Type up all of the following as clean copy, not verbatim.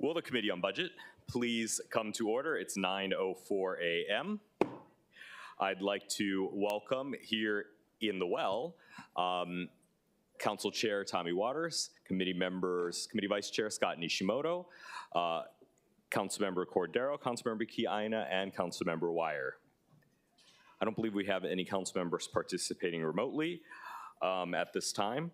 Will the Committee on Budget please come to order? It's 9:04 a.m. I'd like to welcome here in the well Council Chair Tommy Waters, Committee members, Committee Vice Chair Scott Nishimoto, Councilmember Cordero, Councilmember Kiaina, and Councilmember Wire. I don't believe we have any council members participating remotely at this time.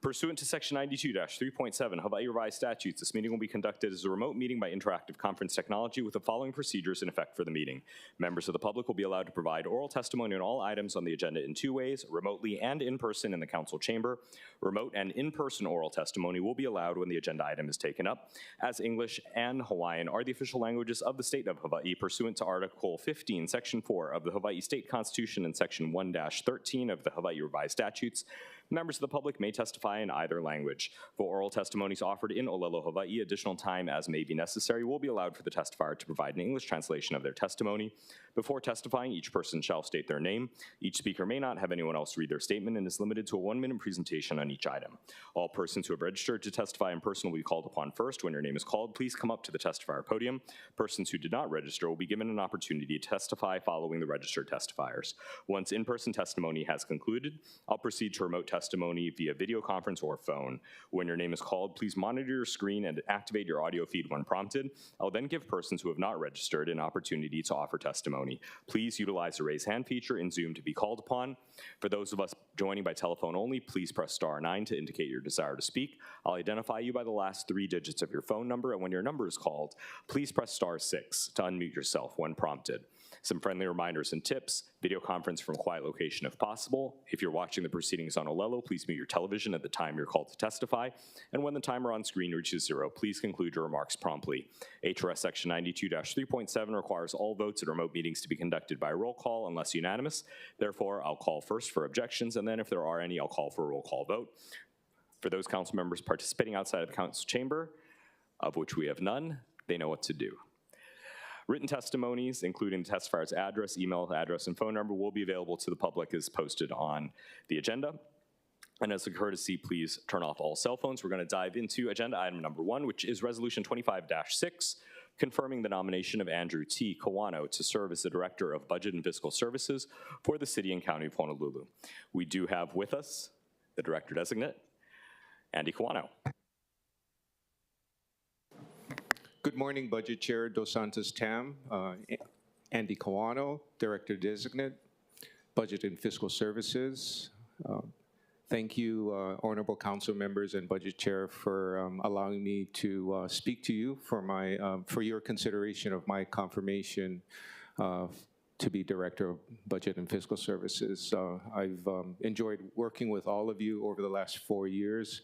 Pursuant to Section 92-3.7 Hawaii Revised Statutes, this meeting will be conducted as a remote meeting by interactive conference technology with the following procedures in effect for the meeting. Members of the public will be allowed to provide oral testimony on all items on the agenda in two ways, remotely and in person in the council chamber. Remote and in-person oral testimony will be allowed when the agenda item is taken up, as English and Hawaiian are the official languages of the state of Hawaii pursuant to Article 15, Section 4 of the Hawaii State Constitution and Section 1-13 of the Hawaii Revised Statutes. Members of the public may testify in either language. For oral testimonies offered in Olelo, Hawaii, additional time as may be necessary will be allowed for the testifier to provide an English translation of their testimony. Before testifying, each person shall state their name. Each speaker may not have anyone else read their statement and is limited to a 1-minute presentation on each item. All persons who have registered to testify in person will be called upon first. When your name is called, please come up to the testifier podium. Persons who did not register will be given an opportunity to testify following the registered testifiers. Once in-person testimony has concluded, I'll proceed to remote testimony via video conference or phone. When your name is called, please monitor your screen and activate your audio feed when prompted. I'll then give persons who have not registered an opportunity to offer testimony. Please utilize the raise hand feature in Zoom to be called upon. For those of us joining by telephone only, please press *9 to indicate your desire to speak. I'll identify you by the last 3 digits of your phone number, and when your number is called, please press *6 to unmute yourself when prompted. Some friendly reminders and tips: video conference from quiet location if possible. If you're watching the proceedings on Olelo, please mute your television at the time you're called to testify. And when the timer on screen reaches 0, please conclude your remarks promptly. HRS Section 92-3.7 requires all votes at remote meetings to be conducted by roll call unless unanimous. Therefore, I'll call first for objections, and then if there are any, I'll call for a roll call vote. For those council members participating outside of the council chamber, of which we have none, they know what to do. Written testimonies, including the testifier's address, email address, and phone number, will be available to the public as posted on the agenda. And as a courtesy, please turn off all cell phones. We're going to dive into agenda item number 1, which is Resolution 25-6, confirming the nomination of Andrew T. Kawano to serve as the Director of Budget and Fiscal Services for the City and County of Honolulu. We do have with us the Director Designate, Andy Kawano. Good morning, Budget Chair Dos Santos-Tam, Andy Kawano, Director Designate, Budget and Fiscal Services. Thank you, Honorable Council members and Budget Chair, for allowing me to speak to you for your consideration of my confirmation to be Director of Budget and Fiscal Services. I've enjoyed working with all of you over the last 4 years.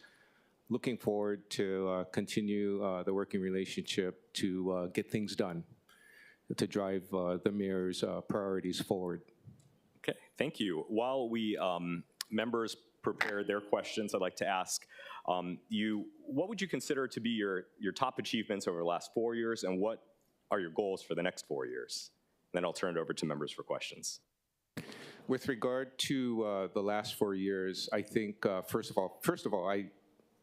Looking forward to continue the working relationship to get things done, to drive the mayor's priorities forward. Okay, thank you. While we members prepare their questions, I'd like to ask you, what would you consider to be your top achievements over the last 4 years, and what are your goals for the next 4 years? And then I'll turn it over to members for questions. With regard to the last 4 years, I think first of all, I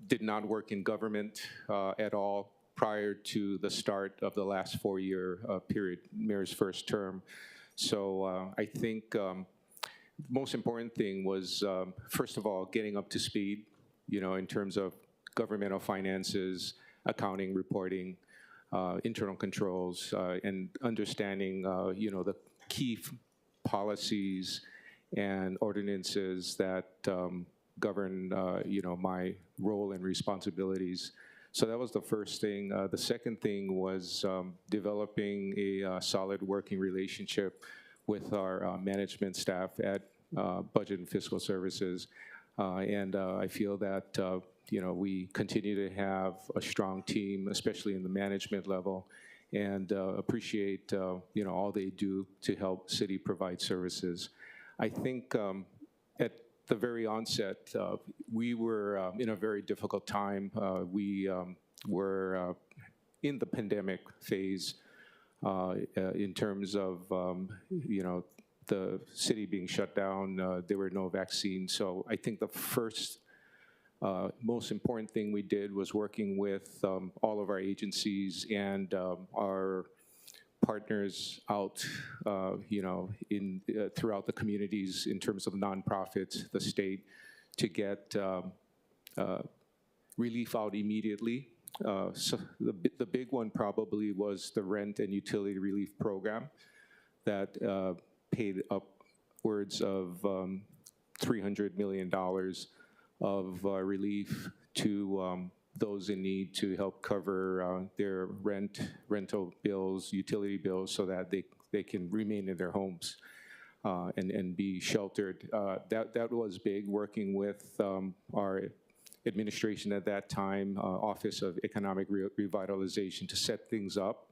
did not work in government at all prior to the start of the last 4-year period, mayor's first term. So I think the most important thing was, first of all, getting up to speed, in terms of governmental finances, accounting, reporting, internal controls, and understanding, the key policies and ordinances that govern, my role and responsibilities. So that was the first thing. The second thing was developing a solid working relationship with our management staff at Budget and Fiscal Services. And I feel that, we continue to have a strong team, especially in the management level, and appreciate, all they do to help city provide services. I think at the very onset, we were in a very difficult time. We were in the pandemic phase in terms of, the city being shut down. There were no vaccines. So I think the first Most important thing we did was working with all of our agencies and our partners out, throughout the communities in terms of nonprofits, the state, to get relief out immediately. So the big one probably was the rent and utility relief program that paid upwards of $300 million of relief to those in need to help cover their rental bills, utility bills, so that they can remain in their homes and be sheltered. That was big, working with our administration at that time, Office of Economic Revitalization, to set things up.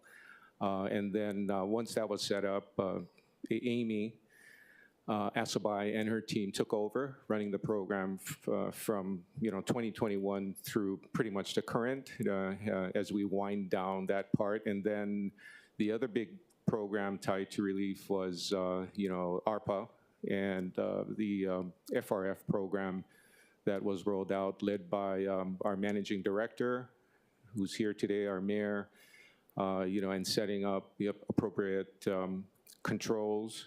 And then once that was set up, Amy Asabai and her team took over running the program from 2021 through pretty much the current as we wind down that part. And then the other big program tied to relief was ARPA and the FRF program that was rolled out, led by our managing director, who's here today, our mayor, and setting up the appropriate controls,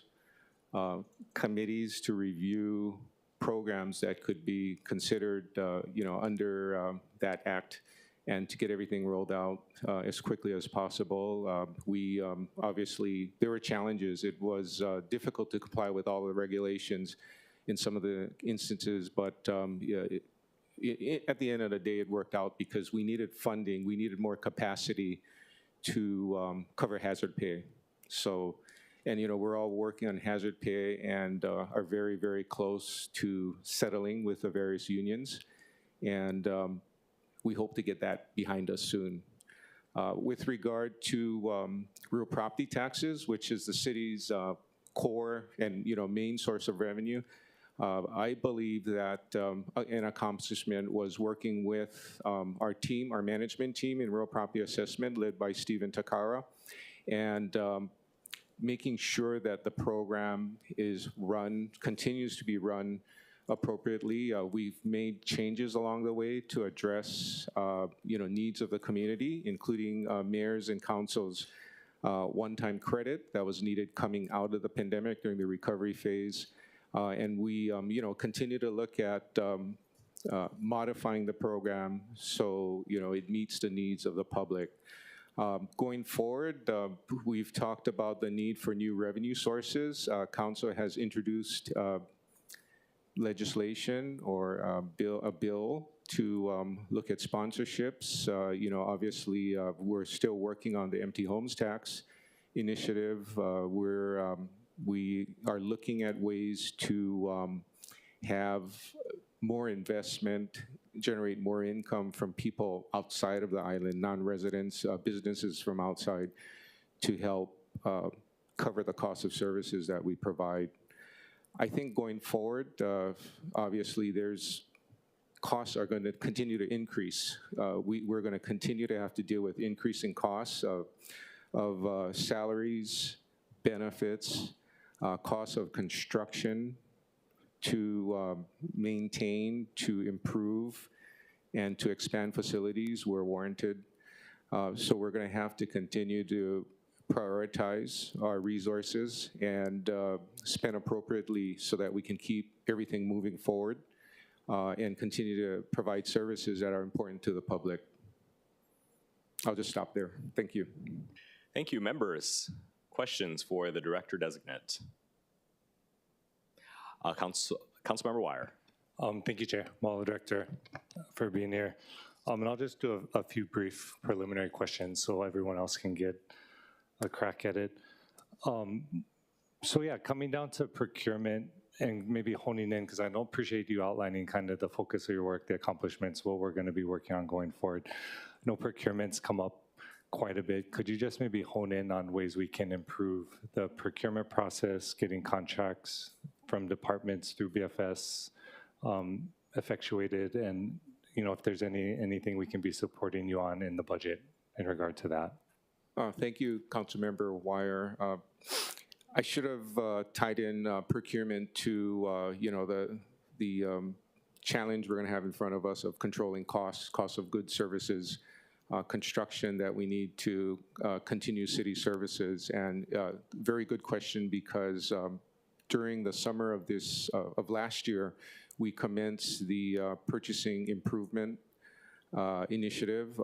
committees to review programs that could be considered, under that act, and to get everything rolled out as quickly as possible. We obviously, there were challenges. It was difficult to comply with all the regulations in some of the instances, but at the end of the day, it worked out because we needed funding, we needed more capacity to cover hazard pay. So, and we're all working on hazard pay and are very, very close to settling with the various unions. And we hope to get that behind us soon. With regard to real property taxes, which is the city's core and main source of revenue, I believe that an accomplishment was working with our team, our management team in real property assessment, led by Stephen Takara, and making sure that the program is continues to be run appropriately. We've made changes along the way to address needs of the community, including mayors and councils one-time credit that was needed coming out of the pandemic during the recovery phase. And we continue to look at modifying the program so it meets the needs of the public. Going forward, we've talked about the need for new revenue sources. Council has introduced legislation or a bill to look at sponsorships. Obviously, we're still working on the empty homes tax initiative. We are looking at ways to have more investment, generate more income from people outside of the island, non-residents, businesses from outside, to help cover the cost of services that we provide. I think going forward, obviously costs are going to continue to increase. We're going to continue to have to deal with increasing costs of salaries, benefits, costs of construction, to maintain, to improve, and to expand facilities where warranted. So we're going to have to continue to prioritize our resources and spend appropriately so that we can keep everything moving forward and continue to provide services that are important to the public. I'll just stop there. Thank you. Thank you. Members, questions for the Director Designate? Councilmember Wire. Thank you, Chair, Mahalo, Director, for being here. And I'll just do a few brief preliminary questions so everyone else can get a crack at it. So yeah, coming down to procurement and maybe honing in, because I don't appreciate you outlining kind of the focus of your work, the accomplishments, what we're going to be working on going forward. I know procurements come up quite a bit. Could you just maybe hone in on ways we can improve the procurement process, getting contracts from departments through BFS effectuated, and if there's anything we can be supporting you on in the budget in regard to that? Thank you, Councilmember Wire. I should have tied in procurement to the challenge we're going to have in front of us of controlling costs, cost of goods, services, construction that we need to continue city services. And very good question, because during the summer of last year, we commenced the purchasing improvement initiative.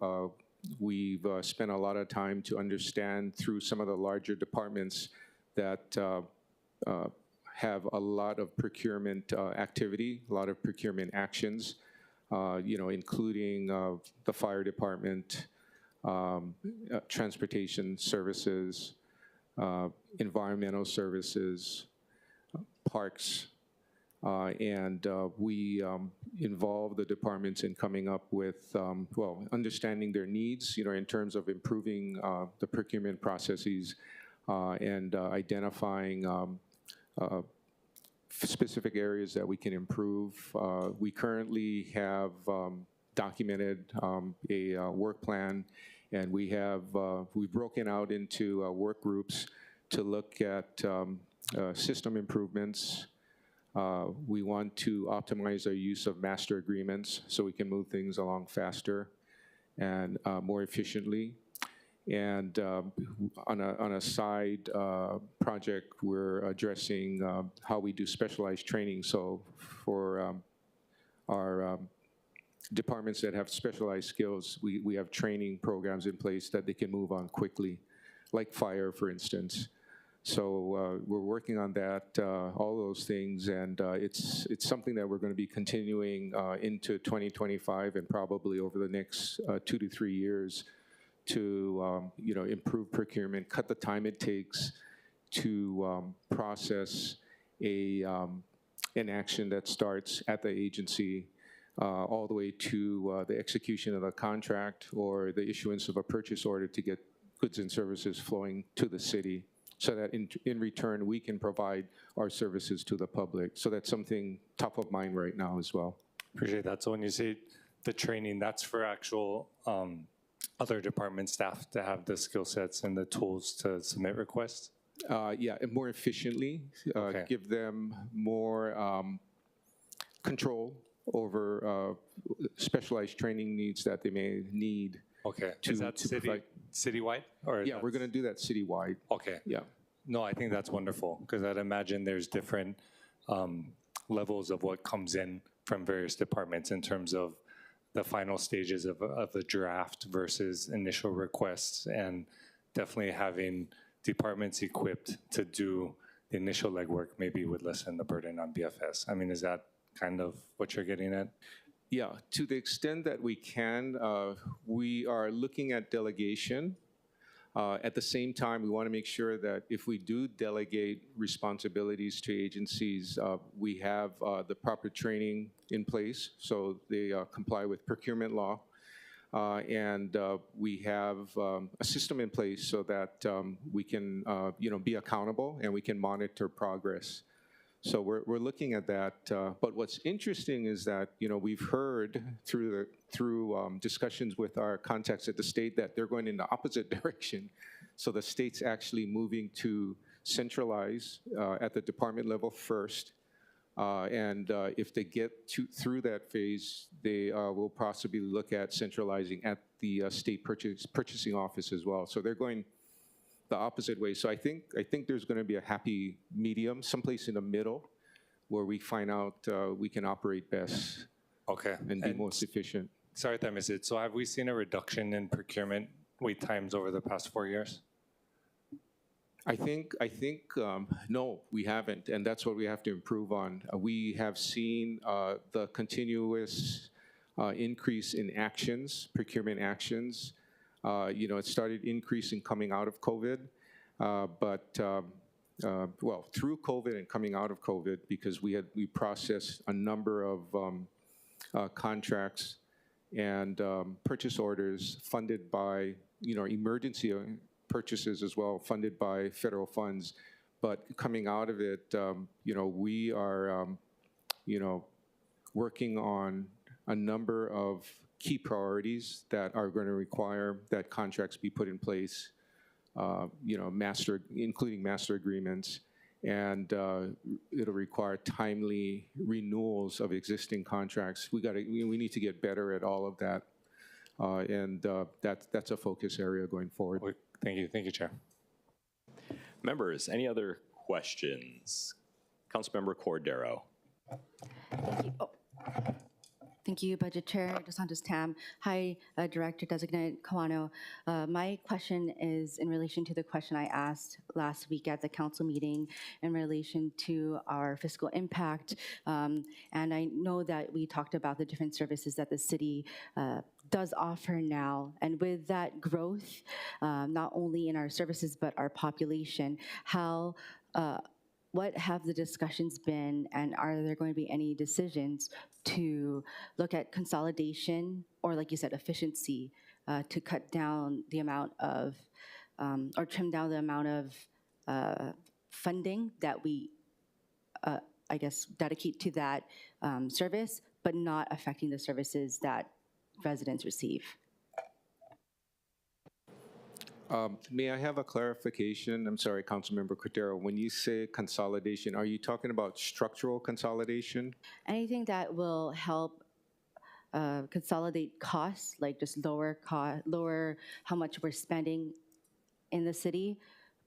We've spent a lot of time to understand through some of the larger departments that have a lot of procurement activity, a lot of procurement actions, including the fire department, transportation services, environmental services, parks, and we involve the departments in coming up with, understanding their needs, in terms of improving the procurement processes and identifying specific areas that we can improve. We currently have documented a work plan, and we've broken out into work groups to look at system improvements. We want to optimize our use of master agreements so we can move things along faster and more efficiently. And on a side project, we're addressing how we do specialized training. So for our departments that have specialized skills, we have training programs in place that they can move on quickly, like fire, for instance. So we're working on that, all those things, and it's something that we're going to be continuing into 2025 and probably over the next 2 to 3 years to improve procurement, cut the time it takes to process an action that starts at the agency all the way to the execution of the contract or the issuance of a purchase order to get goods and services flowing to the city, so that in return we can provide our services to the public. So that's something top of mind right now as well. Appreciate that. So when you say the training, that's for actual other department staff to have the skill sets and the tools to submit requests? Yeah, and more efficiently, Okay. give them more control over specialized training needs that they may need. Okay. To- Is that to provide- citywide? Or Yeah, we're going to do that citywide. Okay. Yeah. No, I think that's wonderful, because I'd imagine there's different levels of what comes in from various departments in terms of the final stages of the draft versus initial requests, and definitely having departments equipped to do the initial legwork maybe would lessen the burden on BFS. I mean, is that kind of what you're getting at? Yeah, to the extent that we can, we are looking at delegation. At the same time, we want to make sure that if we do delegate responsibilities to agencies, we have the proper training in place so they comply with procurement law. And we have a system in place so that we can be accountable and we can monitor progress. So we're looking at that. But what's interesting is that we've heard through discussions with our contacts at the state that they're going in the opposite direction. So the state's actually moving to centralize at the department level first. And if they get through that phase, they will possibly look at centralizing at the state purchasing office as well. So they're going the opposite way. So I think there's going to be a happy medium, someplace in the middle, where we find out we can operate best. Okay. And be most efficient. Sorry if I missed it. So have we seen a reduction in procurement wait times over the past 4 years? I think no, we haven't, and that's what we have to improve on. We have seen the continuous increase in actions, procurement actions. It started increasing coming out of COVID, but through COVID and coming out of COVID, because we processed a number of contracts and purchase orders funded by emergency purchases as well, funded by federal funds. But coming out of it, we are working on a number of key priorities that are going to require that contracts be put in place, including master agreements. and it'll require timely renewals of existing contracts. We need to get better at all of that, and that's a focus area going forward. Thank you, Chair. Members, any other questions? Councilmember Cordero. Thank you. Oh. Thank you, Budget Chair Santos-Tam. Hi, Director-Designate Kawano. My question is in relation to the question I asked last week at the council meeting in relation to our fiscal impact. And I know that we talked about the different services that the city does offer now. And with that growth, not only in our services, but our population, what have the discussions been, and are there going to be any decisions to look at consolidation or, like you said, efficiency to cut down the amount of, or trim down the amount of funding that we, I guess, dedicate to that service, but not affecting the services that residents receive? May I have a clarification? I'm sorry, Councilmember Cordero. When you say consolidation, are you talking about structural consolidation? Anything that will help consolidate costs, like just lower how much we're spending in the city,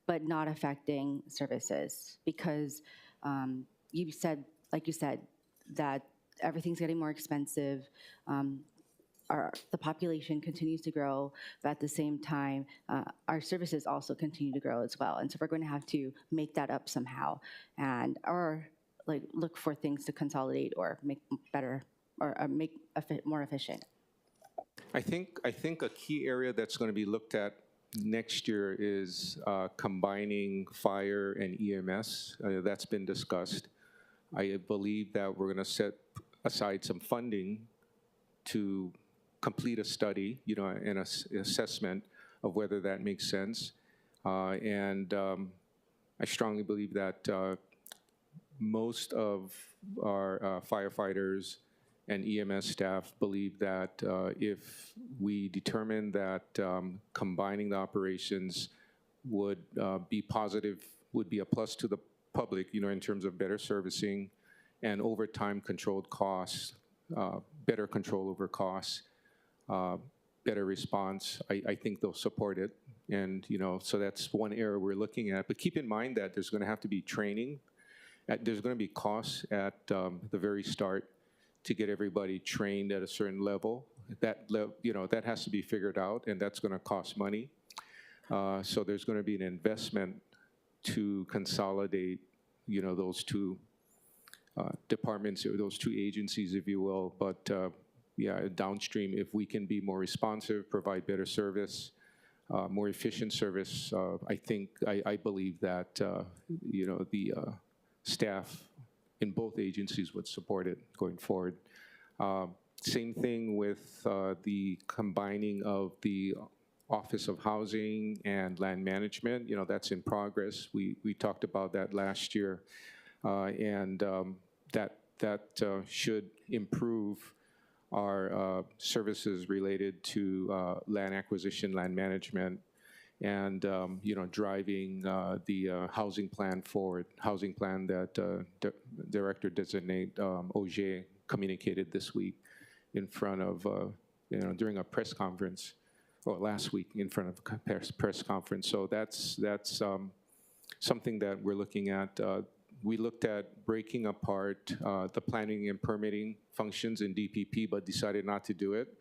but not affecting services. Because you said, that everything's getting more expensive. The population continues to grow, but at the same time, our services also continue to grow as well. And so we're going to have to make that up somehow, or like look for things to consolidate or make better, or make more efficient. I think a key area that's going to be looked at next year is combining fire and EMS. That's been discussed. I believe that we're going to set aside some funding to complete a study, and an assessment of whether that makes sense. And I strongly believe that most of our firefighters and EMS staff believe that if we determine that combining the operations would be positive, would be a plus to the public, in terms of better servicing and over time controlled costs, better control over costs, better response, I think they'll support it. And, so that's one area we're looking at. But keep in mind that there's going to have to be training. There's going to be costs at the very start to get everybody trained at a certain level. That has to be figured out, and that's going to cost money. So there's going to be an investment to consolidate, those two departments, or those two agencies, if you will. But yeah, downstream, if we can be more responsive, provide better service, more efficient service, I believe that the staff in both agencies would support it going forward. Same thing with the combining of the Office of Housing and Land Management. That's in progress. We talked about that last year, and that should improve our services related to land acquisition, land management, and driving the housing plan forward. Housing plan that Director-Designate Auger communicated this week in front of during a press conference, or last week in front of a press conference. So that's something that we're looking at. We looked at breaking apart the planning and permitting functions in DPP, but decided not to do it.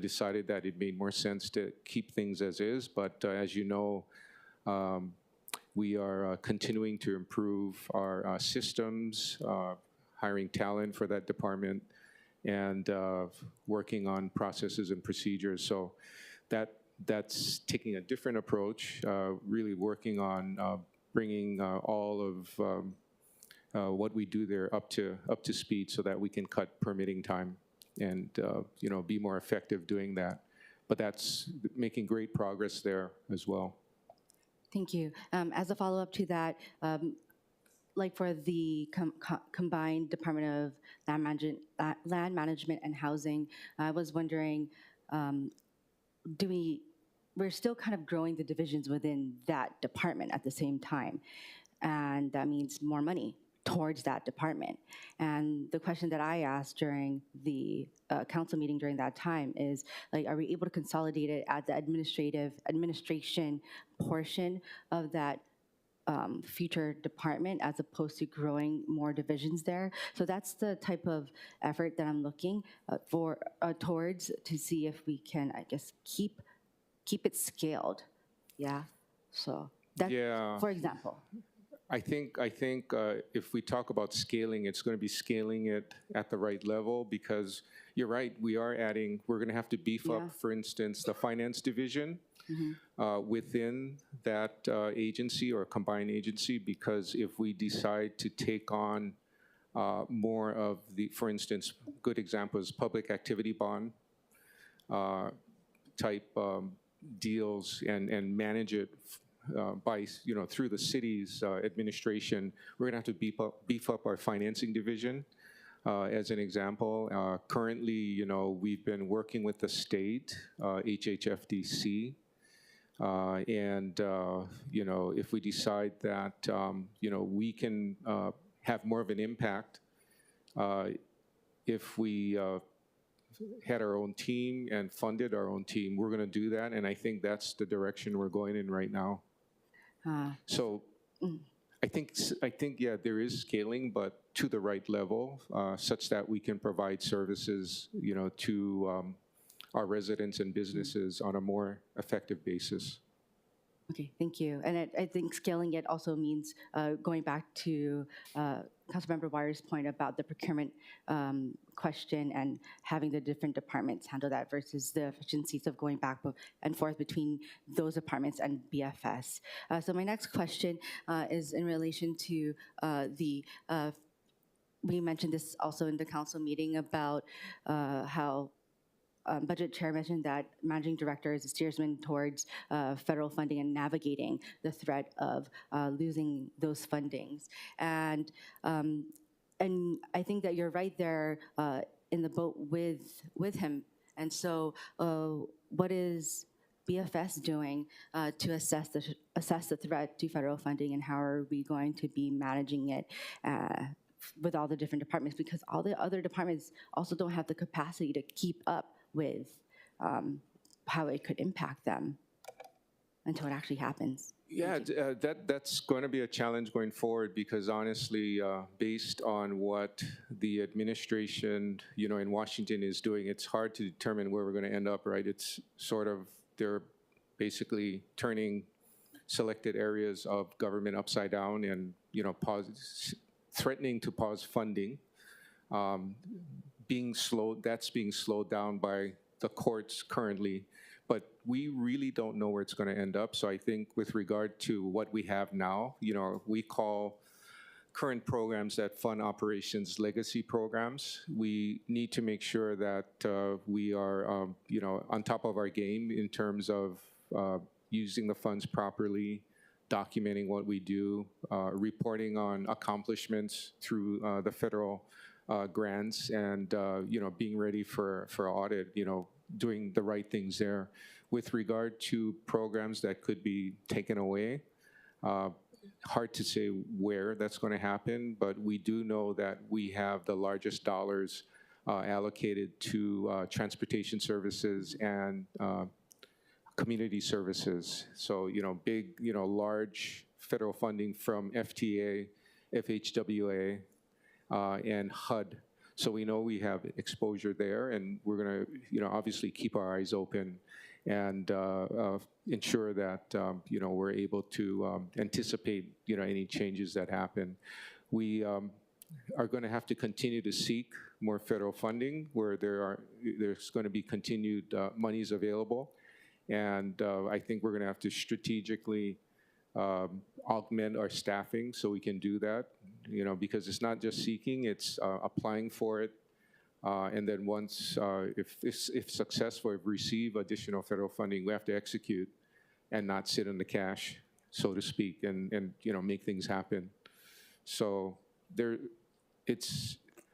Decided that it made more sense to keep things as is. But as you know, we are continuing to improve our systems, hiring talent for that department, and working on processes and procedures. So that's taking a different approach, really working on bringing all of what we do there up to speed, so that we can cut permitting time and be more effective doing that. But that's making great progress there as well. Thank you. As a follow-up to that, like for the combined Department of Land Management and Housing, I was wondering, we're still kind of growing the divisions within that department at the same time. and that means more money towards that department. And the question that I asked during the council meeting during that time is, like, are we able to consolidate it at the administration portion of that future department as opposed to growing more divisions there? So that's the type of effort that I'm looking towards, to see if we can, I guess, keep it scaled. Yeah. So that, Yeah. for example. I think if we talk about scaling, it's going to be scaling it at the right level, because you're right, we're going to have to beef Yeah. up, for instance, the finance division within that agency or combined agency, because if we decide to take on more of the, for instance, good example is public activity bond type deals and manage it by, through the city's administration, we're gonna have to beef up our financing division. As an example, currently, we've been working with the state, HHFDC, and, if we decide that, we can have more of an impact if we had our own team and funded our own team, we're gonna do that, and I think that's the direction we're going in right now. So I think, yeah, there is scaling, but to the right level, such that we can provide services, to our residents and businesses on a more effective basis. Okay, thank you. And I think scaling it also means going back to Councilmember Wyer's point about the procurement question and having the different departments handle that versus the efficiencies of going back and forth between those departments and BFS. So my next question is in relation to we mentioned this also in the council meeting about how Budget Chair mentioned that Managing Director is a steersman towards federal funding and navigating the threat of losing those fundings. And I think that you're right there in the boat with him. And so what is BFS doing to assess the threat to federal funding, and how are we going to be managing it with all the different departments? Because all the other departments also don't have the capacity to keep up with how it could impact them until it actually happens. Yeah, that's going to be a challenge going forward, because honestly, based on what the administration, in Washington is doing, it's hard to determine where we're going to end up, right? It's sort of, they're basically turning selected areas of government upside down and, threatening to pause funding. That's being slowed down by the courts currently, but we really don't know where it's going to end up. So I think with regard to what we have now, we call current programs that fund operations legacy programs. We need to make sure that we are, on top of our game in terms of using the funds properly, documenting what we do, reporting on accomplishments through the federal grants, and being ready for audit, doing the right things there. With regard to programs that could be taken away, hard to say where that's going to happen, but we do know that we have the largest dollars allocated to transportation services and community services. So, big, large federal funding from FTA, FHWA, and HUD. So we know we have exposure there, and we're going to, obviously keep our eyes open and ensure that, we're able to anticipate, any changes that happen. We are going to have to continue to seek more federal funding where there's going to be continued monies available. And I think we're going to have to strategically augment our staffing so we can do that, because it's not just seeking, it's applying for it. And then once, if successful, if we receive additional federal funding, we have to execute and not sit on the cash, so to speak, and make things happen. So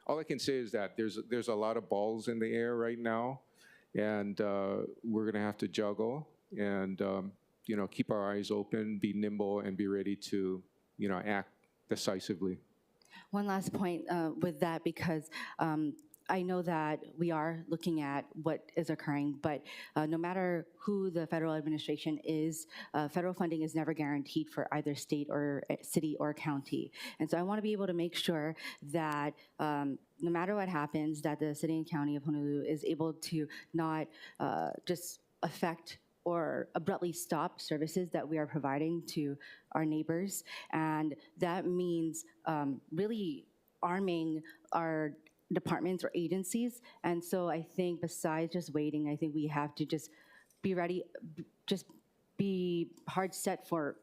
all I can say is that there's a lot of balls in the air right now, and we're gonna have to juggle and keep our eyes open, be nimble, and be ready to act decisively. One last point with that, because I know that we are looking at what is occurring, but no matter who the federal administration is, federal funding is never guaranteed for either state or city or county. And so I want to be able to make sure that no matter what happens, that the city and county of Honolulu is able to not just affect or abruptly stop services that we are providing to our neighbors. And that means really arming our departments or agencies. And so I think besides just waiting, I think we have to just be ready, just be hard set for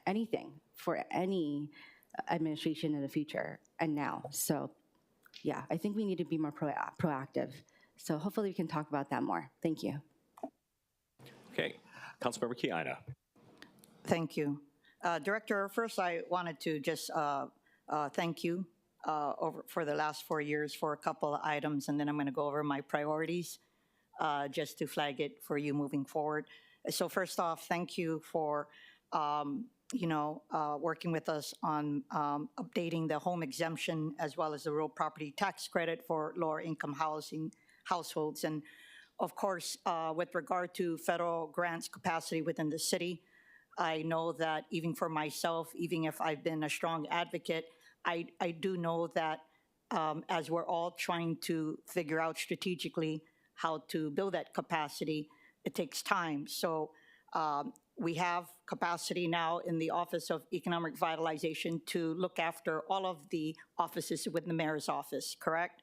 anything, for any administration in the future and now. So yeah, I think we need to be more proactive. So hopefully we can talk about that more. Thank you. Okay, Councilmember Kiana. Thank you. Director, first I wanted to just thank you for the last 4 years for a couple of items, and then I'm going to go over my priorities just to flag it for you moving forward. So first off, thank you for working with us on updating the home exemption as well as the real property tax credit for lower income households. And of course, with regard to federal grants capacity within the city, I know that even for myself, even if I've been a strong advocate, I do know that as we're all trying to figure out strategically how to build that capacity, it takes time. So we have capacity now in the Office of Economic Vitalization to look after all of the offices within the mayor's office, correct?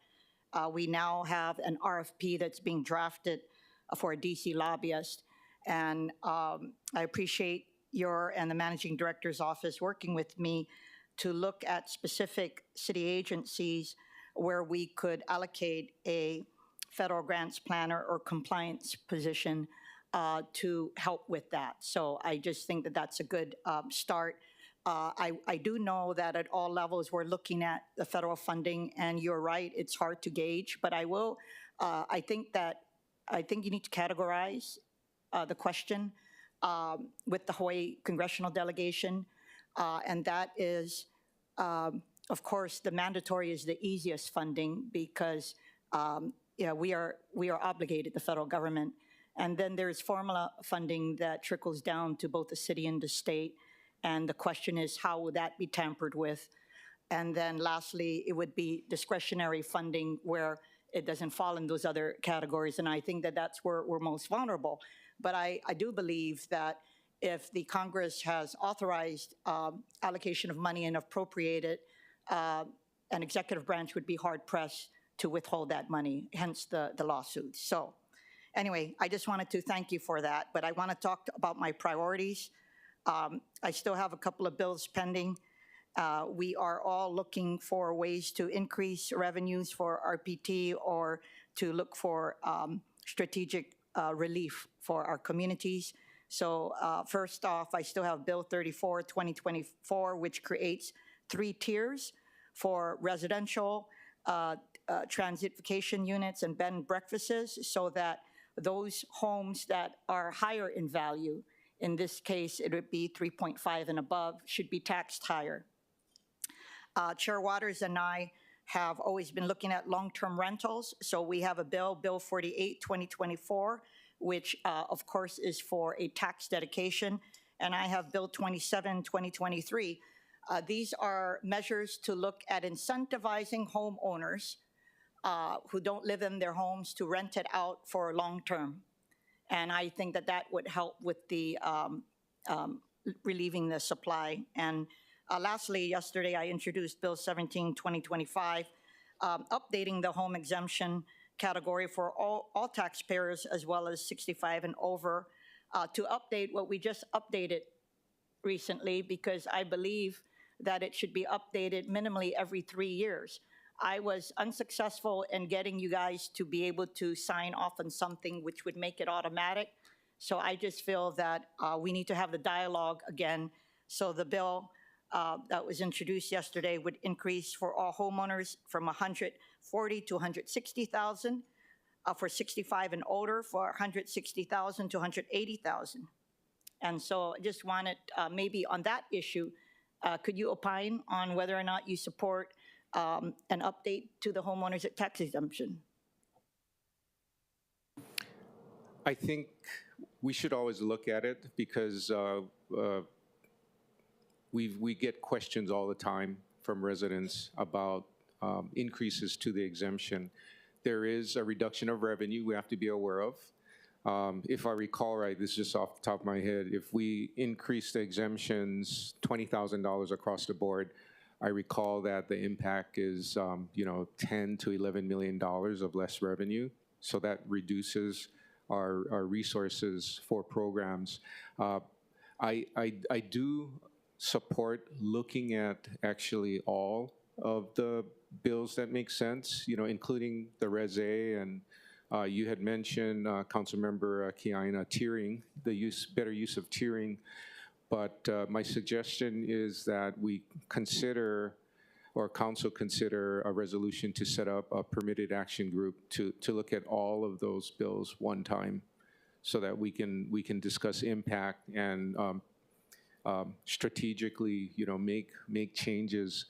We now have an RFP that's being drafted for a DC lobbyist. And I appreciate your and the managing director's office working with me to look at specific city agencies where we could allocate a federal grants planner or compliance position to help with that. So I just think that that's a good start. I do know that at all levels we're looking at the federal funding, and you're right, it's hard to gauge, but I think you need to categorize the question with the Hawaii congressional delegation, and that is, of course, the mandatory is the easiest funding because we are obligated, the federal government. And then there's formula funding that trickles down to both the city and the state. And the question is, how would that be tampered with? And then lastly, it would be discretionary funding where it doesn't fall in those other categories. And I think that that's where we're most vulnerable. But I do believe that if the Congress has authorized allocation of money and appropriated, an executive branch would be hard pressed to withhold that money, hence the lawsuits. So anyway, I just wanted to thank you for that, but I want to talk about my priorities. I still have a couple of bills pending. We are all looking for ways to increase revenues for RPT or to look for strategic relief for our communities. So first off, I still have Bill 34, 2024, which creates 3 tiers for residential, transitification units, and bed and breakfasts, so that those homes that are higher in value, in this case, it would be 3.5 and above, should be taxed higher. Chair Waters and I have always been looking at long-term rentals. So we have a bill, Bill 48, 2024, which of course is for a tax dedication. And I have Bill 27, 2023. These are measures to look at incentivizing homeowners who don't live in their homes to rent it out for long-term. And I think that that would help with the relieving the supply. And lastly, yesterday I introduced Bill 17, 2025, updating the home exemption category for all taxpayers as well as 65 and over to update what we just updated recently, because I believe that it should be updated minimally every 3 years. I was unsuccessful in getting you guys to be able to sign off on something which would make it automatic. So I just feel that we need to have the dialogue again. So the bill that was introduced yesterday would increase for all homeowners from 140 to 160,000, for 65 and older for 160,000 to 180,000. And so I just wanted maybe on that issue Could you opine on whether or not you support an update to the homeowners at tax exemption? I think we should always look at it because we get questions all the time from residents about increases to the exemption. There is a reduction of revenue we have to be aware of. If I recall right, this is just off the top of my head, if we increase the exemptions $20,000 across the board, I recall that the impact is, you know, $10 to $11 million of less revenue. So that reduces our resources for programs. I do support looking at actually all of the bills that make sense, you know, including the Res A, and you had mentioned, Councilmember Kiana, tiering, the better use of tiering. But my suggestion is that we consider, or council consider, a resolution to set up a permitted action group to look at all of those bills one time, so that we can discuss impact and strategically, you know, make changes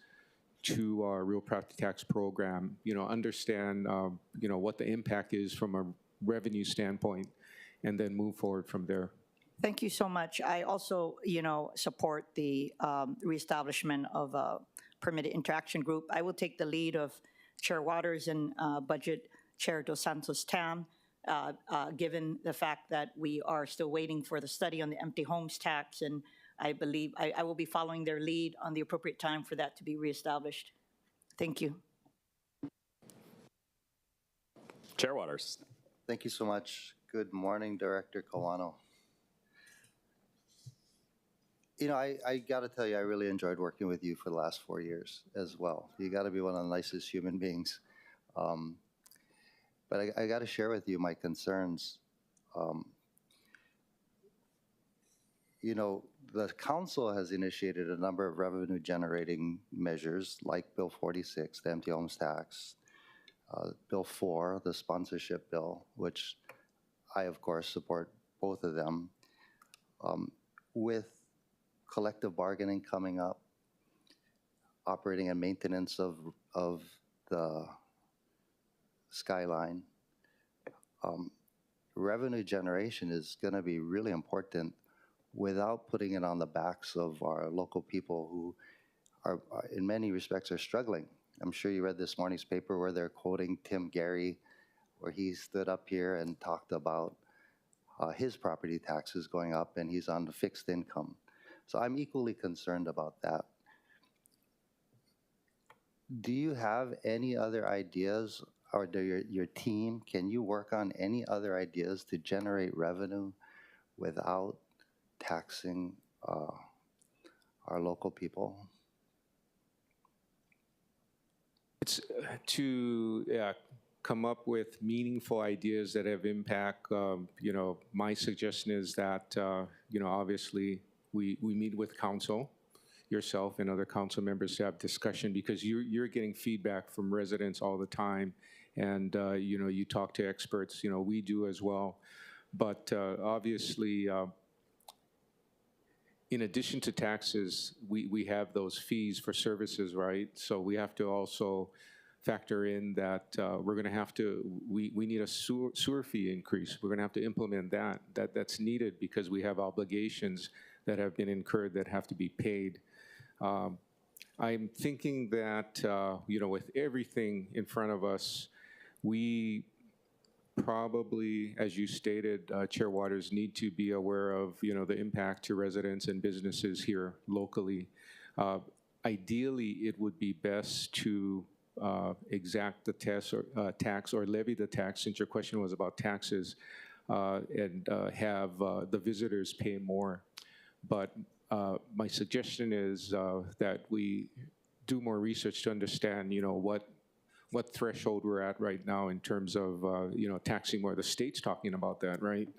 to our real property tax program. You know, understand, you know, what the impact is from a revenue standpoint, and then move forward from there. Thank you so much. I also, you know, support the reestablishment of a permitted interaction group. I will take the lead of Chair Waters and Budget Chair Dos Santos-Tam, given the fact that we are still waiting for the study on the empty homes tax, and I believe I will be following their lead on the appropriate time for that to be reestablished. Thank you. Chair Waters. Thank you so much. Good morning, Director Kawano. You know, I got to tell you, I really enjoyed working with you for the last 4 years as well. You got to be one of the nicest human beings. But I got to share with you my concerns. You know, the council has initiated a number of revenue generating measures like Bill 46, the empty homes tax, Bill 4, the sponsorship bill, which I, of course, support both of them. With collective bargaining coming up, operating and maintenance of the skyline, revenue generation is going to be really important without putting it on the backs of our local people who are in many respects are struggling. I'm sure you read this morning's paper where they're quoting Tim Gary, where he stood up here and talked about his property taxes going up, and he's on the fixed income. So I'm equally concerned about that. Do you have any other ideas, or do your team, can you work on any other ideas to generate revenue without taxing our local people? It's to come up with meaningful ideas that have impact. You know, my suggestion is that, you know, obviously we meet with council, yourself and other council members to have discussion, because you're getting feedback from residents all the time. And, you know, you talk to experts, you know, we do as well. But obviously, in addition to taxes, we have those fees for services, right? So we have to also factor in that we're going to have to, we need a sewer fee increase. We're going to have to implement that's needed because we have obligations that have been incurred that have to be paid. I'm thinking that, you know, with everything in front of us, we probably, as you stated, Chair Waters, need to be aware of, you know, the impact to residents and businesses here locally. Ideally, it would be best to exact the tax or levy the tax, since your question was about taxes, and have the visitors pay more. But my suggestion is that we do more research to understand, you know, what threshold we're at right now in terms of, you know, taxing more. The state's talking about that, right?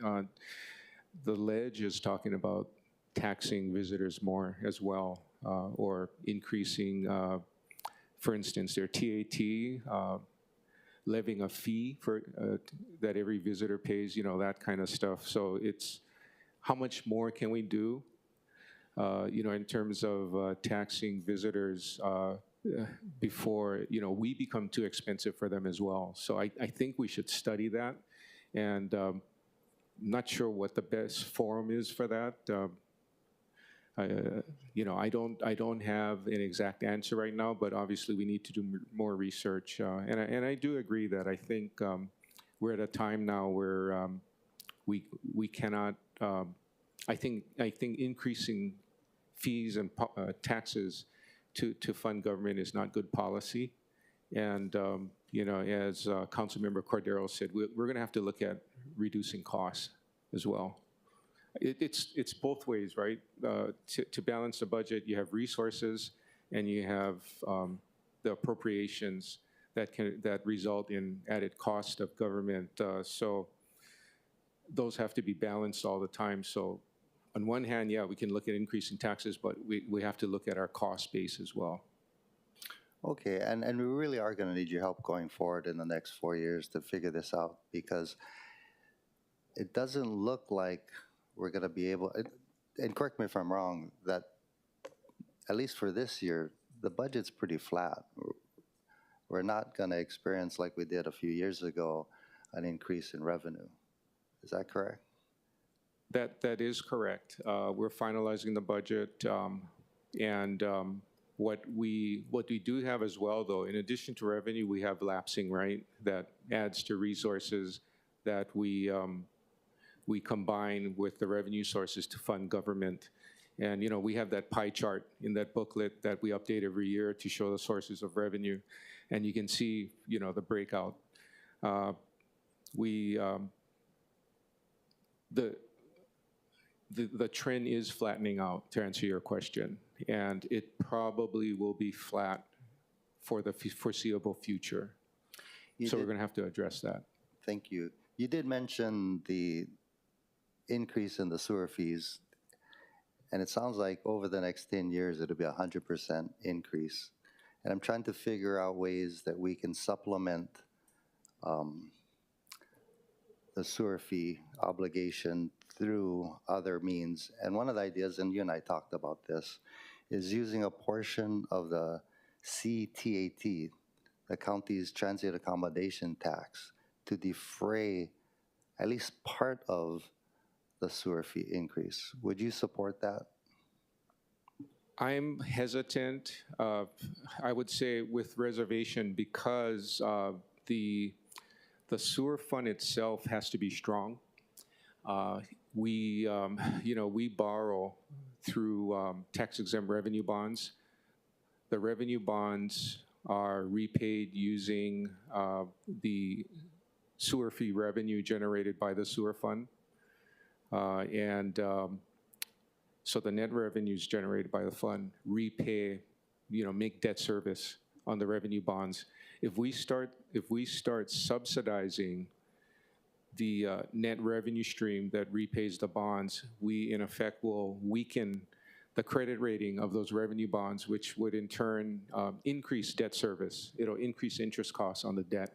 The ledge is talking about taxing visitors more as well, or increasing, for instance, their TAT, levying a fee for that every visitor pays, you know, that kind of stuff. So it's how much more can we do? in terms of taxing visitors before, we become too expensive for them as well. So I think we should study that, and not sure what the best forum is for that. I don't have an exact answer right now, but obviously we need to do more research. And I do agree that I think we're at a time now where we cannot. I think increasing fees and taxes to fund government is not good policy. And as Councilmember Cordero said, we're going to have to look at reducing costs as well. It's both ways, right? To balance the budget, you have resources and you have the appropriations that result in added cost of government. So those have to be balanced all the time. So on one hand, yeah, we can look at increasing taxes, but we have to look at our cost base as well. Okay, and we really are going to need your help going forward in the next 4 years to figure this out, because it doesn't look like we're going to be able, and correct me if I'm wrong, that at least for this year, the budget's pretty flat. We're not going to experience, like we did a few years ago, an increase in revenue. Is that correct? That is correct. We're finalizing the budget, and what we do have as well, though, in addition to revenue, we have lapsing, right? That adds to resources that we combine with the revenue sources to fund government. And we have that pie chart in that booklet that we update every year to show the sources of revenue, and you can see the breakout. The trend is flattening out, to answer your question, and it probably will be flat for the foreseeable future. So we're going to have to address that. Thank you. You did mention the increase in the sewer fees, and it sounds like over the next 10 years it'll be 100% increase. And I'm trying to figure out ways that we can supplement the sewer fee obligation through other means. And one of the ideas, and you and I talked about this, is using a portion of the CTAT, the county's transient accommodation tax, to defray at least part of the sewer fee increase. Would you support that? I'm hesitant, I would say with reservation, because the sewer fund itself has to be strong. We borrow through tax-exempt revenue bonds. The revenue bonds are repaid using the sewer fee revenue generated by the sewer fund. So the net revenues generated by the fund repay, make debt service on the revenue bonds. If we start subsidizing the net revenue stream that repays the bonds, we in effect will weaken the credit rating of those revenue bonds, which would in turn increase debt service. It'll increase interest costs on the debt.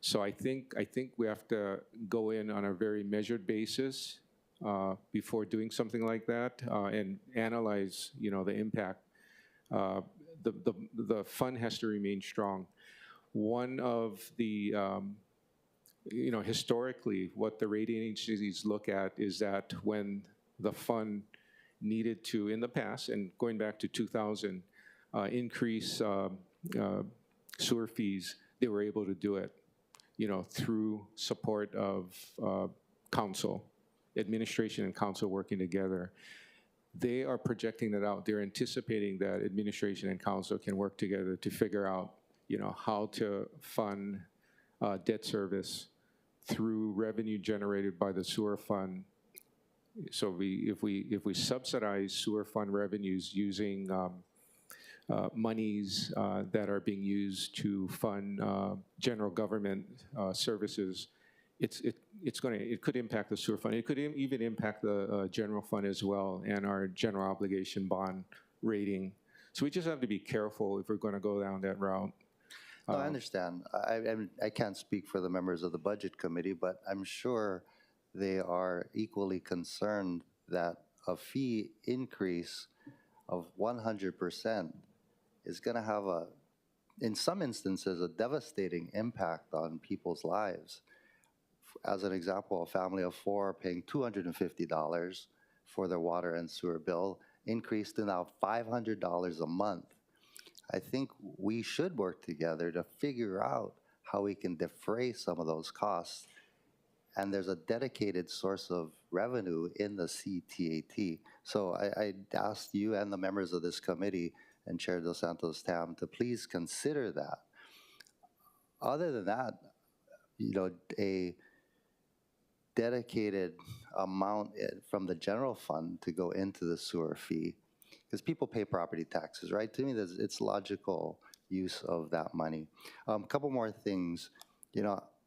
So I think we have to go in on a very measured basis before doing something like that, and analyze, the impact. The fund has to remain strong. One of the, historically, what the rating agencies look at is that when the fund needed to, in the past, and going back to 2000, increase sewer fees, they were able to do it, through support of council. Administration and council working together. They are projecting that out. They're anticipating that administration and council can work together to figure out, how to fund debt service through revenue generated by the sewer fund. So if we subsidize sewer fund revenues using monies that are being used to fund general government services, it could impact the sewer fund. It could even impact the general fund as well, and our general obligation bond rating. So we just have to be careful if we're going to go down that route. No, I understand. I can't speak for the members of the budget committee, but I'm sure they are equally concerned that a fee increase of 100% is going to have in some instances, a devastating impact on people's lives. As an example, a family of 4 paying $250 for their water and sewer bill increased to now $500 a month. I think we should work together to figure out how we can defray some of those costs. And there's a dedicated source of revenue in the CTAT. So I asked you and the members of this committee and Chair Dos Santos-Tam to please consider that. Other than that, a dedicated amount from the general fund to go into the sewer fee, because people pay property taxes, right? To me, it's logical use of that money. A couple more things.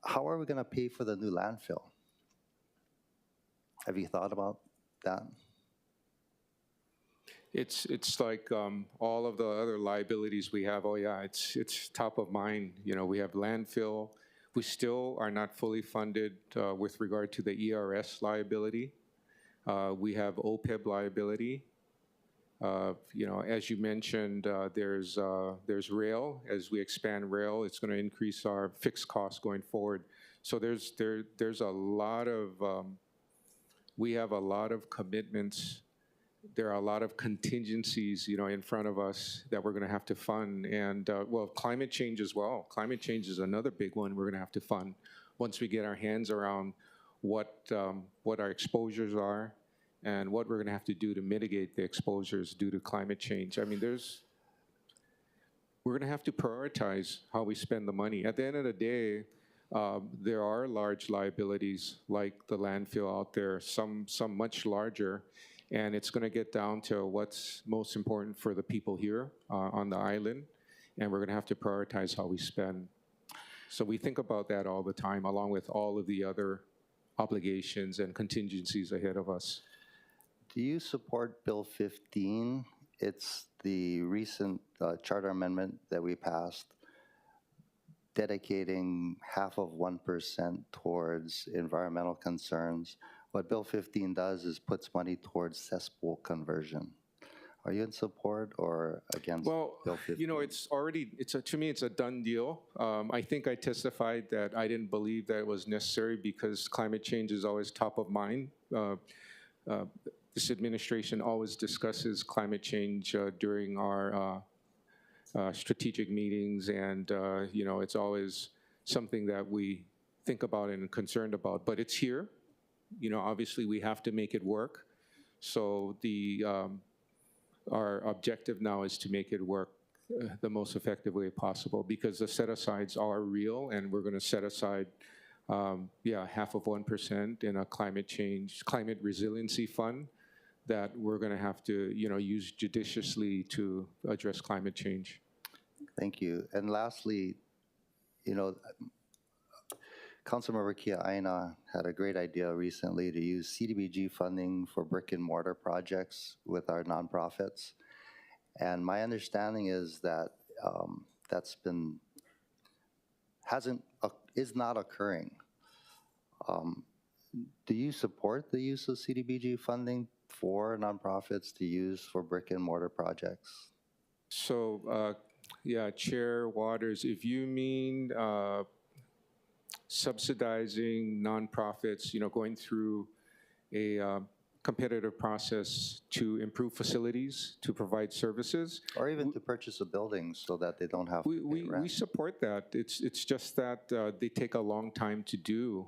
How are we going to pay for the new landfill? Have you thought about that? It's like all of the other liabilities we have. Oh yeah, it's top of mind. We have landfill. We still are not fully funded with regard to the ERS liability. We have OPEB liability. As you mentioned, there's rail. As we expand rail, it's going to increase our fixed costs going forward. So there's a lot of we have a lot of commitments. There are a lot of contingencies, in front of us that we're going to have to fund. And, well, climate change as well. Climate change is another big one we're going to have to fund once we get our hands around what our exposures are and what we're going to have to do to mitigate the exposures due to climate change. I mean, we're going to have to prioritize how we spend the money. At the end of the day, there are large liabilities like the landfill out there, some much larger. And it's going to get down to what's most important for the people here on the island. And we're going to have to prioritize how we spend. So we think about that all the time, along with all of the other obligations and contingencies ahead of us. Do you support Bill 15? It's the recent charter amendment that we passed, dedicating half of 1% towards environmental concerns. What Bill 15 does is puts money towards cesspool conversion. Are you in support or against Bill 15? It's already, to me, it's a done deal. I think I testified that I didn't believe that it was necessary because climate change is always top of mind. This administration always discusses climate change during our strategic meetings, and it's always something that we think about and concerned about. But it's here. Obviously we have to make it work. So our objective now is to make it work the most effective way possible, because the set-asides are real, and we're going to set aside, half of 1% in a climate resiliency fund that we're going to have to, use judiciously to address climate change. Thank you. And lastly, Councilmember Kia Aina had a great idea recently to use CDBG funding for brick and mortar projects with our nonprofits. And my understanding is that is not occurring. Do you support the use of CDBG funding for nonprofits to use for brick and mortar projects? So, Chair Waters, if you mean subsidizing nonprofits, going through a competitive process to improve facilities, to provide services. Or even to purchase a building so that they don't have to pay rent. We support that. It's just that they take a long time to do.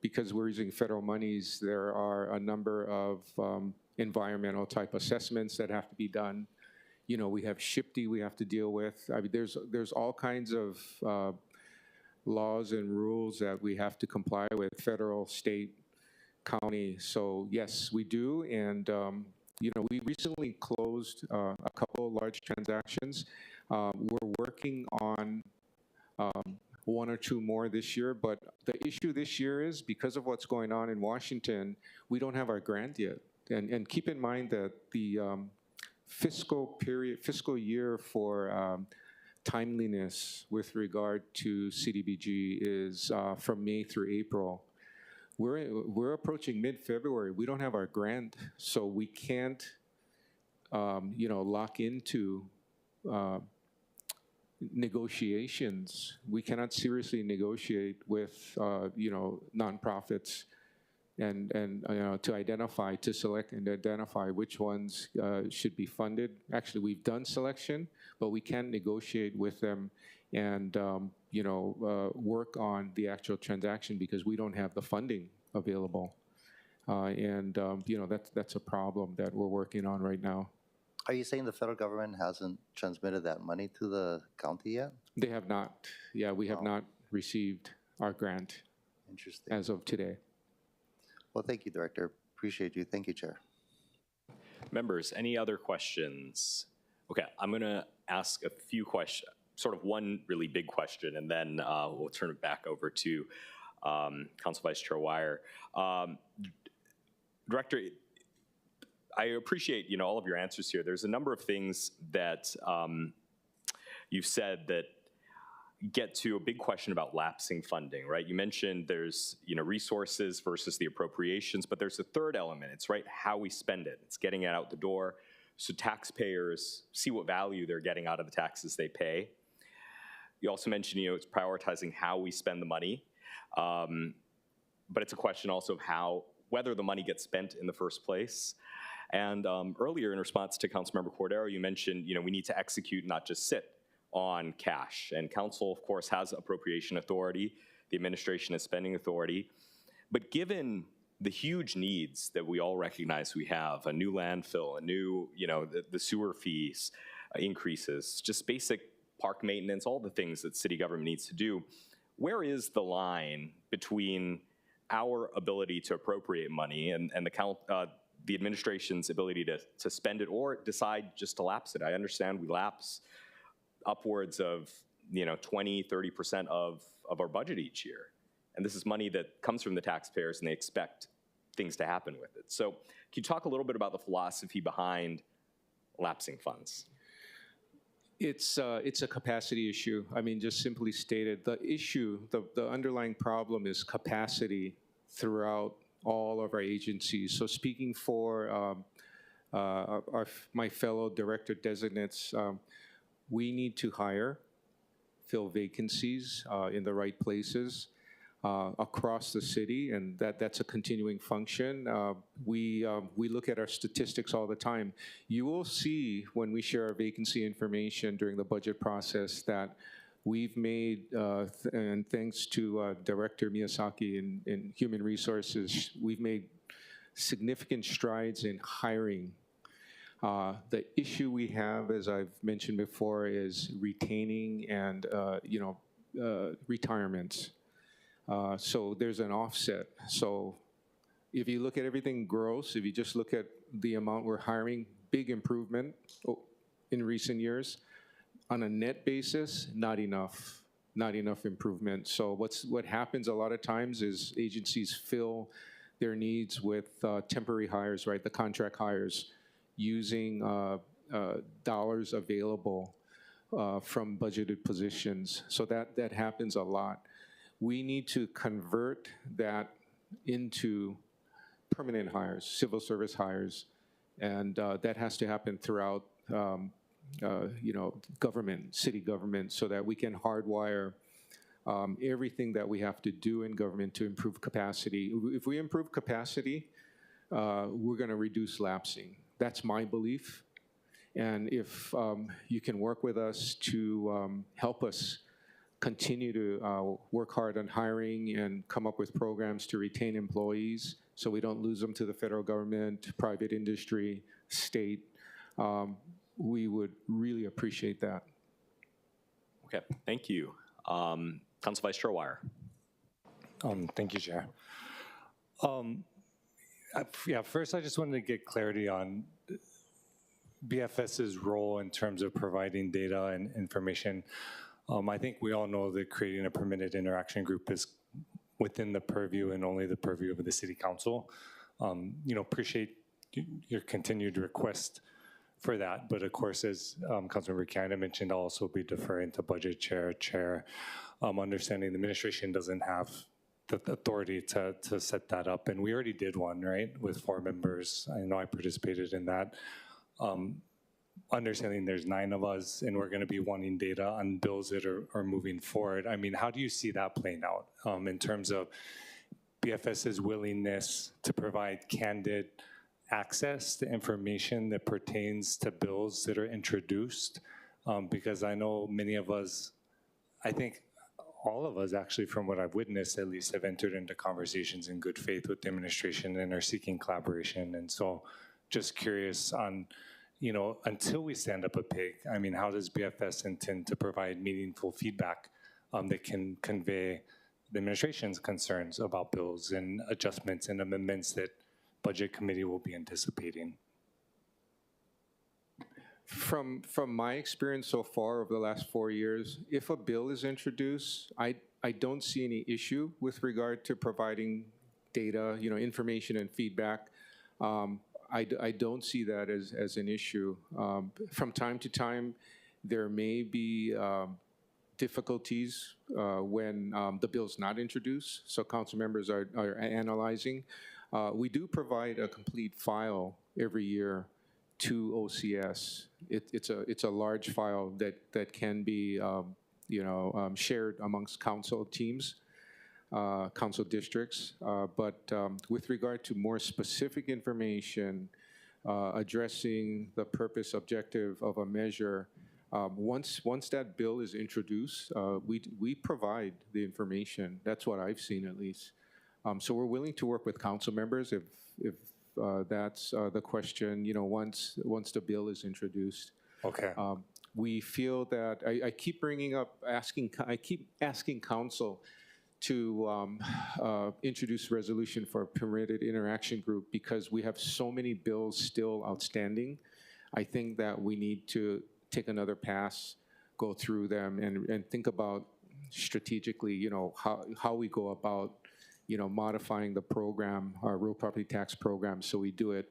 Because we're using federal monies, there are a number of environmental type assessments that have to be done. We have SHPD we have to deal with. I mean, there's all kinds of laws and rules that we have to comply with, federal, state, county. So yes, we do. And we recently closed a couple of large transactions. We're working on one or two more this year. But the issue this year is, because of what's going on in Washington, we don't have our grant yet. And keep in mind that the fiscal year for timeliness with regard to CDBG is from May through April. we're approaching mid-February. We don't have our grant, so we can't, lock into negotiations. We cannot seriously negotiate with, nonprofits and to select and identify which ones should be funded. Actually, we've done selection, but we can't negotiate with them and work on the actual transaction because we don't have the funding available. That's a problem that we're working on right now. Are you saying the federal government hasn't transmitted that money to the county yet? They have not. Yeah, we have not received our grant Interesting. as of today. Well, thank you, Director. Appreciate you. Thank you, Chair. Members, any other questions? Okay, I'm going to ask a few questions, sort of one really big question, and then we'll turn it back over to Council Vice Chair Wire. Director, I appreciate all of your answers here. There's a number of things that you've said that get to a big question about lapsing funding, right? You mentioned there's resources versus the appropriations, but there's a third element. It's how we spend it. It's getting it out the door so taxpayers see what value they're getting out of the taxes they pay. You also mentioned it's prioritizing how we spend the money, but it's a question also of whether the money gets spent in the first place. And earlier in response to Councilmember Cordero, you mentioned we need to execute, not just sit on cash. And council, of course, has appropriation authority. The administration has spending authority. But given the huge needs that we all recognize we have, a new landfill, a new, the sewer fees increases, just basic park maintenance, all the things that city government needs to do, where is the line between our ability to appropriate money and the administration's ability to spend it or decide just to lapse it? I understand we lapse upwards of 20, 30% of our budget each year. And this is money that comes from the taxpayers and they expect things to happen with it. So can you talk a little bit about the philosophy behind lapsing funds? It's a capacity issue. I mean, just simply stated, the issue, the underlying problem is capacity throughout all of our agencies. So speaking for my fellow director designates, we need to fill vacancies in the right places across the city, and that's a continuing function. We look at our statistics all the time. You will see when we share our vacancy information during the budget process that we've made, and thanks to Director Miyazaki in Human Resources, we've made significant strides in hiring. The issue we have, as I've mentioned before, is retaining and retirements. So there's an offset. So if you look at everything gross, if you just look at the amount we're hiring, big improvement in recent years. On a net basis, not enough improvement. So what happens a lot of times is agencies fill their needs with temporary hires, right? The contract hires, using dollars available from budgeted positions. So that happens a lot. We need to convert that into permanent hires, civil service hires, and that has to happen throughout government, city government, so that we can hardwire everything that we have to do in government to improve capacity. If we improve capacity, we're going to reduce lapsing. That's my belief. And if you can work with us to help us continue to work hard on hiring and come up with programs to retain employees so we don't lose them to the federal government, private industry, state, we would really appreciate that. Okay, thank you. Council Vice Chair Wire. Thank you, Chair. First I just wanted to get clarity on BFS's role in terms of providing data and information. I think we all know that creating a permitted interaction group is within the purview and only the purview of the City Council. Appreciate your continued request for that, but of course, as Councilmember Canada mentioned, I'll also be deferring to Budget Chair, understanding the administration doesn't have the authority to set that up. And we already did one, right, with 4 members. I know I participated in that. Understanding there's 9 of us and we're going to be wanting data on bills that are moving forward. I mean, how do you see that playing out in terms of BFS's willingness to provide candid access to information that pertains to bills that are introduced? Because I know many of us, I think all of us actually, from what I've witnessed at least, have entered into conversations in good faith with the administration and are seeking collaboration. And so just curious on, you know, until we stand up a PIG, I mean, how does BFS intend to provide meaningful feedback that can convey the administration's concerns about bills and adjustments and amendments that Budget Committee will be anticipating? From my experience so far over the last 4 years, if a bill is introduced, I don't see any issue with regard to providing data, you know, information and feedback. I don't see that as an issue. From time to time, there may be difficulties when the bill's not introduced, so council members are analyzing. We do provide a complete file every year to OCS. It's a large file that can be shared amongst council teams, council districts. But with regard to more specific information addressing the purpose objective of a measure, once that bill is introduced, we provide the information. That's what I've seen at least. So we're willing to work with council members if that's the question, you know, once the bill is introduced. Okay. We feel that, I keep asking council to introduce resolution for a permitted interaction group because we have so many bills still outstanding. I think that we need to take another pass, go through them, and think about strategically, you know, how we go about, you know, modifying the program, our real property tax program, so we do it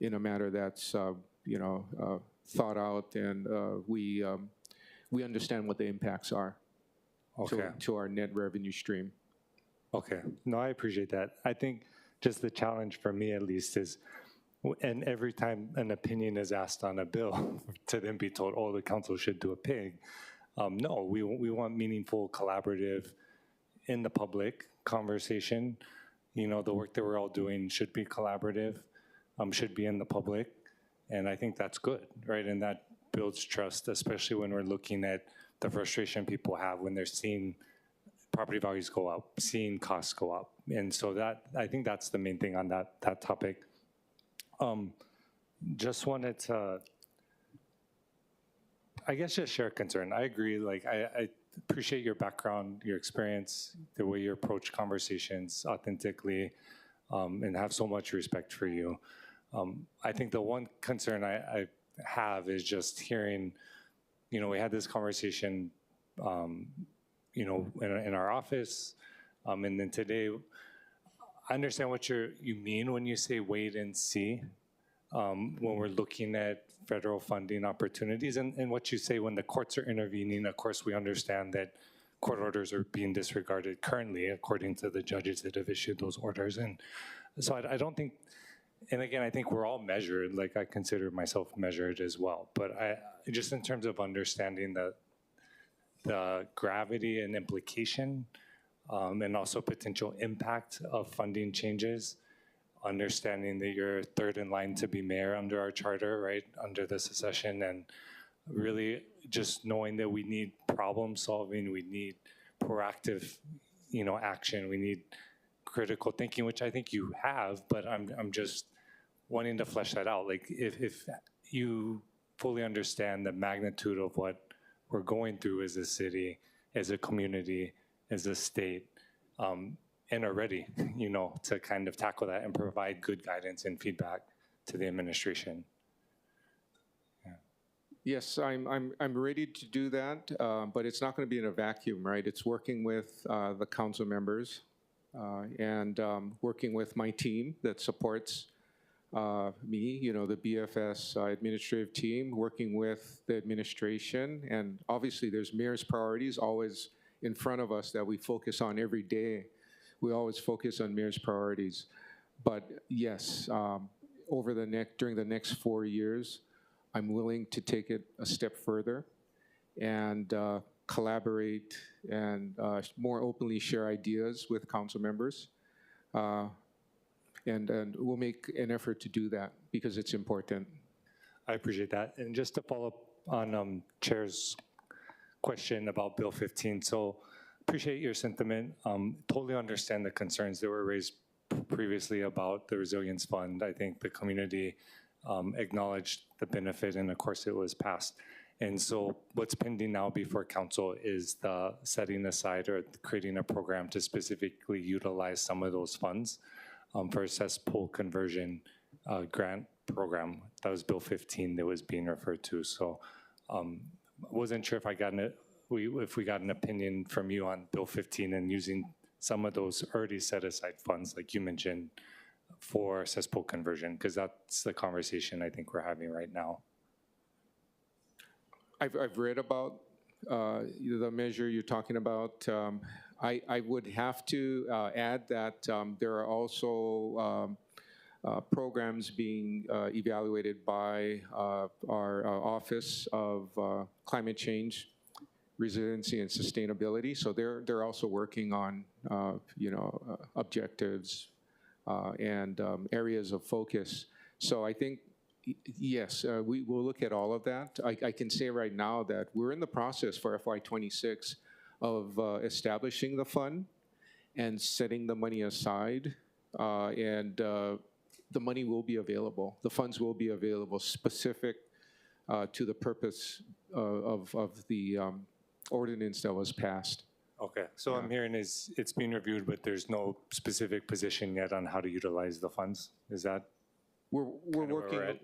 in a manner that's, you know, thought out, and we understand what the impacts are to our net revenue stream. Okay. No, I appreciate that. I think just the challenge for me at least is, and every time an opinion is asked on a bill, to then be told, oh, the council should do a PIG. No, we want meaningful, collaborative, in the public conversation. You know, the work that we're all doing should be collaborative, should be in the public, and I think that's good, right? And that builds trust, especially when we're looking at the frustration people have when they're seeing property values go up, seeing costs go up. And so that, I think that's the main thing on that topic. Just wanted to, I guess, just share a concern. I agree, like, I appreciate your background, your experience, the way you approach conversations authentically, and have so much respect for you. I think the one concern I have is just hearing, you know, we had this conversation, you know, in our office, and then today, I understand what you mean when you say wait and see, when we're looking at federal funding opportunities, and what you say when the courts are intervening. Of course, we understand that court orders are being disregarded currently, according to the judges that have issued those orders. And so I don't think, and again, I think we're all measured, like I consider myself measured as well. But just in terms of understanding the gravity and implication, and also potential impact of funding changes, understanding that you're third in line to be mayor under our charter, right, under the secession, and really just knowing that we need problem solving, we need proactive, you know, action, we need critical thinking, which I think you have, but I'm just wanting to flesh that out. Like, if you fully understand the magnitude of what we're going through as a city, as a community, as a state, and are ready, you know, to kind of tackle that and provide good guidance and feedback to the administration. Yeah. Yes, I'm ready to do that, but it's not going to be in a vacuum, right? It's working with the council members and working with my team that supports me, you know, the BFS administrative team, working with the administration, and obviously there's mayor's priorities always in front of us that we focus on every day we always focus on mayor's priorities. But yes, during the next 4 years, I'm willing to take it a step further and collaborate and more openly share ideas with council members. And we'll make an effort to do that because it's important. I appreciate that. And just to follow up on Chair's question about Bill 15, so appreciate your sentiment. Totally understand the concerns that were raised previously about the Resilience Fund. I think the community acknowledged the benefit, and of course it was passed. And so what's pending now before council is the setting aside or creating a program to specifically utilize some of those funds for a cesspool conversion grant program. That was Bill 15 that was being referred to. So wasn't sure if we got an opinion from you on Bill 15 and using some of those already set aside funds, like you mentioned, for cesspool conversion, because that's the conversation I think we're having right now. I've read about the measure you're talking about. I would have to add that there are also programs being evaluated by our Office of Climate Change, Resiliency and Sustainability. So they're also working on objectives and areas of focus. So I think, yes, we will look at all of that. I can say right now that we're in the process for FY26 of establishing the fund and setting the money aside, and the money will be available. The funds will be available specific to the purpose of the ordinance that was passed. Okay, so I'm hearing is it's being reviewed, but there's no specific position yet on how to utilize the funds. Is that? We're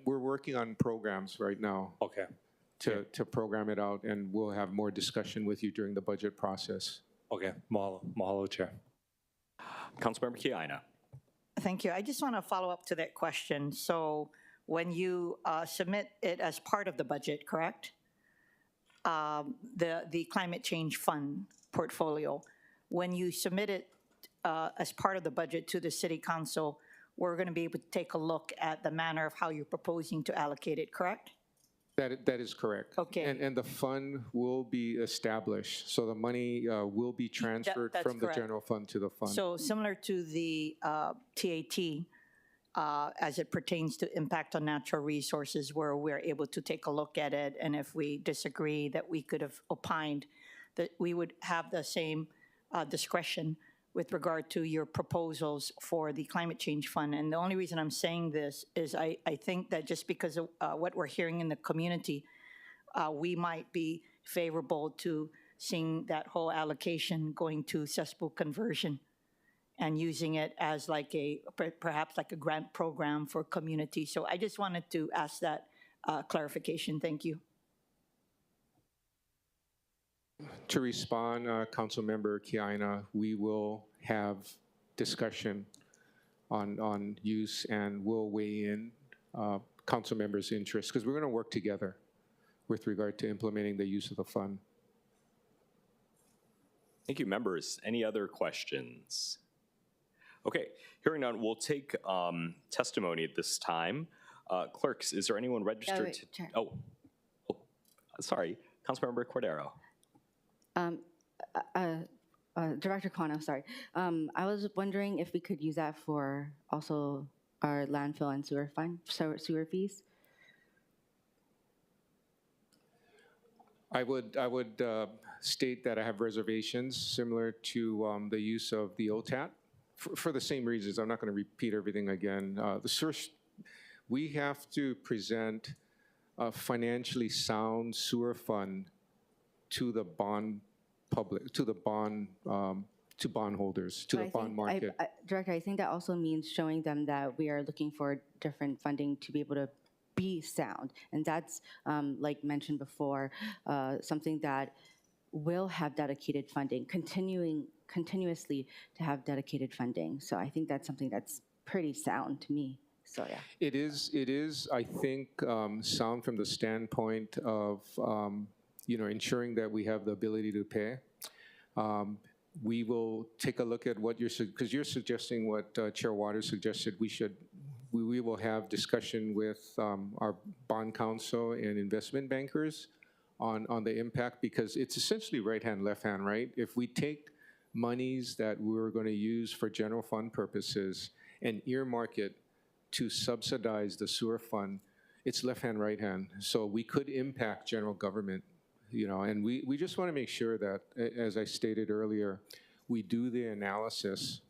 working on programs right now. Okay. To program it out, and we'll have more discussion with you during the budget process. Okay, mahalo, Chair. Councilmember Kiaina. Thank you. I just want to follow up to that question. So when you submit it as part of the budget, correct? The climate change fund portfolio, when you submit it as part of the budget to the city council, we're going to be able to take a look at the manner of how you're proposing to allocate it, correct? That is correct. Okay. And the fund will be established, so the money will be transferred that's from the correct. general fund to the fund. So similar to the TAT, as it pertains to impact on natural resources, where we're able to take a look at it, and if we disagree that we could have opined, that we would have the same discretion with regard to your proposals for the climate change fund. And the only reason I'm saying this is I think that just because of what we're hearing in the community, we might be favorable to seeing that whole allocation going to cesspool conversion and using it as like perhaps like a grant program for community. So I just wanted to ask that clarification. Thank you. To respond, Councilmember Kiaina, we will have discussion on use, and we'll weigh in council members' interests, because we're going to work together with regard to implementing the use of the fund. Thank you, members. Any other questions? Okay, hearing none, we'll take testimony at this time. Clerks, is there anyone registered? Sorry, Councilmember Cordero. Director Kano, sorry. I was wondering if we could use that for also our landfill and sewer fund, sewer fees. I would state that I have reservations similar to the use of the OTAT for the same reasons. I'm not going to repeat everything again. We have to present a financially sound sewer fund to the bond public, to the bond, to bondholders, to the bond market. Director, I think that also means showing them that we are looking for different funding to be able to be sound. And that's, like mentioned before, something that will have dedicated funding, continuously to have dedicated funding. So I think that's something that's pretty sound to me. So yeah. It is, I think, sound from the standpoint of, ensuring that we have the ability to pay. we will take a look at what because you're suggesting what Chair Waters suggested, we will have discussion with our bond counsel and investment bankers on the impact, because it's essentially right hand, left hand, right? If we take monies that we're going to use for general fund purposes and earmark it to subsidize the sewer fund, it's left hand, right hand. So we could impact general government, and we just want to make sure that, as I stated earlier, we do the analysis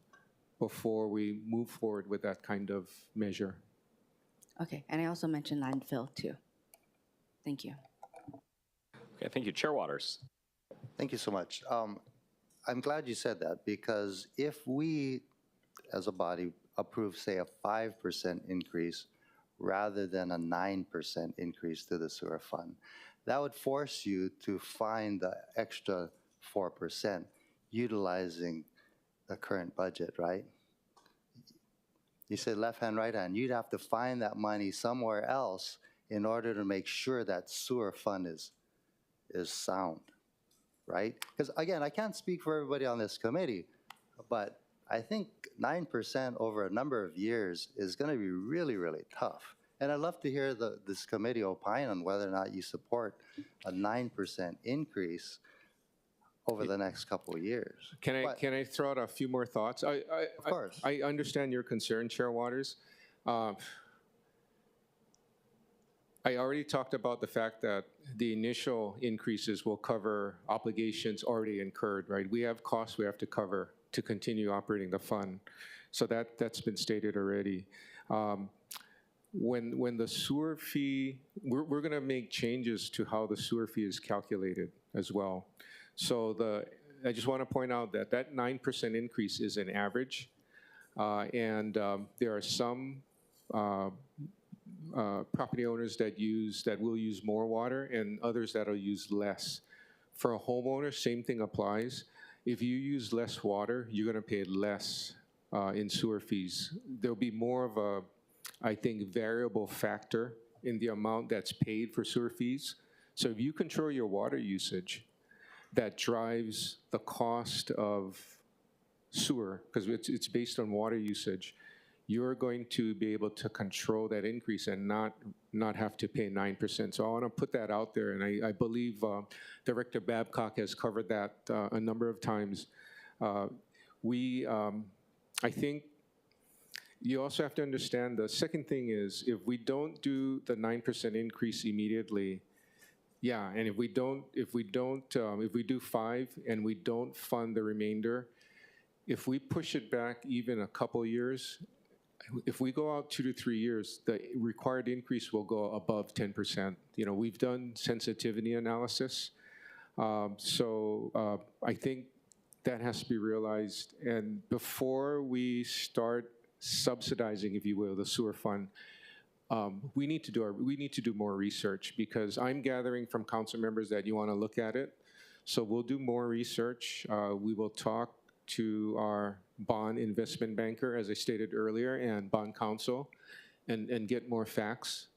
before we move forward with that kind of measure. Okay, and I also mentioned landfill too. Thank you. Okay, thank you. Chair Waters. Thank you so much. I'm glad you said that, because if we, as a body, approve, say, a 5% increase rather than a 9% increase to the sewer fund, that would force you to find the extra 4% utilizing the current budget, right? You said left hand, right hand. You'd have to find that money somewhere else in order to make sure that sewer fund is sound, right? Because again, I can't speak for everybody on this committee, but I think 9% over a number of years is going to be really, really tough. And I'd love to hear this committee opine on whether or not you support a 9% increase over the next couple of years. Can I throw out a few more thoughts? Of course. I understand your concern, Chair Waters. I already talked about the fact that the initial increases will cover obligations already incurred, right? We have costs we have to cover to continue operating the fund. So that's been stated already. When the sewer fee, we're going to make changes to how the sewer fee is calculated as well. So I just want to point out that 9% increase is an average, and there are some property owners that will use more water and others that'll use less. For a homeowner, same thing applies. If you use less water, you're going to pay less in sewer fees. There'll be more of a, I think, variable factor in the amount that's paid for sewer fees. So if you control your water usage, that drives the cost of sewer, because it's based on water usage, you're going to be able to control that increase and not have to pay 9%. So I want to put that out there, and I believe Director Babcock has covered that a number of times. I think you also have to understand the second thing is, if we don't do the 9% increase immediately, yeah, and if we do 5 and we don't fund the remainder, if we push it back even a couple years, if we go out 2 to 3 years, the required increase will go above 10%. We've done sensitivity analysis, so I think that has to be realized. And before we start subsidizing, if you will, the sewer fund, we need to do more research, because I'm gathering from council members that you want to look at it. So we'll do more research. We will talk to our bond investment banker, as I stated earlier, and bond counsel, and get more facts,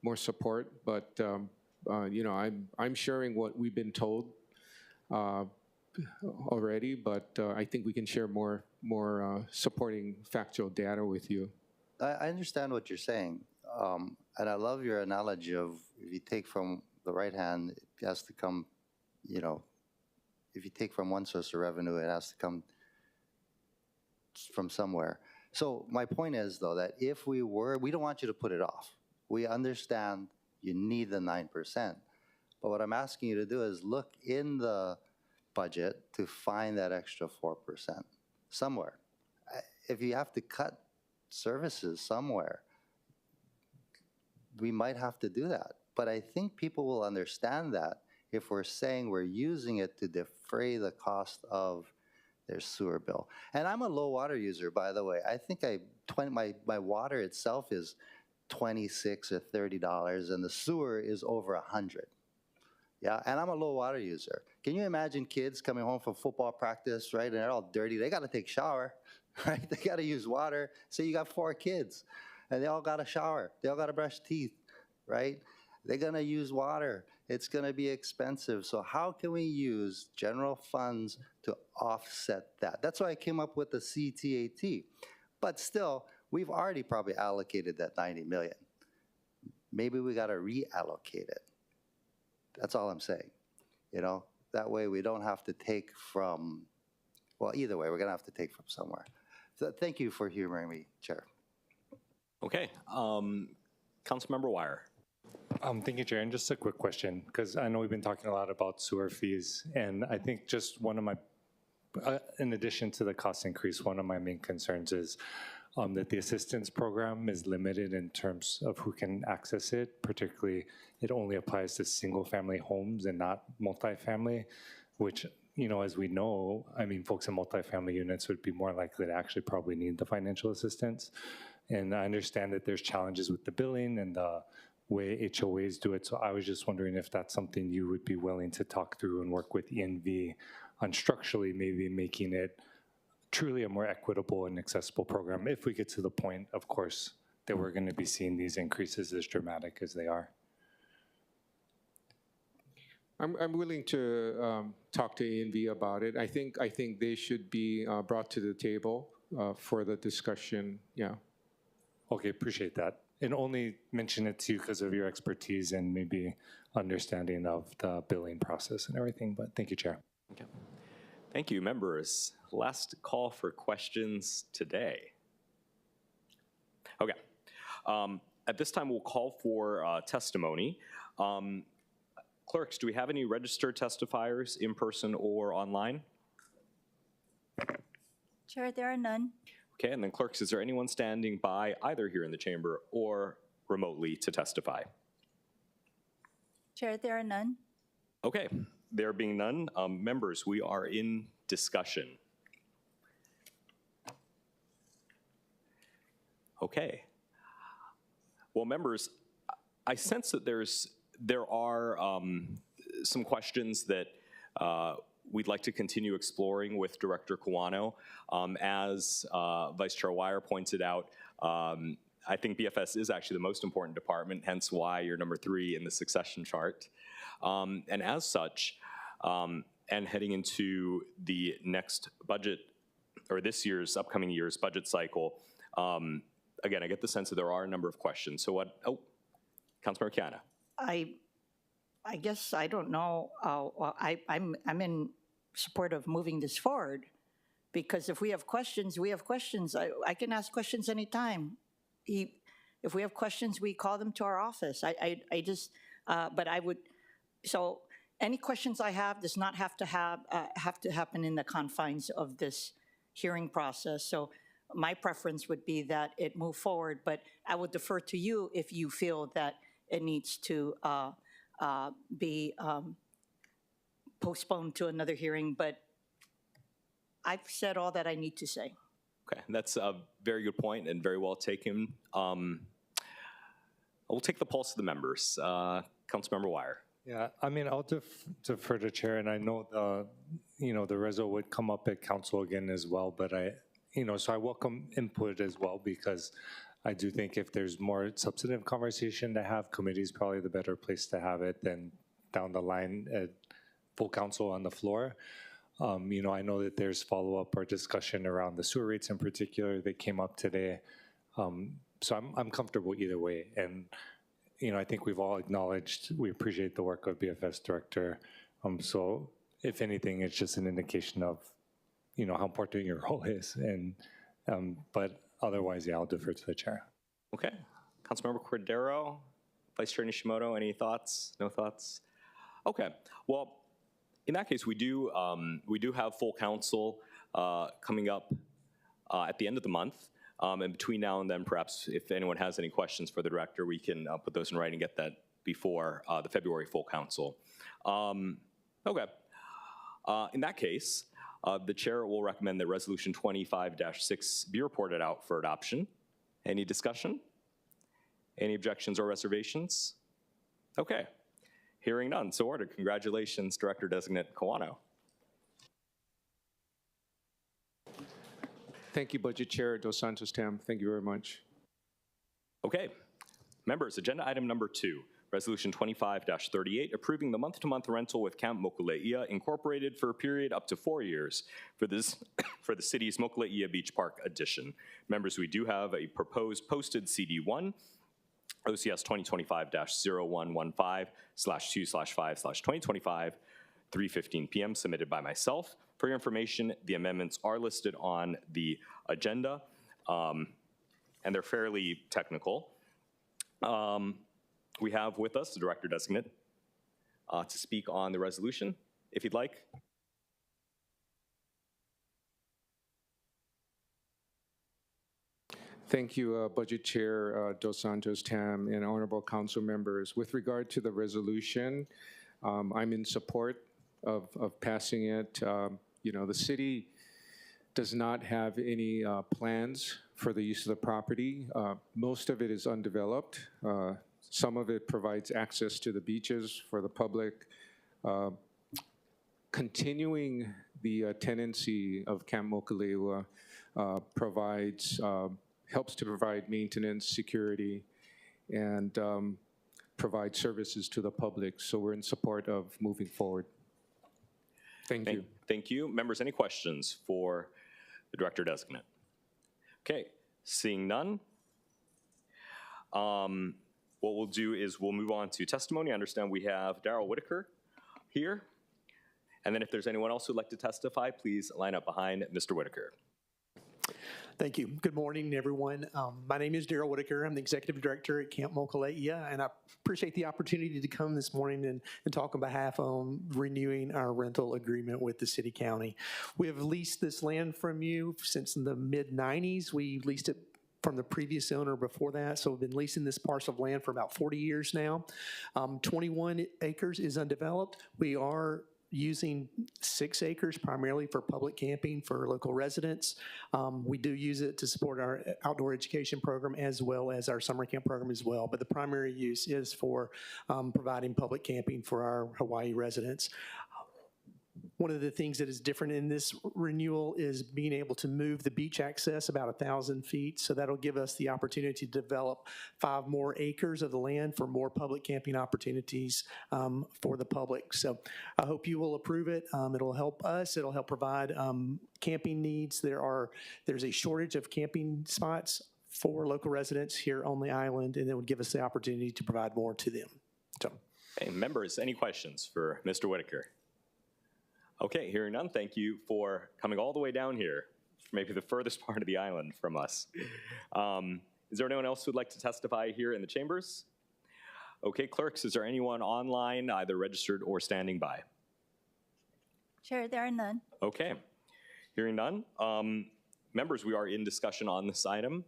more support. But I'm sharing what we've been told already, but I think we can share more supporting factual data with you. I understand what you're saying. And I love your analogy of, if you take from the right hand, it has to come, if you take from one source of revenue, it has to come from somewhere. So my point is, though, that if we don't want you to put it off. We understand you need the 9%. But what I'm asking you to do is look in the budget to find that extra 4% somewhere. If you have to cut services somewhere, we might have to do that. But I think people will understand that if we're saying we're using it to defray the cost of their sewer bill. And I'm a low water user, by the way. I think my water itself is $26 or $30, and the sewer is over $100. Yeah, and I'm a low water user. Can you imagine kids coming home from football practice, right, and they're all dirty? They got to take a shower, right? They got to use water. So you got 4 kids, and they all got to shower. They all got to brush teeth, right? They're going to use water. It's going to be expensive. So how can we use general funds to offset that? That's why I came up with the CTAT. But still, we've already probably allocated that 90 million. Maybe we got to reallocate it. That's all I'm saying. You know, that way we don't have to take from, well, either way, we're going to have to take from somewhere. So thank you for humoring me, Chair. Okay. Councilmember Wire. Thank you, Chair. And just a quick question, because I know we've been talking a lot about sewer fees, and I think just one of my, in addition to the cost increase, one of my main concerns is that the assistance program is limited in terms of who can access it. Particularly, it only applies to single-family homes and not multifamily, which, you know, as we know, I mean, folks in multifamily units would be more likely to actually probably need the financial assistance. And I understand that there's challenges with the billing and the way HOAs do it. So I was just wondering if that's something you would be willing to talk through and work with ENV on structurally maybe making it truly a more equitable and accessible program if we get to the point, of course, that we're going to be seeing these increases as dramatic as they are. I'm willing to talk to ENV about it. I think they should be brought to the table for the discussion. Yeah. Okay, appreciate that. And only mention it to you because of your expertise and maybe understanding of the billing process and everything. But thank you, Chair. Okay. Thank you, members. Last call for questions today. Okay. At this time, we'll call for testimony. Clerks, do we have any registered testifiers in person or online? Chair, there are none. Okay, and then clerks, is there anyone standing by either here in the chamber or remotely to testify? Chair, there are none. Okay, there being none, members, we are in discussion. Okay. Well, members, I sense that there are some questions that we'd like to continue exploring with Director Kawano. As Vice Chair Wire pointed out, I think BFS is actually the most important department, hence why you're number 3 in the succession chart. And as such, and heading into the next budget, or this year's, upcoming year's budget cycle, again, I get the sense that there are a number of questions. So what, Councilmember Kiana. I guess I don't know. I'm in support of moving this forward, because if we have questions, we have questions. I can ask questions anytime. If we have questions, we call them to our office. But I would. So any questions I have does not have to happen in the confines of this hearing process. So my preference would be that it move forward. But I would defer to you if you feel that it needs to be postponed to another hearing, but I've said all that I need to say. Okay, that's a very good point and very well taken. We'll take the pulse of the members. Councilmember Wire. Yeah, I mean, I'll defer to Chair, and I know the reso would come up at council again as well, but so I welcome input as well, because I do think if there's more substantive conversation to have, committee is probably the better place to have it than down the line at full council on the floor. I know that there's follow-up or discussion around the sewer rates in particular that came up today. So I'm comfortable either way. And, I think we've all acknowledged we appreciate the work of BFS Director. So if anything, it's just an indication of, how important your role is. And but otherwise, yeah, I'll defer to the Chair. Okay. Councilmember Cordero, Vice Chair Nishimoto, any thoughts? No thoughts? Okay. Well, in that case, we do have full council coming up at the end of the month. And between now and then, perhaps if anyone has any questions for the director, we can put those in writing and get that before the February full council. Okay. In that case, the chair will recommend that Resolution 25-6 be reported out for adoption. Any discussion? Any objections or reservations? Okay. Hearing none, so ordered. Congratulations, Director-Designate Kawano. Thank you, Budget Chair Dos Santos-Tam. Thank you very much. Okay. Members, agenda item number 2, Resolution 25-38, approving the month-to-month rental with Camp Mokuleia Incorporated for a period up to 4 years for this for the city's Mokuleia Beach Park addition. Members, we do have a proposed posted CD1, OCS 2025-0115/2/5/2025, 3:15 p.m. submitted by myself. For your information, the amendments are listed on the agenda, and they're fairly technical. We have with us the Director Designate to speak on the resolution, if you'd like. Thank you, Budget Chair Dos Santos-Tam and honorable council members. With regard to the resolution, I'm in support of passing it. The city does not have any plans for the use of the property. Most of it is undeveloped. Some of it provides access to the beaches for the public. Continuing the tenancy of Camp Mokuleia helps to provide maintenance, security, and provide services to the public. So we're in support of moving forward. Thank you. Thank you. Members, any questions for the Director Designate? Okay, seeing none. What we'll do is we'll move on to testimony. I understand we have Darrell Whitaker here. And then if there's anyone else who'd like to testify, please line up behind Mr. Whitaker. Thank you. Good morning, everyone. My name is Darrell Whitaker. I'm the Executive Director at Camp Mokuleia, and I appreciate the opportunity to come this morning and talk on behalf of renewing our rental agreement with the City County. We have leased this land from you since the mid-90s. We leased it from the previous owner before that, so we've been leasing this parcel of land for about 40 years now. 21 acres is undeveloped. We are using 6 acres primarily for public camping for local residents. We do use it to support our outdoor education program as well as our summer camp program as well, but the primary use is for providing public camping for our Hawaii residents. One of the things that is different in this renewal is being able to move the beach access about 1,000 feet. So that'll give us the opportunity to develop 5 more acres of the land for more public camping opportunities for the public. So I hope you will approve it. It'll help us. It'll help provide camping needs. There's a shortage of camping spots for local residents here on the island, and it would give us the opportunity to provide more to them. So, hey, members, any questions for Mr. Whitaker? Okay, hearing none, thank you for coming all the way down here, maybe the furthest part of the island from us. Is there anyone else who would like to testify here in the chambers? Okay, clerks, is there anyone online, either registered or standing by? Chair, there are none. Okay, hearing none. Members, we are in discussion on this item.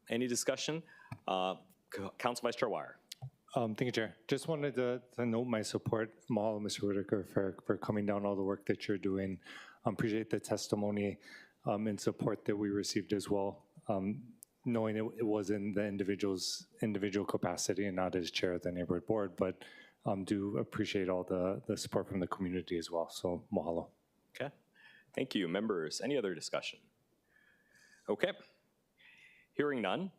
Any discussion? Council Vice Chair Wire. Thank you, Chair. Just wanted to note my support, Mahalo, Mr. Whitaker, for coming down, all the work that you're doing. Appreciate the testimony and support that we received as well, knowing it was in the individual capacity and not as chair of the neighborhood board, but do appreciate all the support from the community as well. So mahalo. Okay, thank you. Members, any other discussion? Okay, hearing none.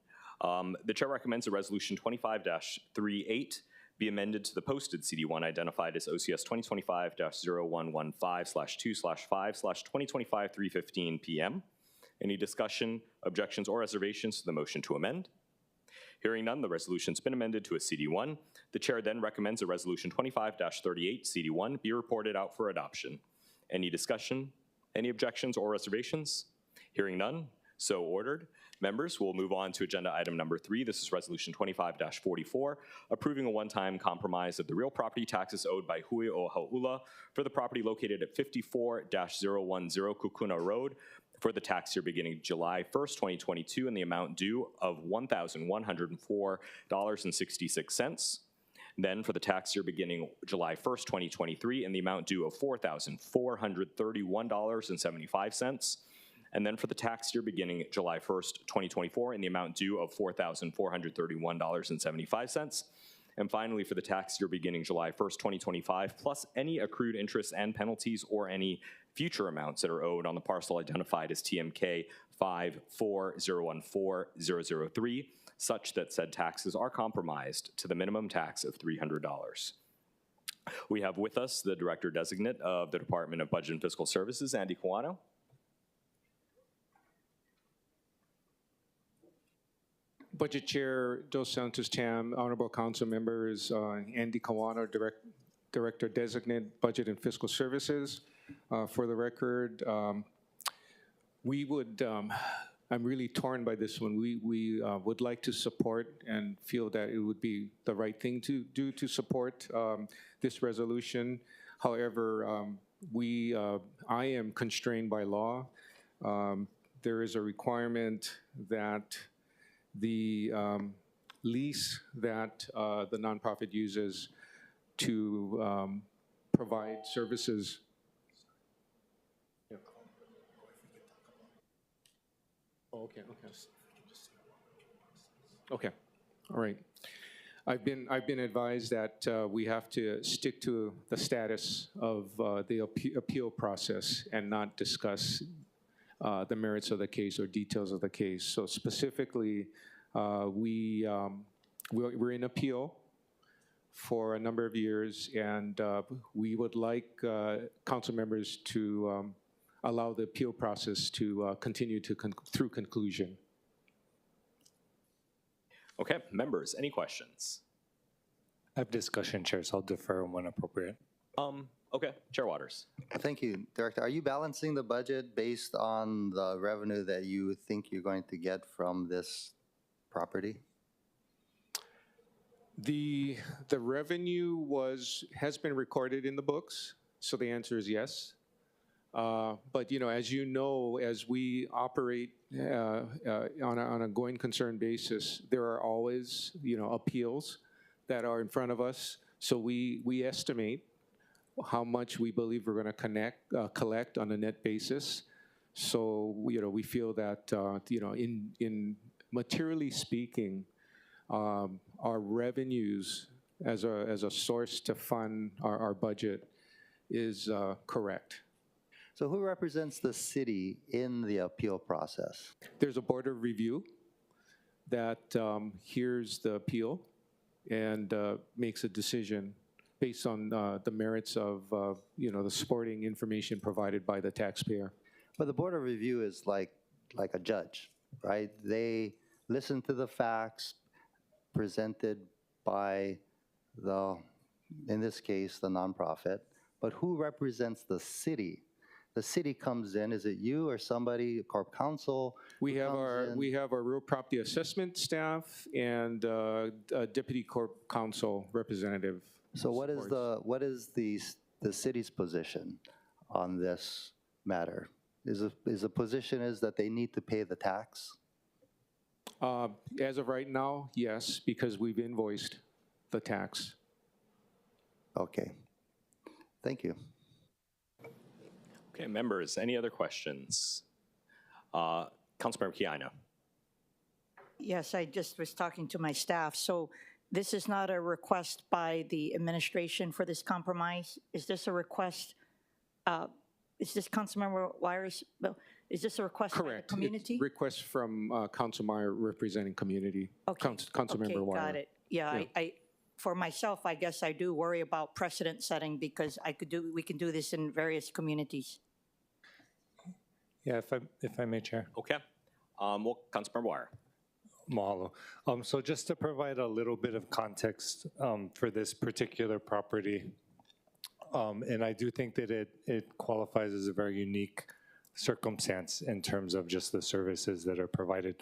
The chair recommends a resolution 25-38 be amended to the posted CD1 identified as OCS 2025-0115/2/5/2025 3:15 p.m. Any discussion, objections, or reservations to the motion to amend? Hearing none, the resolution's been amended to a CD1. The chair then recommends a resolution 25-38 CD1 be reported out for adoption. Any discussion, any objections or reservations? Hearing none, so ordered. Members, we'll move on to agenda item number 3. This is resolution 25-44, approving a one-time compromise of the real property taxes owed by Hui o Hau'ula for the property located at 54-010 Kukuna Road for the tax year beginning July 1st, 2022, in the amount due of $1,104.66. Then for the tax year beginning July 1st, 2023, in the amount due of $4,431.75. And then for the tax year beginning July 1st, 2024, in the amount due of $4,431.75. And finally, for the tax year beginning July 1st, 2025, plus any accrued interest and penalties or any future amounts that are owed on the parcel identified as TMK 54014-003 such that said taxes are compromised to the minimum tax of $300. We have with us the Director Designate of the Department of Budget and Fiscal Services, Andy Kawano. Budget Chair Dos Santos-Tam, Honorable Council Members, Andy Kawano, Director Designate, Budget and Fiscal Services. For the record, we would, I'm really torn by this one. We would like to support and feel that it would be the right thing to do to support this resolution. However, I am constrained by law. There is a requirement that the lease that the nonprofit uses to provide services. Oh, okay, okay. Okay, all right. I've been advised that we have to stick to the status of the appeal process and not discuss the merits of the case or details of the case. So specifically, we're in appeal for a number of years, and we would like council members to allow the appeal process to continue through conclusion. Okay, members, any questions? I have discussion, Chair, so I'll defer when appropriate. Okay, Chair Waters. Thank you, Director. Are you balancing the budget based on the revenue that you think you're going to get from this property? The revenue has been recorded in the books, so the answer is yes. But as you know, as we operate on a going concern basis, there are always appeals that are in front of us. So we estimate how much we believe we're going to collect on a net basis. So we feel that in materially speaking, our revenues as a source to fund our budget is correct. So who represents the city in the appeal process? There's a board of review that hears the appeal and makes a decision based on the merits of the supporting information provided by the taxpayer. But the board of review is like a judge, right? They listen to the facts presented by in this case, the nonprofit. But who represents the city? The city comes in. Is it you or somebody, Corp Counsel? We have our real property assessment staff and a deputy Corp Counsel representative. So what is the city's position on this matter? Is the position is that they need to pay the tax? As of right now, yes, because we've invoiced the tax. Okay. Thank you. Okay, members, any other questions? Councilmember Keano. Yes, I just was talking to my staff. So this is not a request by the administration for this compromise? Is this a request, is this Councilmember Wires? Is this a request by the community? It's request from Council Meyer representing community. Okay. Councilmember Wire. Got it. Yeah, I for myself, I guess I do worry about precedent setting because we can do this in various communities. Yeah, if I may, Chair. Okay. Well, Councilmember Wire. Mahalo. So just to provide a little bit of context for this particular property, and I do think that it qualifies as a very unique circumstance in terms of just the services that are provided.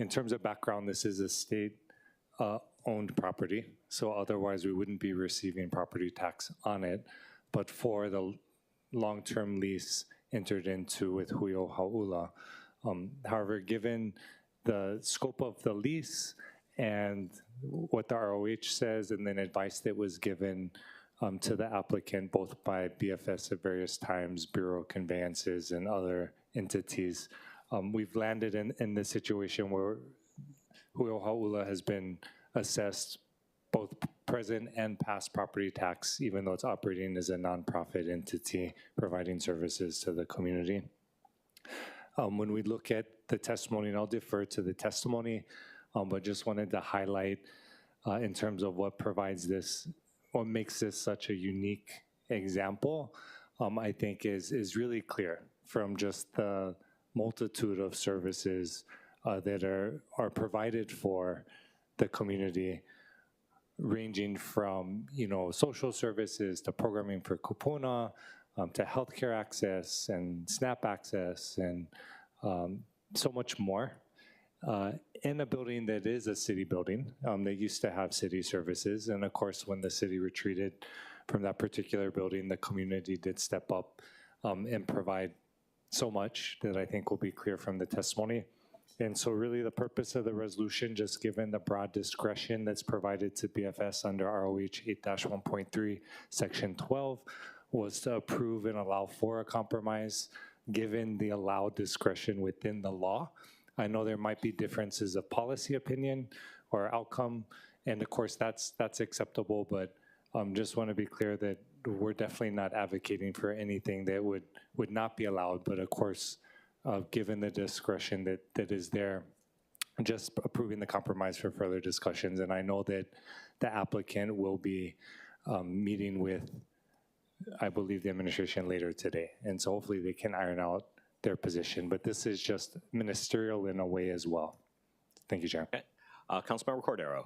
In terms of background, this is a state-owned property, so otherwise we wouldn't be receiving property tax on it. But for the long-term lease entered into with Huio Hau'ula, however, given the scope of the lease and what the ROH says, and then advice that was given to the applicant, both by BFS at various times, Bureau of Conveyances, and other entities, we've landed in this situation where Huio Hau'ula has been assessed both present and past property tax, even though it's operating as a nonprofit entity providing services to the community. When we look at the testimony, and I'll defer to the testimony, but just wanted to highlight in terms of what provides this, what makes this such a unique example, I think is really clear from just the multitude of services that are provided for the community, ranging from, you know, social services to programming for kupuna, to healthcare access and SNAP access and so much more. In a building that is a city building, they used to have city services, and of course when the city retreated from that particular building, the community did step up and provide so much that I think will be clear from the testimony. And so really the purpose of the resolution, just given the broad discretion that's provided to BFS under ROH 8-1.3, Section 12, was to approve and allow for a compromise given the allowed discretion within the law. I know there might be differences of policy opinion or outcome, and of course that's acceptable, but just want to be clear that we're definitely not advocating for anything that would not be allowed, but of course, given the discretion that is there, just approving the compromise for further discussions. And I know that the applicant will be meeting with, I believe, the administration later today. And so hopefully they can iron out their position. But this is just ministerial in a way as well. Thank you, Chair. Okay. Councilmember Cordero.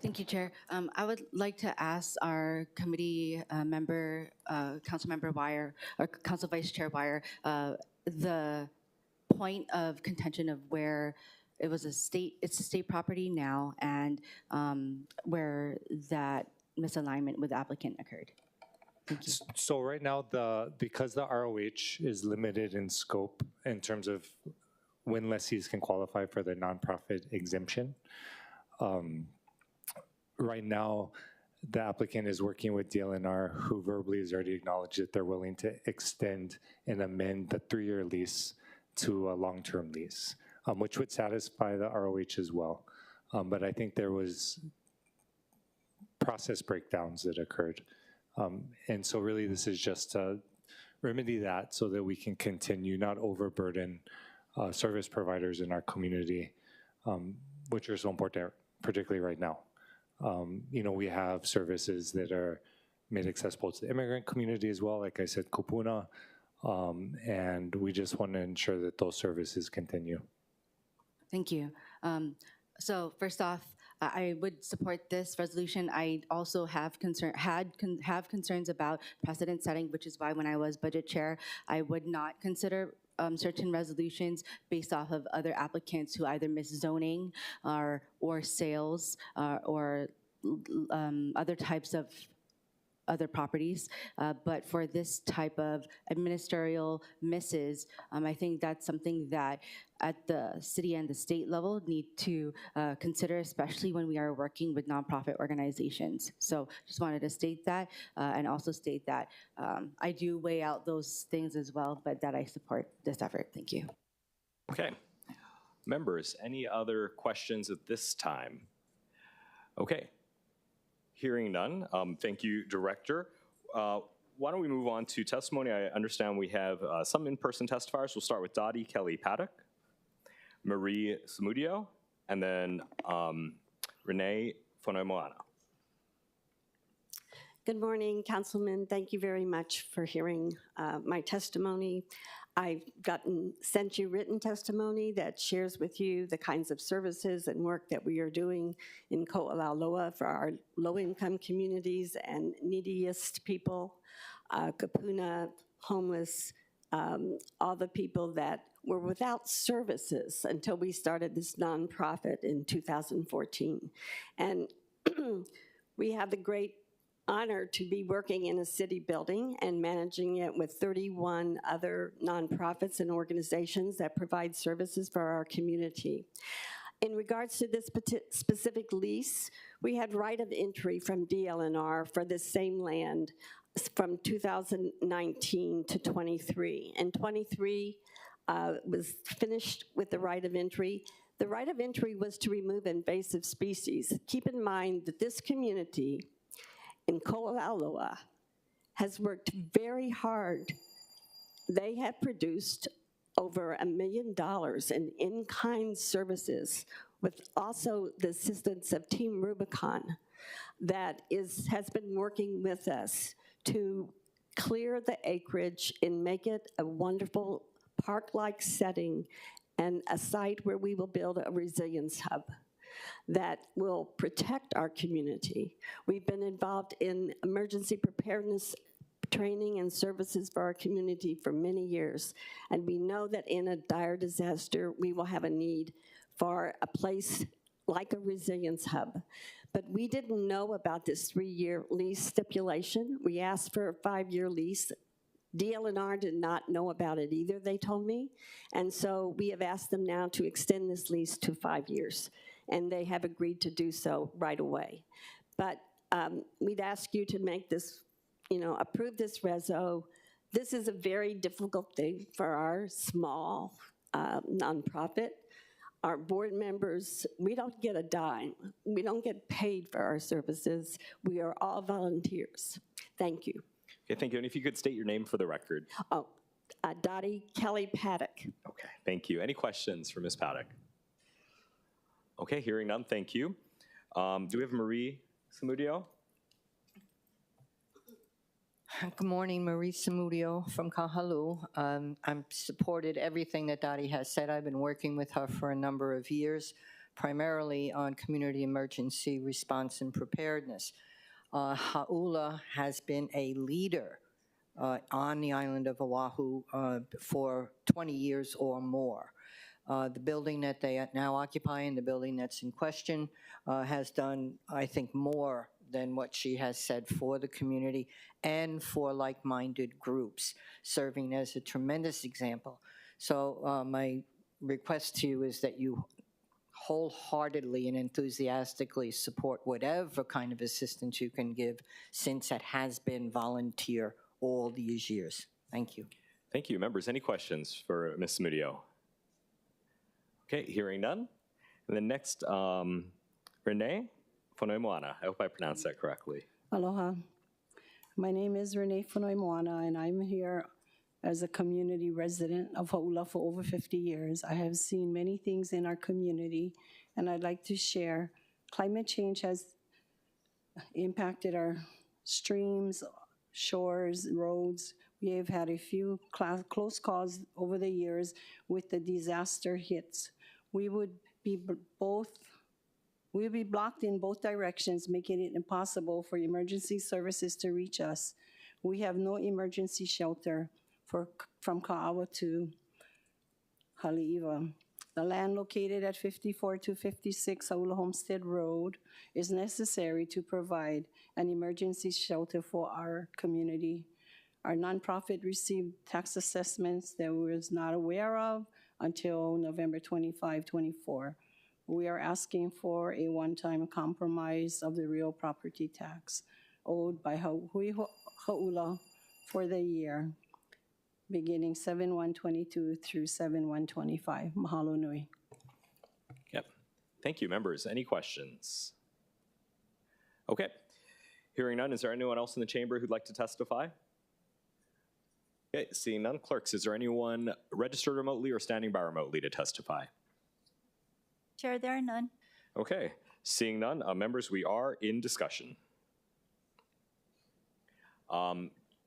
Thank you, Chair. I would like to ask our committee member, Councilmember Wire, or Council Vice Chair Wire, the point of contention of where it was it's a state property now, and where that misalignment with the applicant occurred. Thank you. So right now, because the ROH is limited in scope in terms of when lessees can qualify for the nonprofit exemption, right now the applicant is working with DLNR, who verbally has already acknowledged that they're willing to extend and amend the 3-year lease to a long-term lease, which would satisfy the ROH as well. But I think there was process breakdowns that occurred. And so really this is just to remedy that so that we can continue, not overburden service providers in our community, which are so important, particularly right now. You know, we have services that are made accessible to the immigrant community as well, like I said, kupuna, and we just want to ensure that those services continue. Thank you. So first off, I would support this resolution. I also have concerns about precedent setting, which is why when I was budget chair, I would not consider certain resolutions based off of other applicants who either miss zoning or sales or other types of other properties. But for this type of administerial misses, I think that's something that at the city and the state level need to consider, especially when we are working with nonprofit organizations. So just wanted to state that and also state that I do weigh out those things as well, but that I support this effort. Thank you. Okay. Members, any other questions at this time? Okay. Hearing none, thank you, Director. Why don't we move on to testimony? I understand we have some in-person testifiers. We'll start with Dottie Kelly-Paddock, Marie Samudio, and then Renee Fonomoana. Good morning, Councilman. Thank you very much for hearing my testimony. I've sent you written testimony that shares with you the kinds of services and work that we are doing in Ko'olauloa for our low-income communities and neediest people, kupuna, homeless, all the people that were without services until we started this nonprofit in 2014. And we have the great honor to be working in a city building and managing it with 31 other nonprofits and organizations that provide services for our community. In regards to this specific lease, we had right of entry from DLNR for this same land from 2019 to 23. And 23 was finished with the right of entry. The right of entry was to remove invasive species. Keep in mind that this community in Ko'olauloa has worked very hard. They have produced over $1 million in in-kind services with also the assistance of Team Rubicon that has been working with us to clear the acreage and make it a wonderful park-like setting and a site where we will build a resilience hub that will protect our community. We've been involved in emergency preparedness training and services for our community for many years, and we know that in a dire disaster, we will have a need for a place like a resilience hub. But we didn't know about this 3-year lease stipulation. We asked for a 5-year lease. DLNR did not know about it either, they told me. And so we have asked them now to extend this lease to 5 years, and they have agreed to do so right away. But we'd ask you to make this, approve this reso. This is a very difficult thing for our small nonprofit. Our board members, we don't get a dime. We don't get paid for our services. We are all volunteers. Thank you. Okay, thank you. And if you could state your name for the record. Oh, Dottie Kelly Paddock. Okay, thank you. Any questions for Ms. Paddock? Okay, hearing none, thank you. Do we have Marie Samudio? Good morning, Marie Samudio from Kahalu. I'm supported everything that Dottie has said. I've been working with her for a number of years, primarily on community emergency response and preparedness. Hau'ula has been a leader on the island of Oahu for 20 years or more. The building that they now occupy and the building that's in question has done, I think, more than what she has said for the community and for like-minded groups, serving as a tremendous example. So my request to you is that you wholeheartedly and enthusiastically support whatever kind of assistance you can give, since it has been volunteer all these years. Thank you. Thank you. Members, any questions for Ms. Samudio? Okay, hearing none. And then next, Renee Fonoimoana. I hope I pronounced that correctly. Aloha. My name is Renee Fonoimoana, and I'm here as a community resident of Hau'ula for over 50 years. I have seen many things in our community, and I'd like to share. Climate change has impacted our streams, shores, roads. We have had a few close calls over the years with the disaster hits. We would be blocked in both directions, making it impossible for emergency services to reach us. We have no emergency shelter from Ka'awa to Haleiwa. The land located at 54-56 Hau'ula Homestead Road is necessary to provide an emergency shelter for our community. Our nonprofit received tax assessments that we was not aware of until November 25, 24. We are asking for a one-time compromise of the real property tax owed by Hui Hau'ula for the year beginning 7/1/22 through 7/1/25. Mahalo nui. Yep. Thank you, members. Any questions? Okay. Hearing none, is there anyone else in the chamber who'd like to testify? Okay, seeing none. Clerks, is there anyone registered remotely or standing by remotely to testify? Chair, there are none. Okay, seeing none, members, we are in discussion.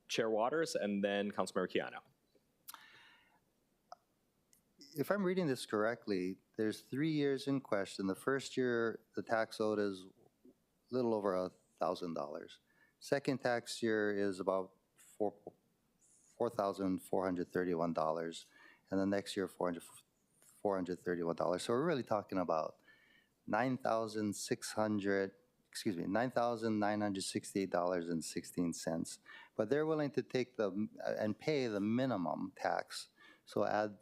Chair Waters and then Councilmember Keano. If I'm reading this correctly, there's 3 years in question. The first year, the tax owed is a little over $1,000. Second tax year is about $4,431, and the next year $431. So we're really talking about $9,968.16. But they're willing to take and pay the minimum tax. So add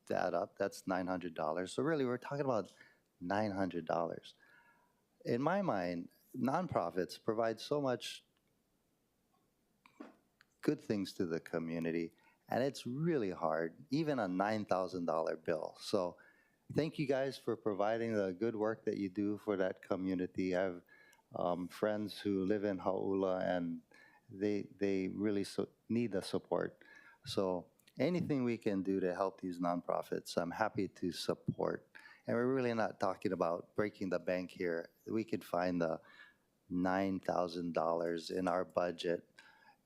that up, that's $900. So really we're talking about $900. In my mind, nonprofits provide so much good things to the community, and it's really hard, even a $9,000 bill. So thank you guys for providing the good work that you do for that community. I have friends who live in Hau'ula, and they really need the support. So anything we can do to help these nonprofits, I'm happy to support. And we're really not talking about breaking the bank here. We could find the $9,000 in our budget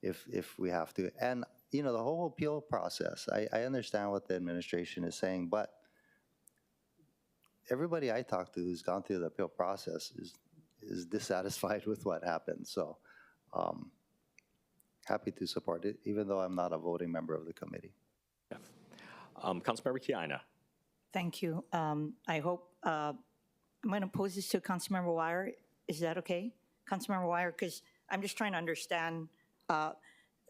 if we have to. And, you know, the whole appeal process, I understand what the administration is saying, but everybody I talk to who's gone through the appeal process is dissatisfied with what happened. So happy to support it, even though I'm not a voting member of the committee. Yeah. Councilmember Kiana. Thank you. I hope, I'm going to pose this to Councilmember Wire. Is that okay? Councilmember Wire, because I'm just trying to understand,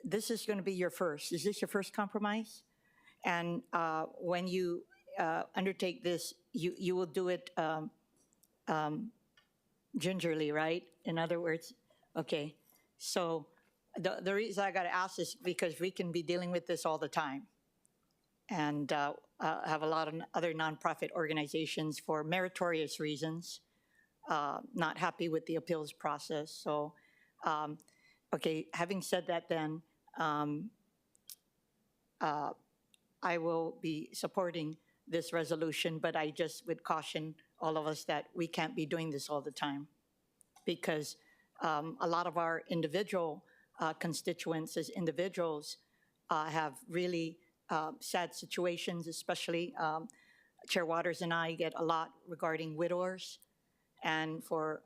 this is going to be your first. Is this your first compromise? And when you undertake this, you will do it gingerly, right? In other words, okay. So the reason I got to ask this because we can be dealing with this all the time, and have a lot of other nonprofit organizations for meritorious reasons not happy with the appeals process. So, okay. Having said that, then I will be supporting this resolution, but I just would caution all of us that we can't be doing this all the time, because a lot of our individual constituents as individuals have really sad situations, especially Chair Waters and I get a lot regarding widowers, and for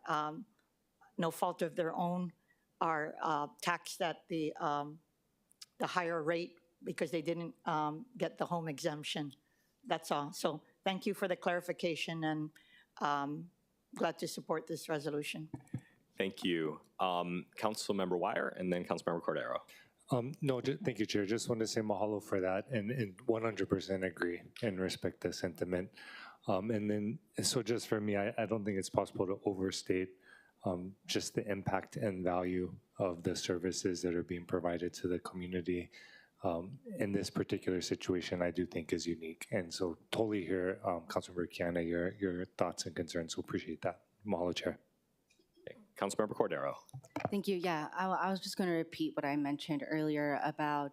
no fault of their own are taxed at the higher rate because they didn't get the home exemption. That's all. So thank you for the clarification, and glad to support this resolution. Thank you. Councilmember Wire and then Councilmember Cordero. No, thank you, Chair. Just want to say mahalo for that, and 100% agree and respect the sentiment. And then, so just for me, I don't think it's possible to overstate just the impact and value of the services that are being provided to the community. In this particular situation, I do think is unique. And so totally hear, Councilmember Kiana, your thoughts and concerns, so appreciate that. Mahalo, Chair. Okay. Councilmember Cordero. Thank you. Yeah, I was just going to repeat what I mentioned earlier about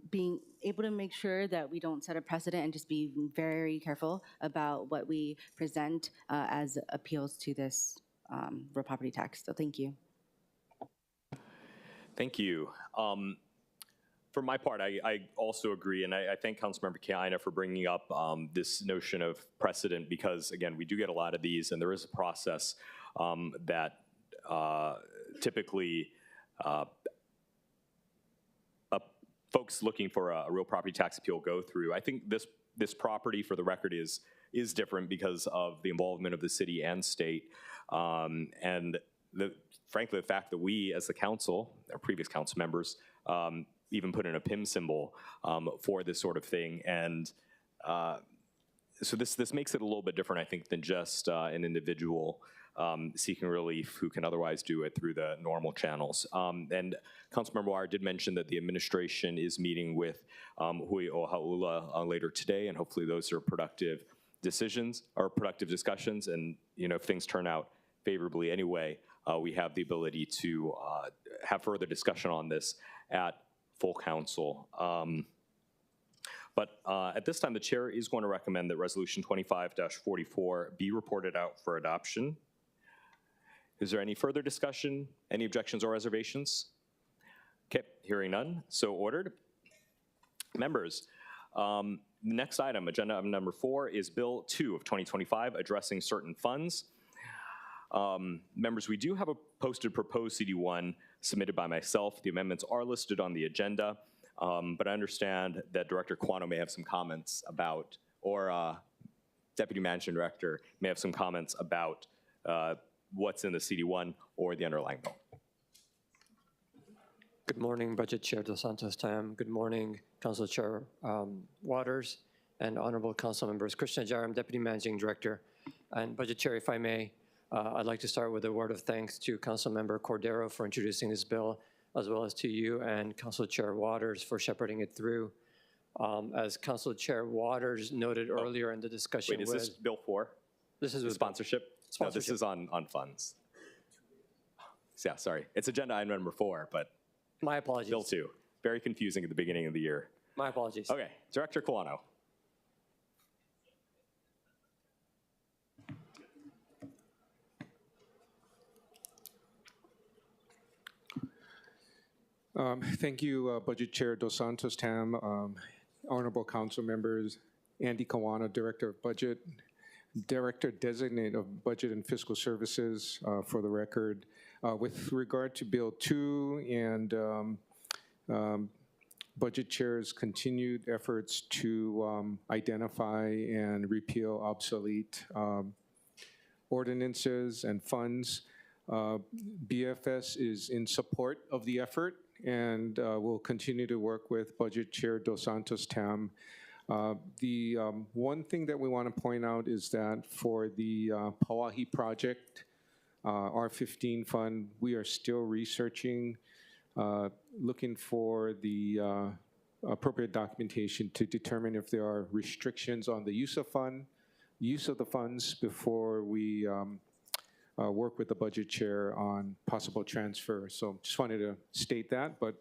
being able to make sure that we don't set a precedent and just be very careful about what we present as appeals to this real property tax. So thank you. Thank you. For my part, I also agree, and I thank Councilmember Kiana for bringing up this notion of precedent, because, again, we do get a lot of these, and there is a process that typically folks looking for a real property tax appeal go through. I think this property, for the record, is different because of the involvement of the city and state, and frankly, the fact that we, as the council, our previous council members, even put in a PIM symbol for this sort of thing. And so this makes it a little bit different, I think, than just an individual seeking relief who can otherwise do it through the normal channels. And Councilmember Wire did mention that the administration is meeting with Hui o Hau'ula later today, and hopefully those are productive decisions or productive discussions. And, you know, if things turn out favorably anyway, we have the ability to have further discussion on this at full council. But at this time, the chair is going to recommend that Resolution 25-44 be reported out for adoption. Is there any further discussion, any objections or reservations? Okay, hearing none, so ordered. Members, next item, agenda item number 4, is Bill 2 of 2025, addressing certain funds. Members, we do have a posted proposed CD1 submitted by myself. The amendments are listed on the agenda, but I understand that Director Quano may have some comments about, or Deputy Managing Director may have some comments about what's in the CD1 or the underlying bill. Good morning, Budget Chair Dos Santos-Tam. Good morning, Council Chair Waters and Honorable Council Members. Krishna Jaram, Deputy Managing Director. And Budget Chair, if I may, I'd like to start with a word of thanks to Councilmember Cordero for introducing this bill, as well as to you and Council Chair Waters for shepherding it through. As Council Chair Waters noted earlier in the discussion. Wait, is this Bill 4? This is the sponsorship? No, this is on funds. Yeah, sorry. It's agenda item number 4, but my apologies. Bill 2. Very confusing at the beginning of the year. My apologies. Okay, Director Colano. Thank you, Budget Chair Dos Santos-Tam, Honorable Council Members, Andy Kawano, Director of Budget, Director Designate of Budget and Fiscal Services, for the record. With regard to Bill 2 and Budget Chair's continued efforts to identify and repeal obsolete ordinances and funds, BFS is in support of the effort and will continue to work with Budget Chair Dos Santos-Tam. The one thing that we want to point out is that for the Pauahi project, R15 fund, we are still researching, looking for the appropriate documentation to determine if there are restrictions on the use of the funds before we work with the Budget Chair on possible transfer. So just wanted to state that, but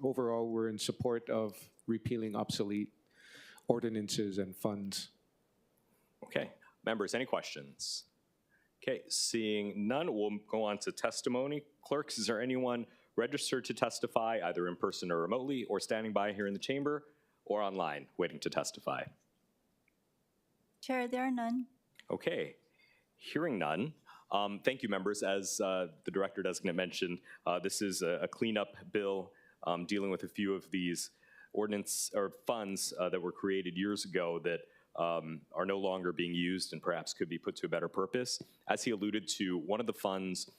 overall, we're in support of repealing obsolete ordinances and funds. Okay, members, any questions? Okay, seeing none, we'll go on to testimony. Clerks, is there anyone registered to testify, either in person or remotely, or standing by here in the chamber or online waiting to testify? Chair, there are none. Okay, hearing none. Thank you, members. As the Director Designate mentioned, this is a cleanup bill dealing with a few of these ordinance or funds that were created years ago that are no longer being used and perhaps could be put to a better purpose. As he alluded to, one of the funds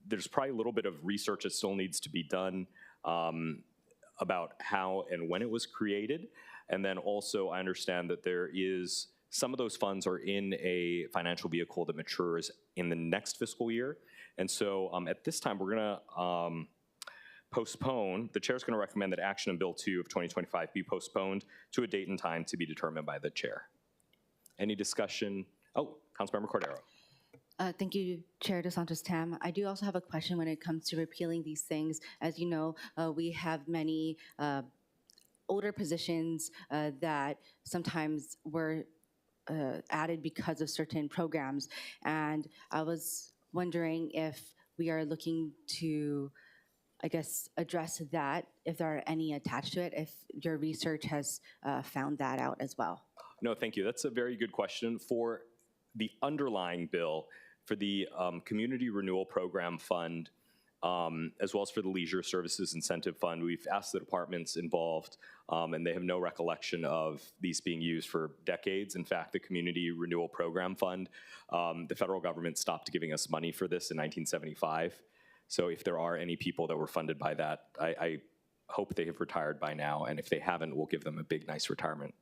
there's probably a little bit of research that still needs to be done about how and when it was created. And then also I understand that there is, some of those funds are in a financial vehicle that matures in the next fiscal year. And so at this time, we're gonna postpone, the chair's gonna recommend that action on Bill 2 of 2025 be postponed to a date and time to be determined by the chair. Any discussion? Oh, Councilmember Cordero. Thank you, Chair Dos Santos-Tam. I do also have a question when it comes to repealing these things. As you know, we have many older positions that sometimes were added because of certain programs. And I was wondering if we are looking to, I guess, address that, if there are any attached to it, if your research has found that out as well. No, thank you. That's a very good question. For the underlying bill, for the Community Renewal Program Fund, as well as for the Leisure Services Incentive Fund, we've asked the departments involved, and they have no recollection of these being used for decades. In fact, the Community Renewal Program Fund, the federal government stopped giving us money for this in 1975. So if there are any people that were funded by that, I hope they have retired by now, and if they haven't, we'll give them a big, nice retirement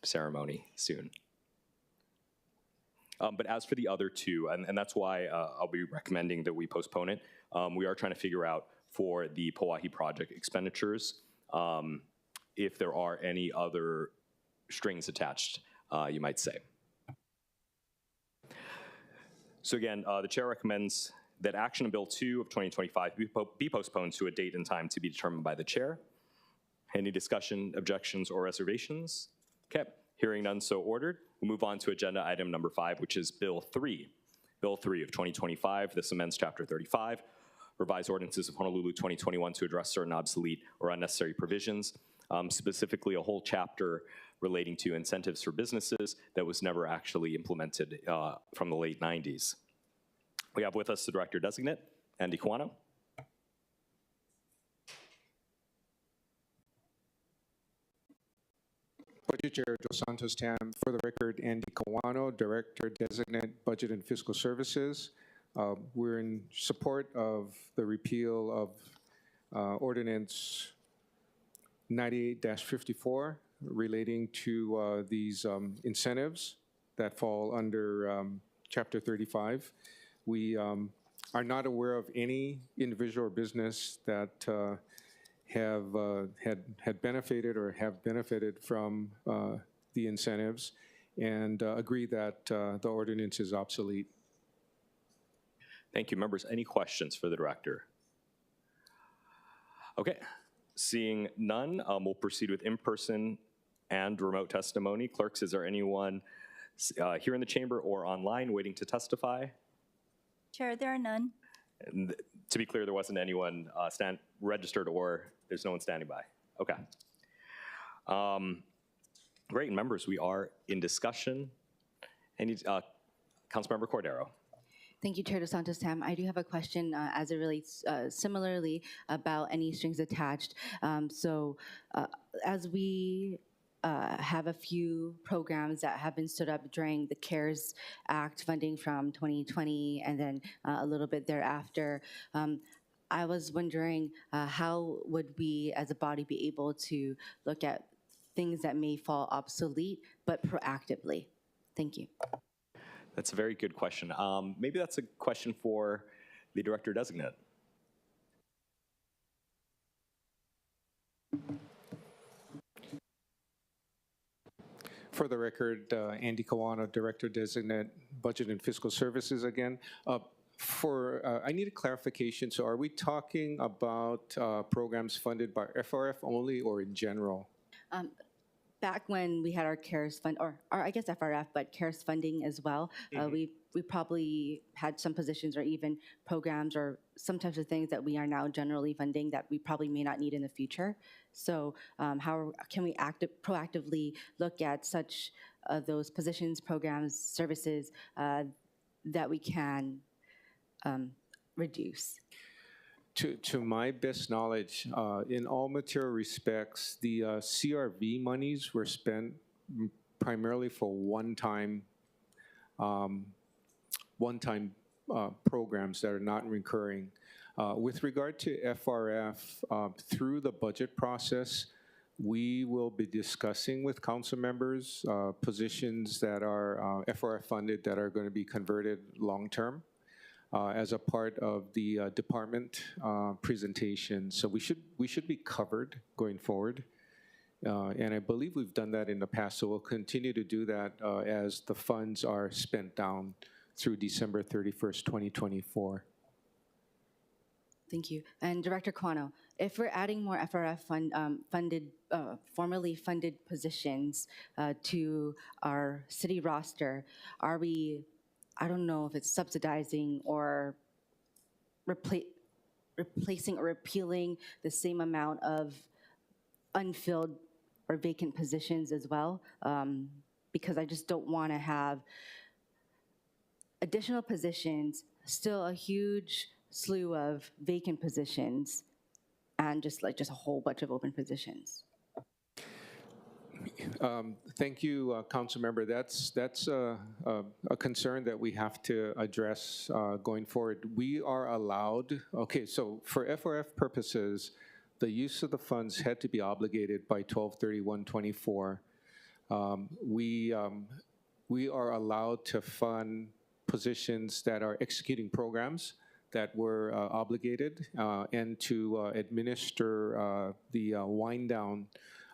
ceremony soon. But as for the other two, and that's why I'll be recommending that we postpone it, we are trying to figure out for the Pauahi project expenditures if there are any other strings attached, you might say. So again, the chair recommends that action on Bill 2 of 2025 be postponed to a date and time to be determined by the chair. Any discussion, objections, or reservations? Okay, hearing none, so ordered. We'll move on to agenda item number 5, which is Bill 3. Bill 3 of 2025, this amends Chapter 35, revised ordinances of Honolulu 2021 to address certain obsolete or unnecessary provisions, specifically a whole chapter relating to incentives for businesses that was never actually implemented from the late 90s. We have with us the Director Designate, Andy Kawano. Budget Chair Dos Santos-Tam, for the record, Andy Kawano, Director Designate, Budget and Fiscal Services. We're in support of the repeal of Ordinance 98-54 relating to these incentives that fall under Chapter 35. We are not aware of any individual or business that had benefited or have benefited from the incentives, and agree that the ordinance is obsolete. Thank you. Members, any questions for the Director? Okay, seeing none, we'll proceed with in-person and remote testimony. Clerks, is there anyone here in the chamber or online waiting to testify? Chair, there are none. And To be clear, there wasn't anyone registered or there's no one standing by. Okay. Great, members, we are in discussion. Councilmember Cordero. Thank you, Chair Santos-Tam. I do have a question as it relates similarly about any strings attached. As we have a few programs that have been stood up during the CARES Act funding from 2020 and then a little bit thereafter, I was wondering how would we as a body be able to look at things that may fall obsolete, but proactively? Thank you. That's a very good question. Maybe that's a question for the Director Designate. For the record, Andy Kawano, Director Designate, Budget and Fiscal Services again. I need a clarification. So are we talking about programs funded by FRF only or in general? Back when we had our CARES fund, or I guess FRF, but CARES funding as well, we probably had some positions or even programs or some types of things that we are now generally funding that we probably may not need in the future. So how can we proactively look at such those positions, programs, services that we can reduce? To my best knowledge, in all material respects, the CRV monies were spent primarily for one-time programs that are not recurring. With regard to FRF, through the budget process, we will be discussing with council members positions that are FRF funded that are going to be converted long-term. As a part of the department presentation. So we should be covered going forward. And I believe we've done that in the past, so we'll continue to do that as the funds are spent down through December 31st, 2024. Thank you. And Director Kawano, if we're adding more FRF formerly funded positions to our city roster, are we, I don't know if it's subsidizing or replacing or repealing the same amount of unfilled or vacant positions as well? Because I just don't want to have additional positions, still a huge slew of vacant positions, and just a whole bunch of open positions. Thank you, Council Member. That's a concern that we have to address going forward. We are allowed, okay, so for FRF purposes, the use of the funds had to be obligated by 12/31/24. We are allowed to fund positions that are executing programs that were obligated and to administer the wind down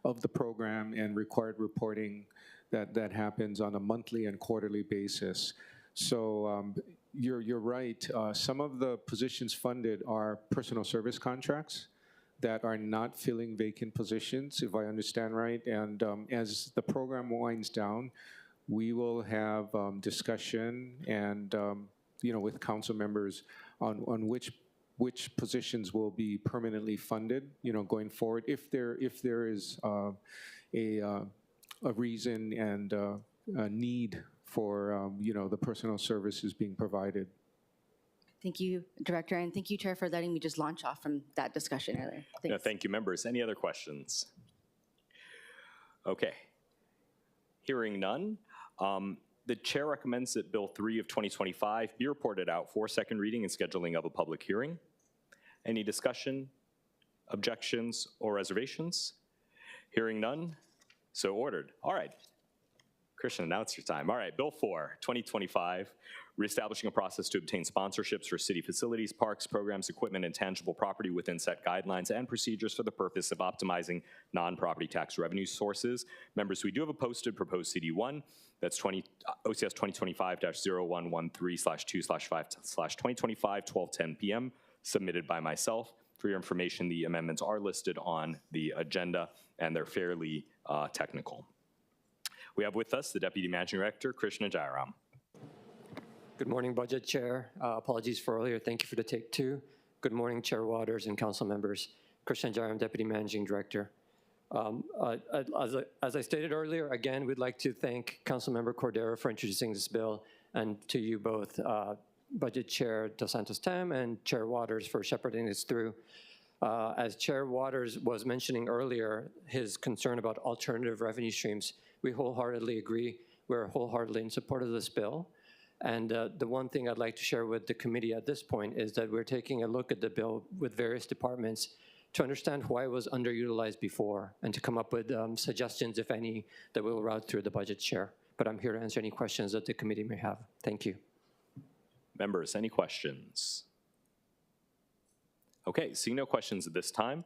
of the program and required reporting that happens on a monthly and quarterly basis. So you're right. Some of the positions funded are personal service contracts that are not filling vacant positions, if I understand right. And as the program winds down, we will have discussion and with council members on which positions will be permanently funded, going forward, if there is a reason and a need for the personal services being provided. Thank you, Director, and thank you, Chair, for letting me just launch off from that discussion earlier. No, thank you, members. Any other questions? Okay. Hearing none, the Chair recommends that Bill 3 of 2025 be reported out for second reading and scheduling of a public hearing. Any discussion, objections, or reservations? Hearing none, so ordered. All right. Christian, now it's your time. All right, Bill 4, 2025, reestablishing a process to obtain sponsorships for city facilities, parks, programs, equipment, and tangible property within set guidelines and procedures for the purpose of optimizing non-property tax revenue sources. Members, we do have a posted proposed CD1. That's OCS 2025-0113/2/5/2025, 12:10 p.m., submitted by myself. For your information, the amendments are listed on the agenda, and they're fairly technical. We have with us the Deputy Managing Director, Krishna Jairam. Good morning, Budget Chair. Apologies for earlier. Thank you for the take two. Good morning, Chair Waters and council members. Christian Jaram, Deputy Managing Director. As I stated earlier, again, we'd like to thank Councilmember Cordero for introducing this bill, and to you both, Budget Chair Dos Santos-Tam and Chair Waters, for shepherding this through. As Chair Waters was mentioning earlier, his concern about alternative revenue streams, we wholeheartedly agree. We're wholeheartedly in support of this bill. And the one thing I'd like to share with the committee at this point is that we're taking a look at the bill with various departments to understand why it was underutilized before and to come up with suggestions, if any, that we'll route through the budget chair. But I'm here to answer any questions that the committee may have. Thank you. Members, any questions? Okay, seeing no questions at this time.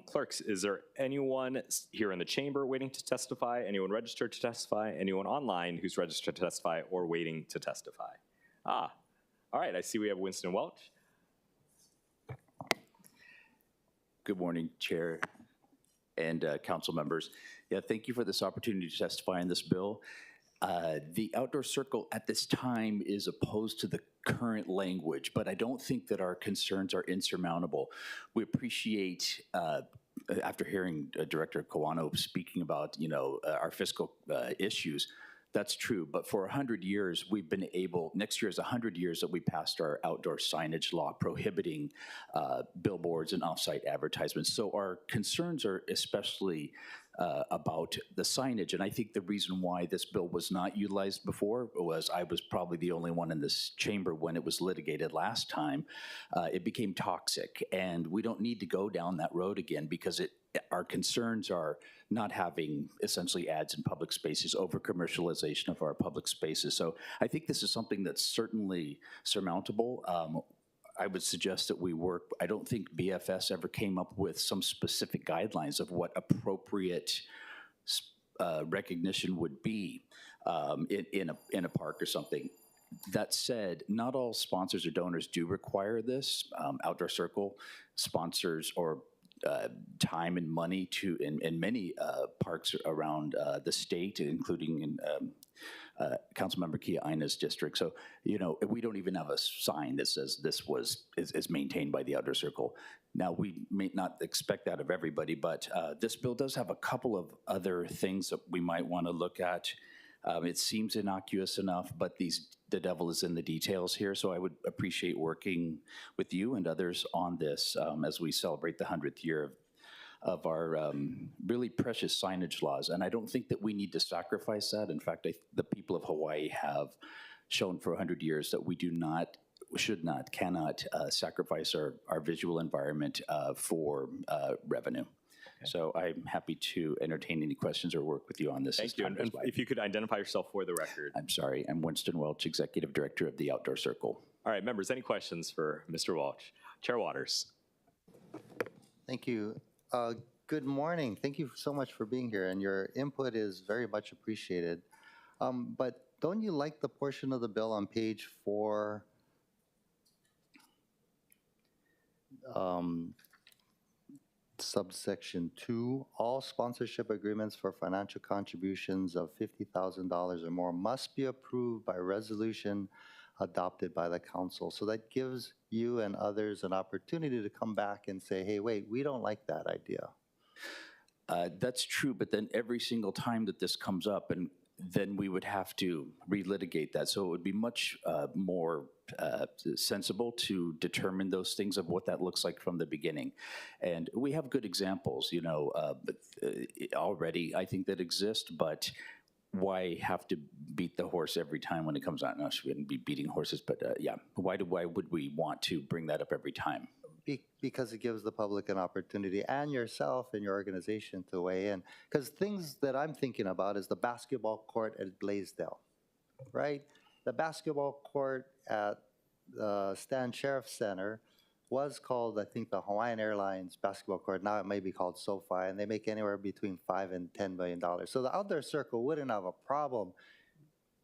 Clerks, is there anyone here in the chamber waiting to testify? Anyone registered to testify? Anyone online who's registered to testify or waiting to testify? All right, I see we have Winston Welch. Good morning, Chair and council members. Yeah, thank you for this opportunity to testify on this bill. The outdoor circle at this time is opposed to the current language, but I don't think that our concerns are insurmountable. We appreciate, after hearing Director Kawano speaking about, our fiscal issues, that's true, but for 100 years, we've been able, next year is 100 years that we passed our outdoor signage law prohibiting billboards and off-site advertisements. So our concerns are especially about the signage. And I think the reason why this bill was not utilized before was I was probably the only one in this chamber when it was litigated last time. It became toxic, and we don't need to go down that road again because our concerns are not having essentially ads in public spaces, over commercialization of our public spaces. So I think this is something that's certainly surmountable. I would suggest that we work, I don't think BFS ever came up with some specific guidelines of what appropriate recognition would be in a park or something. That said, not all sponsors or donors do require this. Outdoor Circle sponsors or time and money in many parks around the state, including in Councilmember Kia Ina's district. So, we don't even have a sign that says this is maintained by the Outdoor Circle. Now, we may not expect that of everybody, but this bill does have a couple of other things that we might want to look at. It seems innocuous enough, but the devil is in the details here, so I would appreciate working with you and others on this as we celebrate the 100th year of our really precious signage laws. And I don't think that we need to sacrifice that. In fact, the people of Hawaii have shown for 100 years that we do not, should not, cannot sacrifice our visual environment for revenue. So I'm happy to entertain any questions or work with you on this. Thank you. And if you could identify yourself for the record. I'm sorry. I'm Winston Welch, Executive Director of the Outdoor Circle. All right, members, any questions for Mr. Welch? Chair Waters. Thank you. Good morning. Thank you so much for being here, and your input is very much appreciated. But don't you like the portion of the bill on page 4? Subsection 2, all sponsorship agreements for financial contributions of $50,000 or more must be approved by resolution adopted by the council. So that gives you and others an opportunity to come back and say, hey, wait, we don't like that idea. That's true, but then every single time that this comes up, and then we would have to relitigate that. So it would be much more sensible to determine those things of what that looks like from the beginning. And we have good examples, already I think that exist, but why have to beat the horse every time when it comes out? No, we shouldn't be beating horses, but yeah, why would we want to bring that up every time? Because it gives the public an opportunity and yourself and your organization to weigh in. Because things that I'm thinking about is the basketball court at Blaisdell, right? The basketball court at the Stan Sheriff Center was called, I think, the Hawaiian Airlines basketball court. Now it may be called SoFi, and they make anywhere between $5 and $10 million. So the Outdoor Circle wouldn't have a problem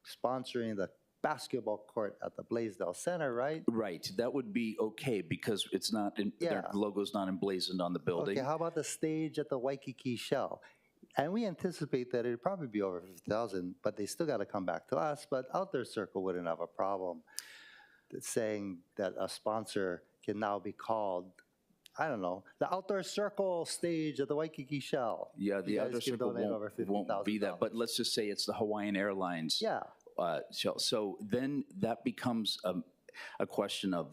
sponsoring the basketball court at the Blaisdell Center, right? Right. That would be okay because it's not, their logo's not emblazoned on the building. Okay, how about the stage at the Waikiki Shell? And we anticipate that it'd probably be over 50,000, but they still got to come back to us. But Outdoor Circle wouldn't have a problem saying that a sponsor can now be called, I don't know, the outdoor circle stage at the Waikiki Shell. Yeah, the You guys outdoor can circle donate over won't be that, but let's just say it's the Hawaiian Airlines. Yeah. So then that becomes a question of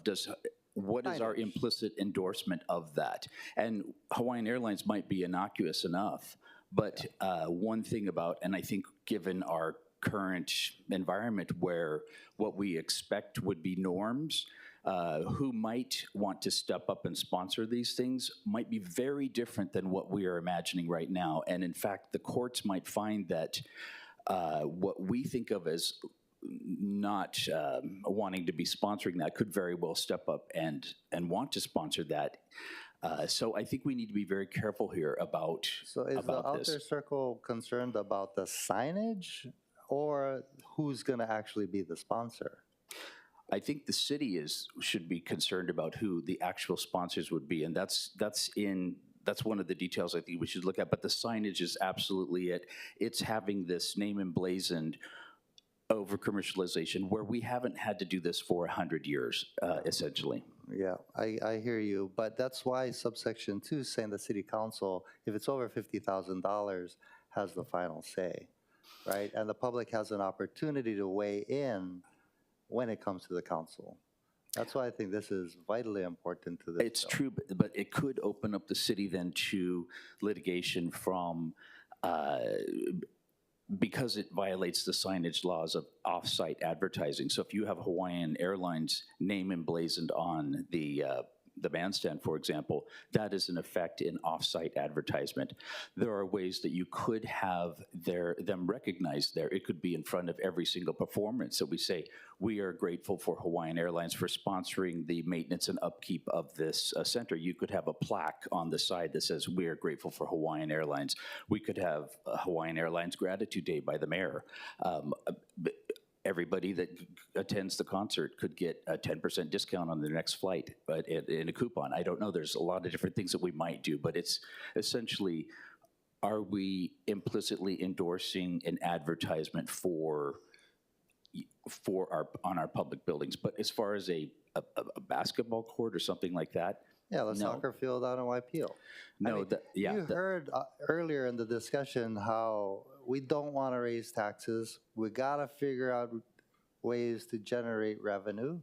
what is our implicit endorsement of that? And Hawaiian Airlines might be innocuous enough, but one thing about, and I think given our current environment where what we expect would be norms, who might want to step up and sponsor these things might be very different than what we are imagining right now. And in fact, the courts might find that what we think of as not wanting to be sponsoring that could very well step up and want to sponsor that. So I think we need to be very careful here about So is the outer circle concerned about the signage or who's going to actually be the sponsor? I think the city should be concerned about who the actual sponsors would be, and that's one of the details I think we should look at. But the signage is absolutely it. It's having this name emblazoned over commercialization where we haven't had to do this for 100 years, essentially. Yeah, I hear you, but that's why subsection 2 is saying the city council, if it's over $50,000, has the final say, right? And the public has an opportunity to weigh in when it comes to the council. That's why I think this is vitally important to this. It's true, but it could open up the city then to litigation from, because it violates the signage laws of off-site advertising. So if you have Hawaiian Airlines name emblazoned on the bandstand, for example, that is in effect an off-site advertisement. There are ways that you could have them recognized there. It could be in front of every single performance. So we say, we are grateful for Hawaiian Airlines for sponsoring the maintenance and upkeep of this center. You could have a plaque on the side that says, we are grateful for Hawaiian Airlines. We could have a Hawaiian Airlines Gratitude Day by the mayor. Everybody that attends the concert could get a 10% discount on their next flight, but in a coupon. I don't know, there's a lot of different things that we might do, but it's essentially, are we implicitly endorsing an advertisement on our public buildings? But as far as a basketball court or something like that, yeah, the soccer field out in Waipio. No, you heard earlier in the discussion how we don't want to raise taxes. We got to figure out ways to generate revenue,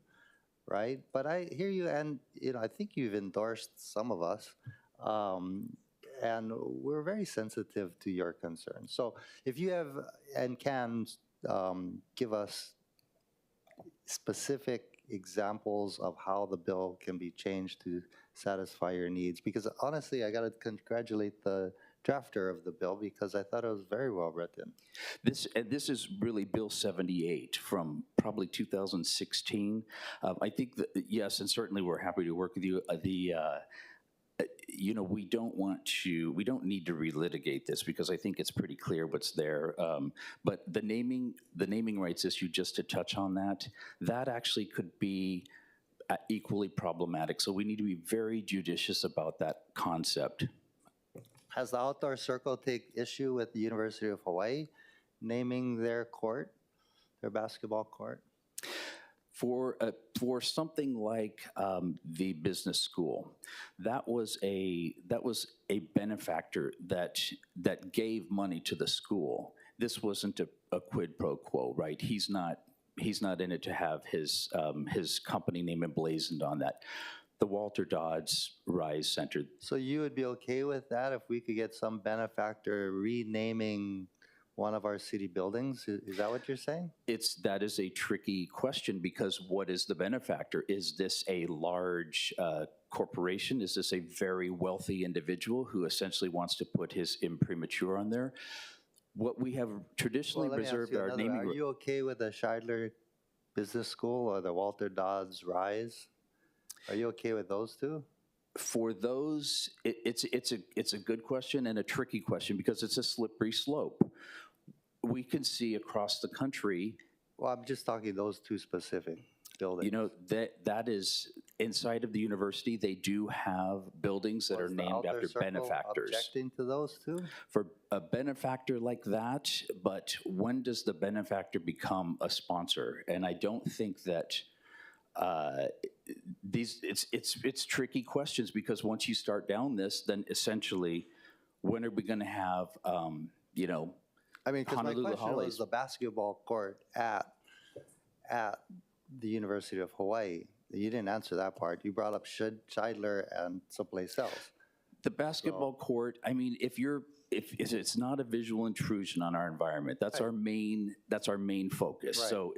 right? But I hear you, and I think you've endorsed some of us, and we're very sensitive to your concerns. So if you have and can give us specific examples of how the bill can be changed to satisfy your needs, because honestly, I got to congratulate the drafter of the bill because I thought it was very well written. This is really Bill 78 from probably 2016. I think that, yes, and certainly we're happy to work with you. We don't need to relitigate this because I think it's pretty clear what's there. But the naming rights issue, just to touch on that actually could be equally problematic. So we need to be very judicious about that concept. Has the Outdoor Circle take issue with the University of Hawaii naming their court, their basketball court? For something like the business school, that was a benefactor that gave money to the school. This wasn't a quid pro quo, right? He's not in it to have his company name emblazoned on that. The Walter Dodds Rise Center. So you would be okay with that if we could get some benefactor renaming one of our city buildings? Is that what you're saying? That is a tricky question because what is the benefactor? Is this a large corporation? Is this a very wealthy individual who essentially wants to put his imprimatur on there? What we have traditionally reserved our naming. Are you okay with the Scheidler Business School or the Walter Dodds Rise? Are you okay with those two? For those, it's a good question and a tricky question because it's a slippery slope. We can see across the country. Well, I'm just talking those two specific buildings. That is inside of the university. They do have buildings that are named after benefactors. Objecting to those two? For a benefactor like that, but when does the benefactor become a sponsor? And I don't think that it's tricky questions, because once you start down this, then essentially, when are we going to have, you know, I mean, because my Honolulu question Hollies? was the basketball court at the University of Hawaii. You didn't answer that part. You brought up Scheidler and someplace else. The basketball court, I mean, if it's not a visual intrusion on our environment, that's our main focus. Right. So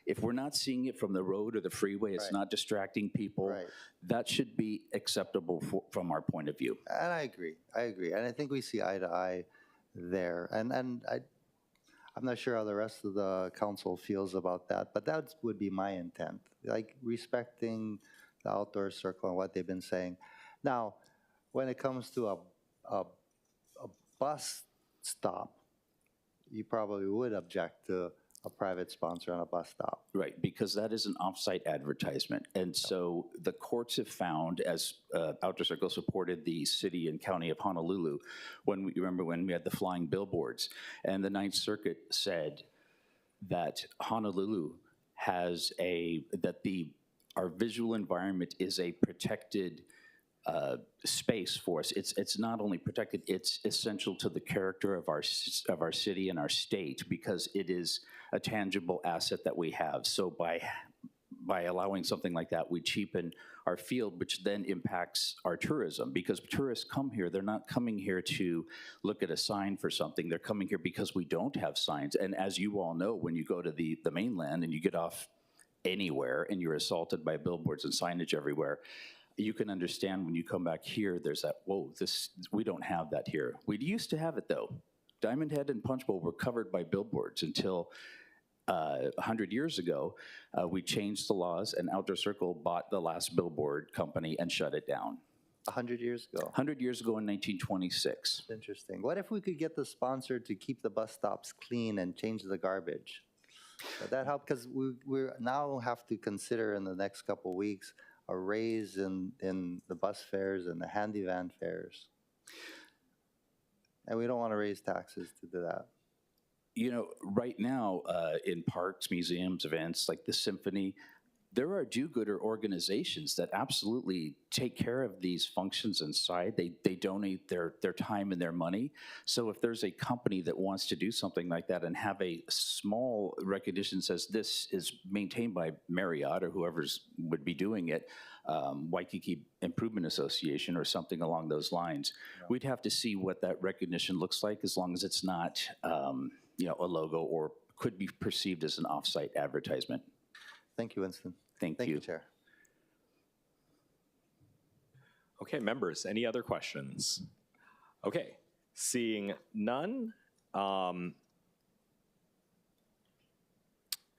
if we're not seeing it from the road or the freeway, it's not distracting people, that should be acceptable from our point of view. And I agree. And I think we see eye to eye there. And I'm not sure how the rest of the council feels about that, but that would be my intent, like respecting the outdoor circle and what they've been saying. Now, when it comes to a bus stop, you probably would object to a private sponsor on a bus stop. Right, because that is an off-site advertisement. And so the courts have found, as Outdoor Circle supported the city and county of Honolulu, when we had the flying billboards, and the Ninth Circuit said that Honolulu has our visual environment is a protected space for us. It's not only protected, it's essential to the character of our city and our state, because it is a tangible asset that we have. So by allowing something like that, we cheapen our field, which then impacts our tourism, because tourists come here, they're not coming here to look at a sign for something, they're coming here because we don't have signs. And as you all know, when you go to the mainland and you get off anywhere and you're assaulted by billboards and signage everywhere, you can understand when you come back here, there's that, whoa, we don't have that here. We used to have it though. Diamond Head and Punch Bowl were covered by billboards until 100 years ago. We changed the laws, and Outdoor Circle bought the last billboard company and shut it down. 100 years ago? 100 years ago in 1926. Interesting. What if we could get the sponsor to keep the bus stops clean and change the garbage? Would that help? Because we now have to consider in the next couple of weeks a raise in the bus fares and the handy van fares. And we don't want to raise taxes to do that. You know, right now in parks, museums, events like the Symphony, there are do-gooder organizations that absolutely take care of these functions inside. They donate their time and their money. So if there's a company that wants to do something like that and have a small recognition says this is maintained by Marriott or whoever's would be doing it, Waikiki Improvement Association or something along those lines, we'd have to see what that recognition looks like, as long as it's not you know, a logo or could be perceived as an off-site advertisement. Thank you, Winston. Thank you, Chair. Okay, members, any other questions? Okay, seeing none.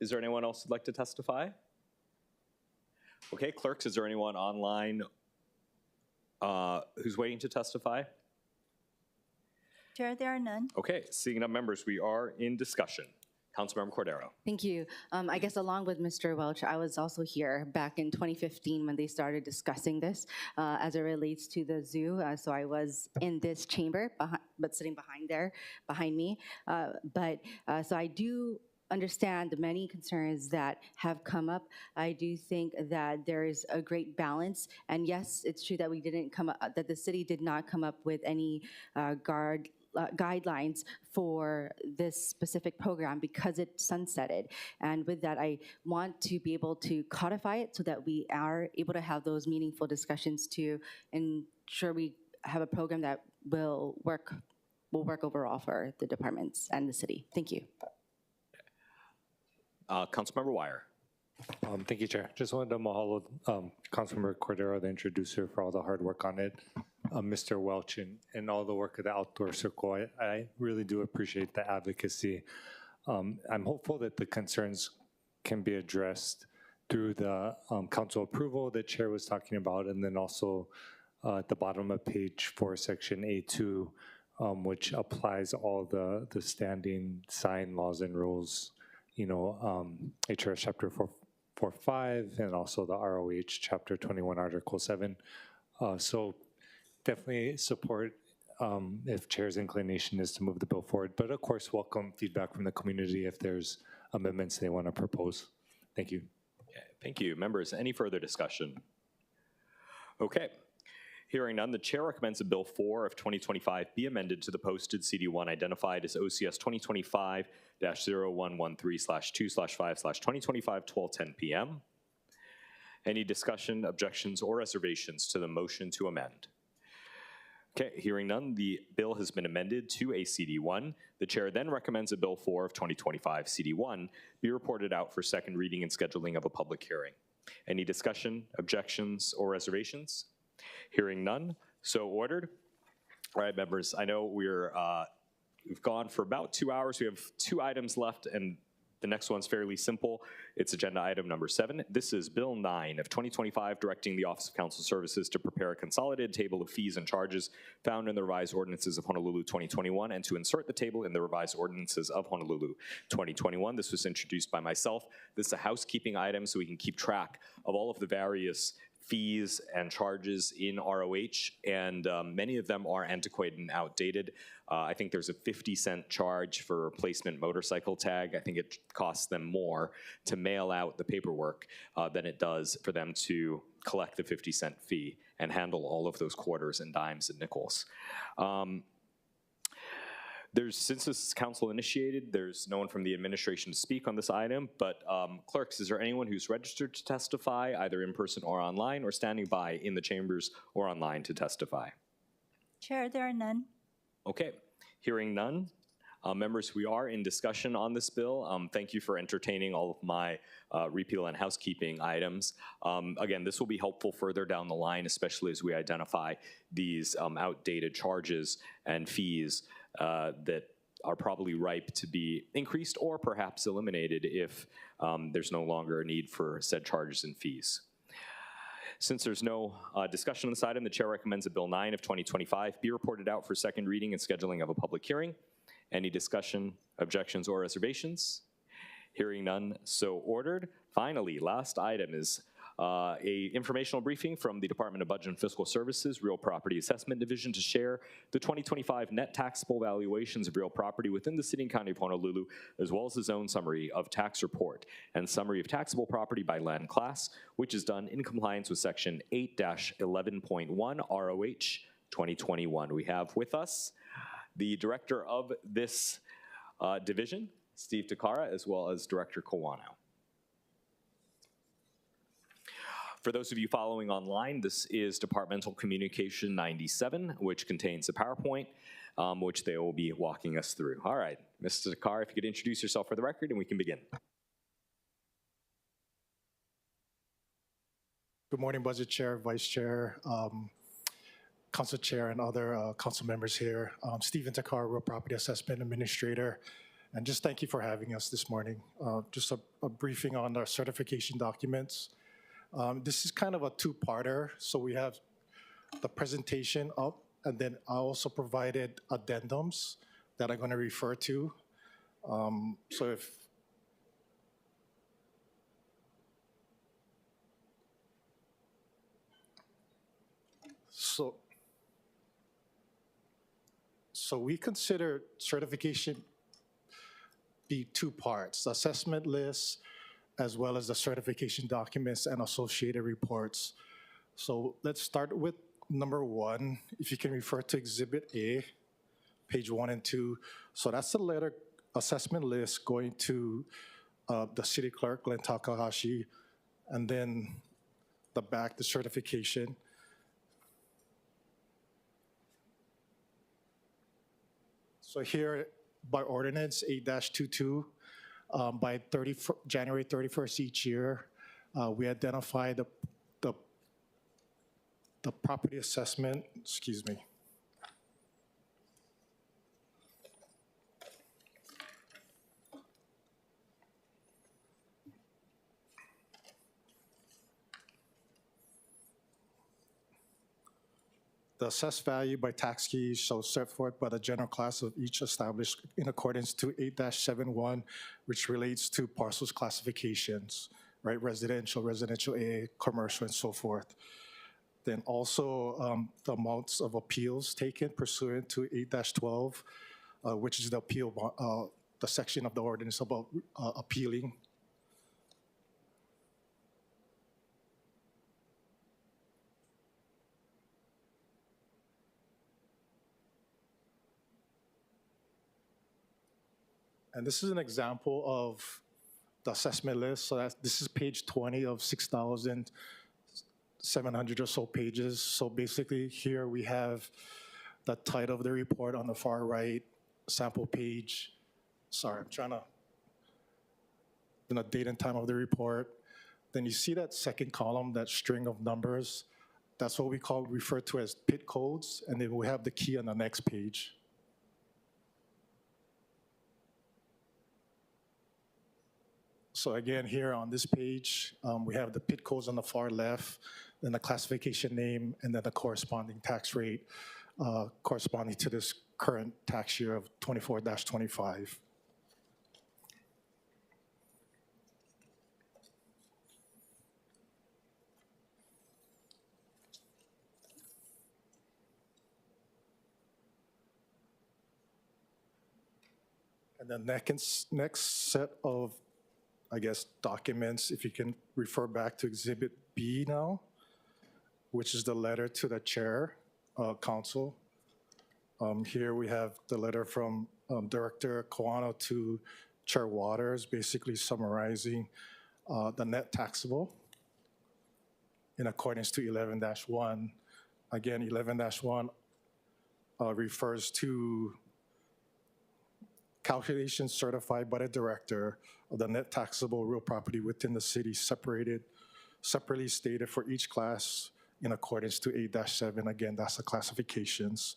Is there anyone else who'd like to testify? Okay, clerks, is there anyone online who's waiting to testify? Chair, there are none. Okay, seeing none, members, we are in discussion. Councilmember Cordero. Thank you. I guess along with Mr. Welch, I was also here back in 2015 when they started discussing this as it relates to the zoo. So I was in this chamber, but sitting behind me. So I do understand the many concerns that have come up. I do think that there is a great balance. And yes, it's true that we didn't come up, that the city did not come up with any guidelines for this specific program because it sunsetted. And with that, I want to be able to codify it so that we are able to have those meaningful discussions to ensure we have a program that will work overall for the departments and the city. Thank you. Councilmember Wire. Thank you, Chair. Just wanted to mahalo Councilmember Cordero, the introducer, for all the hard work on it. Mr. Welch and all the work of the Outdoor Circle. I really do appreciate the advocacy. I'm hopeful that the concerns can be addressed through the council approval that Chair was talking about, and then also at the bottom of page 4, section A2, which applies all the standing sign laws and rules, you know, HRS Chapter 4.5 and also the ROH Chapter 21, Article 7. So definitely support if Chair's inclination is to move the bill forward, but of course welcome feedback from the community if there's amendments they want to propose. Thank you. Okay. Thank you. Members, any further discussion? Okay. Hearing none, the chair recommends that Bill 4 of 2025 be amended to the posted CD1 identified as OCS 2025-0113/2/5/2025 12:10 p.m. Any discussion, objections, or reservations to the motion to amend? Okay, hearing none, the bill has been amended to a CD1. The chair then recommends that Bill 4 of 2025 CD1 be reported out for second reading and scheduling of a public hearing. Any discussion, objections, or reservations? Hearing none, so ordered. All right, members, I know we've gone for about 2 hours. We have 2 items left, and the next one's fairly simple. It's agenda item number 7. This is Bill 9 of 2025, directing the Office of Council Services to prepare a consolidated table of fees and charges found in the revised ordinances of Honolulu 2021 and to insert the table in the revised ordinances of Honolulu 2021. This was introduced by myself. This is a housekeeping item so we can keep track of all of the various fees and charges in ROH, and many of them are antiquated and outdated. I think there's a 50-cent charge for a replacement motorcycle tag. I think it costs them more to mail out the paperwork than it does for them to collect the 50-cent fee and handle all of those quarters and dimes and nickels. Since this is council initiated, there's no one from the administration to speak on this item, but clerks, is there anyone who's registered to testify, either in person or online, or standing by in the chambers or online to testify? Chair, there are none. Okay, hearing none. Members, we are in discussion on this bill. Thank you for entertaining all of my repeal and housekeeping items. Again, this will be helpful further down the line, especially as we identify these outdated charges and fees that are probably ripe to be increased or perhaps eliminated if there's no longer a need for said charges and fees. Since there's no discussion on this item, the chair recommends that Bill 9 of 2025 be reported out for second reading and scheduling of a public hearing. Any discussion, objections, or reservations? Hearing none, so ordered. Finally, last item is a informational briefing from the Department of Budget and Fiscal Services, Real Property Assessment Division, to share the 2025 net taxable valuations of real property within the City and County of Honolulu, as well as the zone summary of tax report and summary of taxable property by land class, which is done in compliance with Section 8-11.1 ROH 2021. We have with us the director of this division, Steve Takara, as well as Director Kawano. For those of you following online, this is Departmental Communication 97, which contains a PowerPoint, which they will be walking us through. All right, Mr. Takara, if you could introduce yourself for the record, and we can begin. Good morning, Budget Chair, Vice Chair, Council Chair, and other council members here. Stephen Takara, Real Property Assessment Administrator, and just thank you for having us this morning. Just a briefing on our certification documents. This is kind of a two-parter, so we have the presentation up, and then I also provided addendums that I'm going to refer to. So we consider certification be two parts: the assessment list, as well as the certification documents and associated reports. So let's start with number 1. If you can refer to Exhibit A, page 1 and 2. So that's the letter assessment list going to the city clerk, Glenn Takahashi, and then the back, the certification. So here, by ordinance 8-22, by January 31st each year, we identify the property assessment, excuse me. The assessed value by tax keys shall set forth by the general class of each established in accordance to 8-71, which relates to parcels classifications, right? Residential, residential A, commercial, and so forth. Then also the amounts of appeals taken pursuant to 8-12, which is the appeal, the section of the ordinance about appealing. And this is an example of the assessment list. So this is page 20 of 6,700 or so pages. So basically here we have the title of the report on the far right, sample page. Sorry, I'm trying to, the date and time of the report. Then you see that second column, that string of numbers. That's what we refer to as PIT codes. And then we have the key on the next page. So again, here on this page, we have the PIT codes on the far left, then the classification name, and then the corresponding tax rate corresponding to this current tax year of 24-25. And the next set of, I guess, documents, if you can refer back to Exhibit B now, which is the letter to the chair, council. Here we have the letter from Director Kawano to Chair Waters, basically summarizing the net taxable in accordance to 11-1. Again, 11-1 refers to calculations certified by the director of the net taxable real property within the city, separately stated for each class in accordance to 8-7. Again, that's the classifications.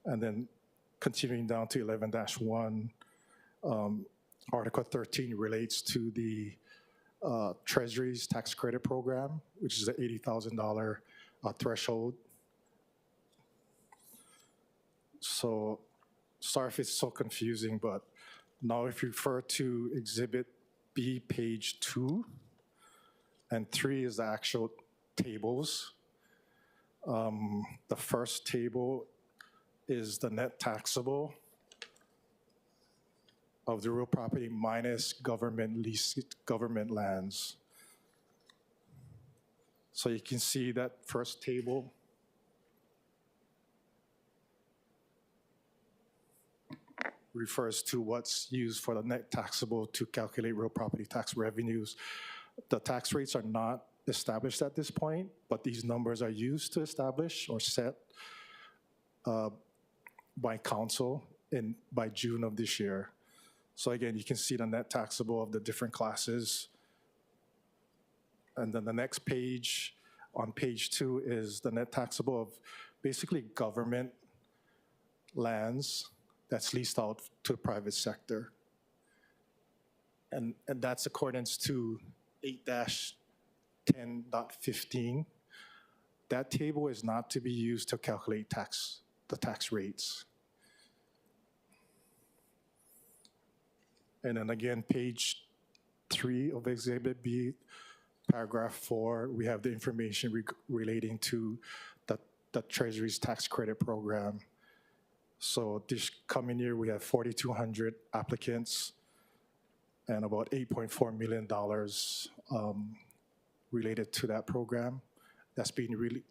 And then continuing down to 11-1, Article 13 relates to the Treasury's tax credit program, which is the $80,000 threshold. So, sorry if it's so confusing, but now if you refer to Exhibit B, page 2, and 3 is the actual tables. The first table is the net taxable of the real property minus government lands. So you can see that first table refers to what's used for the net taxable to calculate real property tax revenues. The tax rates are not established at this point, but these numbers are used to establish or set by council by June of this year. So again, you can see the net taxable of the different classes. And then the next page, on page 2, is the net taxable of basically government lands that's leased out to the private sector. And that's accordance to 8-10.15. That table is not to be used to calculate the tax rates. And then again, page 3 of Exhibit B, paragraph 4, we have the information relating to the Treasury's tax credit program. So this coming year, we have 4,200 applicants and about $8.4 million related to that program. That's the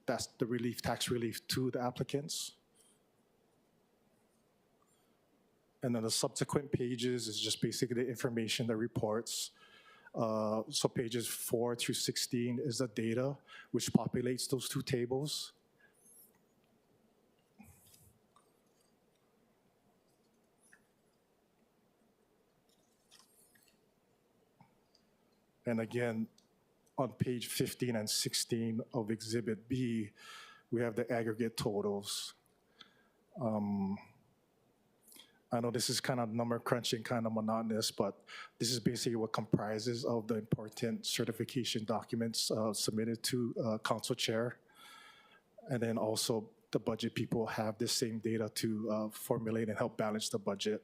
tax relief to the applicants. And then the subsequent pages is just basically the information, the reports. So pages 4 through 16 is the data, which populates those two tables. And again, on page 15 and 16 of Exhibit B, we have the aggregate totals. I know this is kind of number crunching, kind of monotonous, but this is basically what comprises of the important certification documents submitted to Council Chair. And then also the budget people have the same data to formulate and help balance the budget.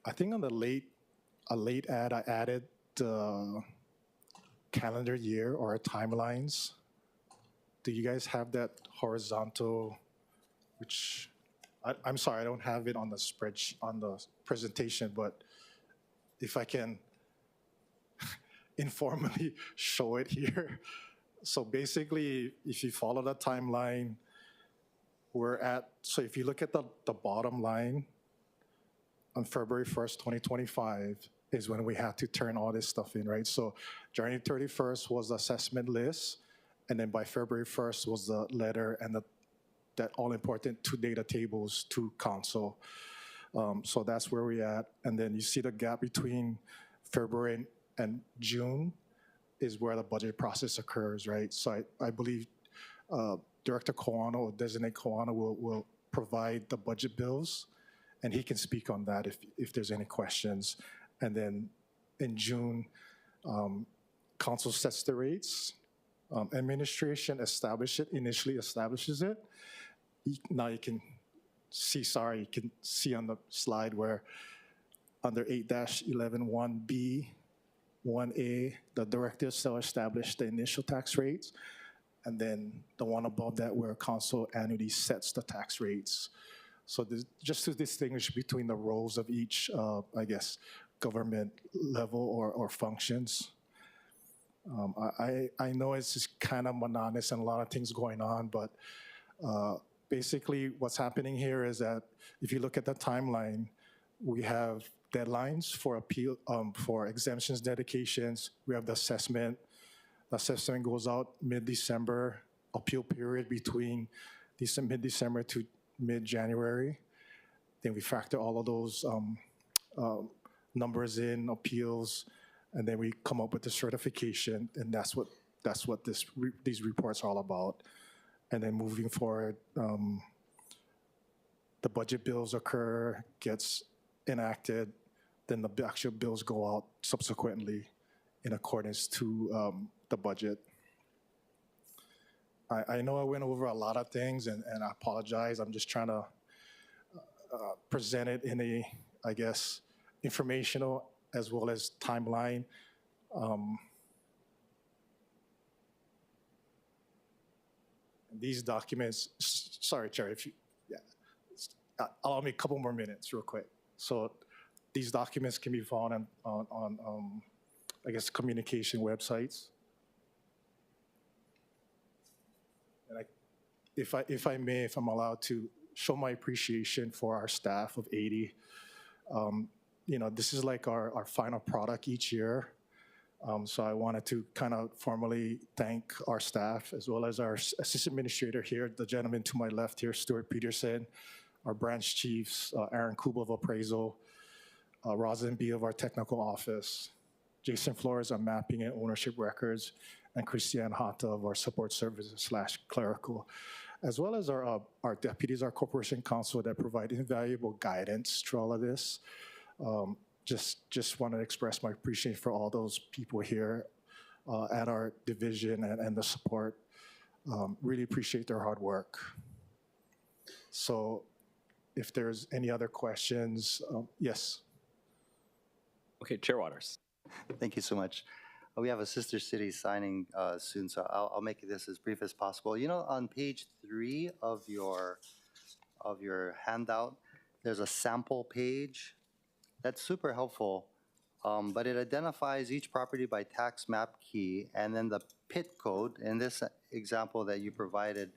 I think on a late ad, I added the calendar year or timelines. Do you guys have that horizontal, which, I'm sorry, I don't have it on the spreadsheet, on the presentation, but if I can, informally show it here. So basically, if you follow the timeline, so if you look at the bottom line, on February 1st, 2025 is when we had to turn all this stuff in, right? So January 31st was the assessment list, and then by February 1st was the letter and that all-important two data tables to council. So that's where we're at. And then you see the gap between February and June is where the budget process occurs, right? So I believe Director Kawano or Designate Kawano will provide the budget bills, and he can speak on that if there's any questions. And then in June, council sets the rates. Administration initially establishes it. Now you can see on the slide where under 8-11-1B, 1A, the director shall establish the initial tax rates, and then the one above that where council annually sets the tax rates. So just to distinguish between the roles of each, I guess, government level or functions. I know it's just kind of monotonous and a lot of things going on, but basically what's happening here is that if you look at the timeline, we have deadlines for appeal, for exemptions, dedications. We have the assessment. The assessment goes out mid-December, appeal period between mid-December to mid-January. Then we factor all of those numbers in, appeals, and then we come up with the certification, and that's what these reports are all about. And then moving forward, the budget bills occur, gets enacted, then the actual bills go out subsequently in accordance to the budget. I know I went over a lot of things, and I apologize. I'm just trying to present it in a, I guess, informational as well as timeline. These documents, sorry, Chair, if you, allow me a couple more minutes real quick. So these documents can be found on I guess, communication websites. And if I'm allowed to show my appreciation for our staff of 80, you know, this is like our final product each year. So I wanted to kind of formally thank our staff as well as our assistant administrator here, the gentleman to my left here, Stuart Peterson, our branch chiefs, Aaron Kuba of appraisal, Rosin B of our technical office, Jason Flores on mapping and ownership records, and Christiane Hata of our support services / clerical, as well as our deputies, our corporation counsel that provide invaluable guidance through all of this. Just want to express my appreciation for all those people here at our division and the support. Really appreciate their hard work. So if there's any other questions, yes. Okay, Chair Waters. Thank you so much. We have a sister city signing soon, so I'll make this as brief as possible. You know, on page 3 of your handout, there's a sample page. That's super helpful, but it identifies each property by tax map key, and then the PIT code. In this example that you provided,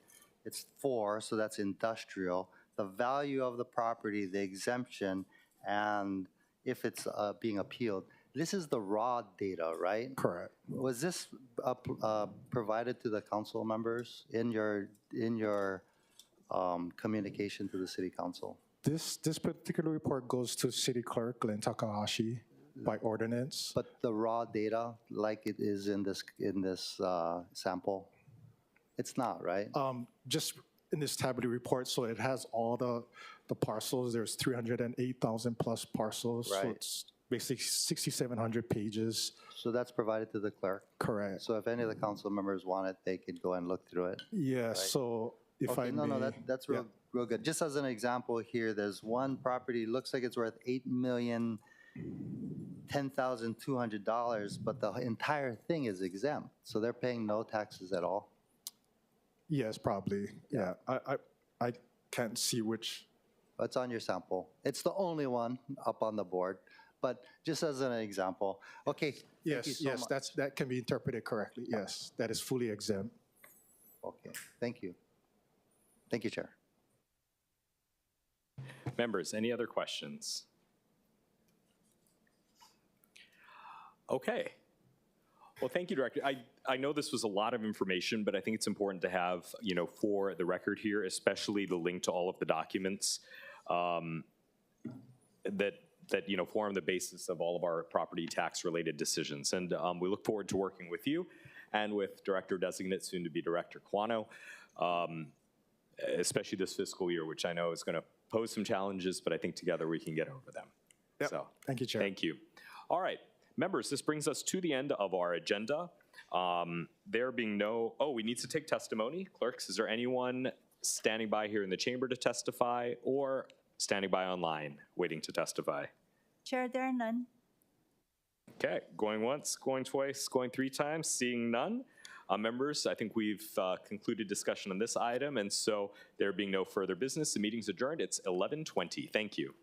it's 4, so that's industrial. The value of the property, the exemption, and if it's being appealed. This is the raw data, right? Correct. Was this provided to the council members in your communication to the city council? This particular report goes to City Clerk Glenn Takahashi by ordinance. But the raw data, like it is in this sample, it's not, right? Just in this tabular report, so it has all the parcels. There's 308,000 plus parcels. Right. So it's basically 6,700 pages. So that's provided to the clerk? Correct. So if any of the council members want it, they could go and look through it? Yeah, right? So if I may. No, that's real good. Just as an example here, there's one property, looks like it's worth $8,010,200, but the entire thing is exempt. So they're paying no taxes at all? Yes, probably. Yeah. I can't see which. It's on your sample. It's the only one up on the board. but just as an example. Okay. Thank you Yes, so yes, much. that can be interpreted correctly. Yes, that is fully exempt. Okay, thank you. Thank you, Chair. Members, any other questions? Okay. Well, thank you, Director. I know this was a lot of information, but I think it's important to have, for the record here, especially the link to all of the documents that form the basis of all of our property tax-related decisions. And we look forward to working with you and with Director-designate, soon-to-be Director Quano, especially this fiscal year, which I know is going to pose some challenges, but I think together we can get over them. Yep. So, Thank you, Chair. thank you. All right. Members, this brings us to the end of our agenda. There being we need to take testimony. Clerks, is there anyone standing by here in the chamber to testify or standing by online waiting to testify? Chair, there are none. Okay, going once, going twice, going three times, seeing none. Members, I think we've concluded discussion on this item, and so there being no further business, the meeting's adjourned. It's 11:20. Thank you.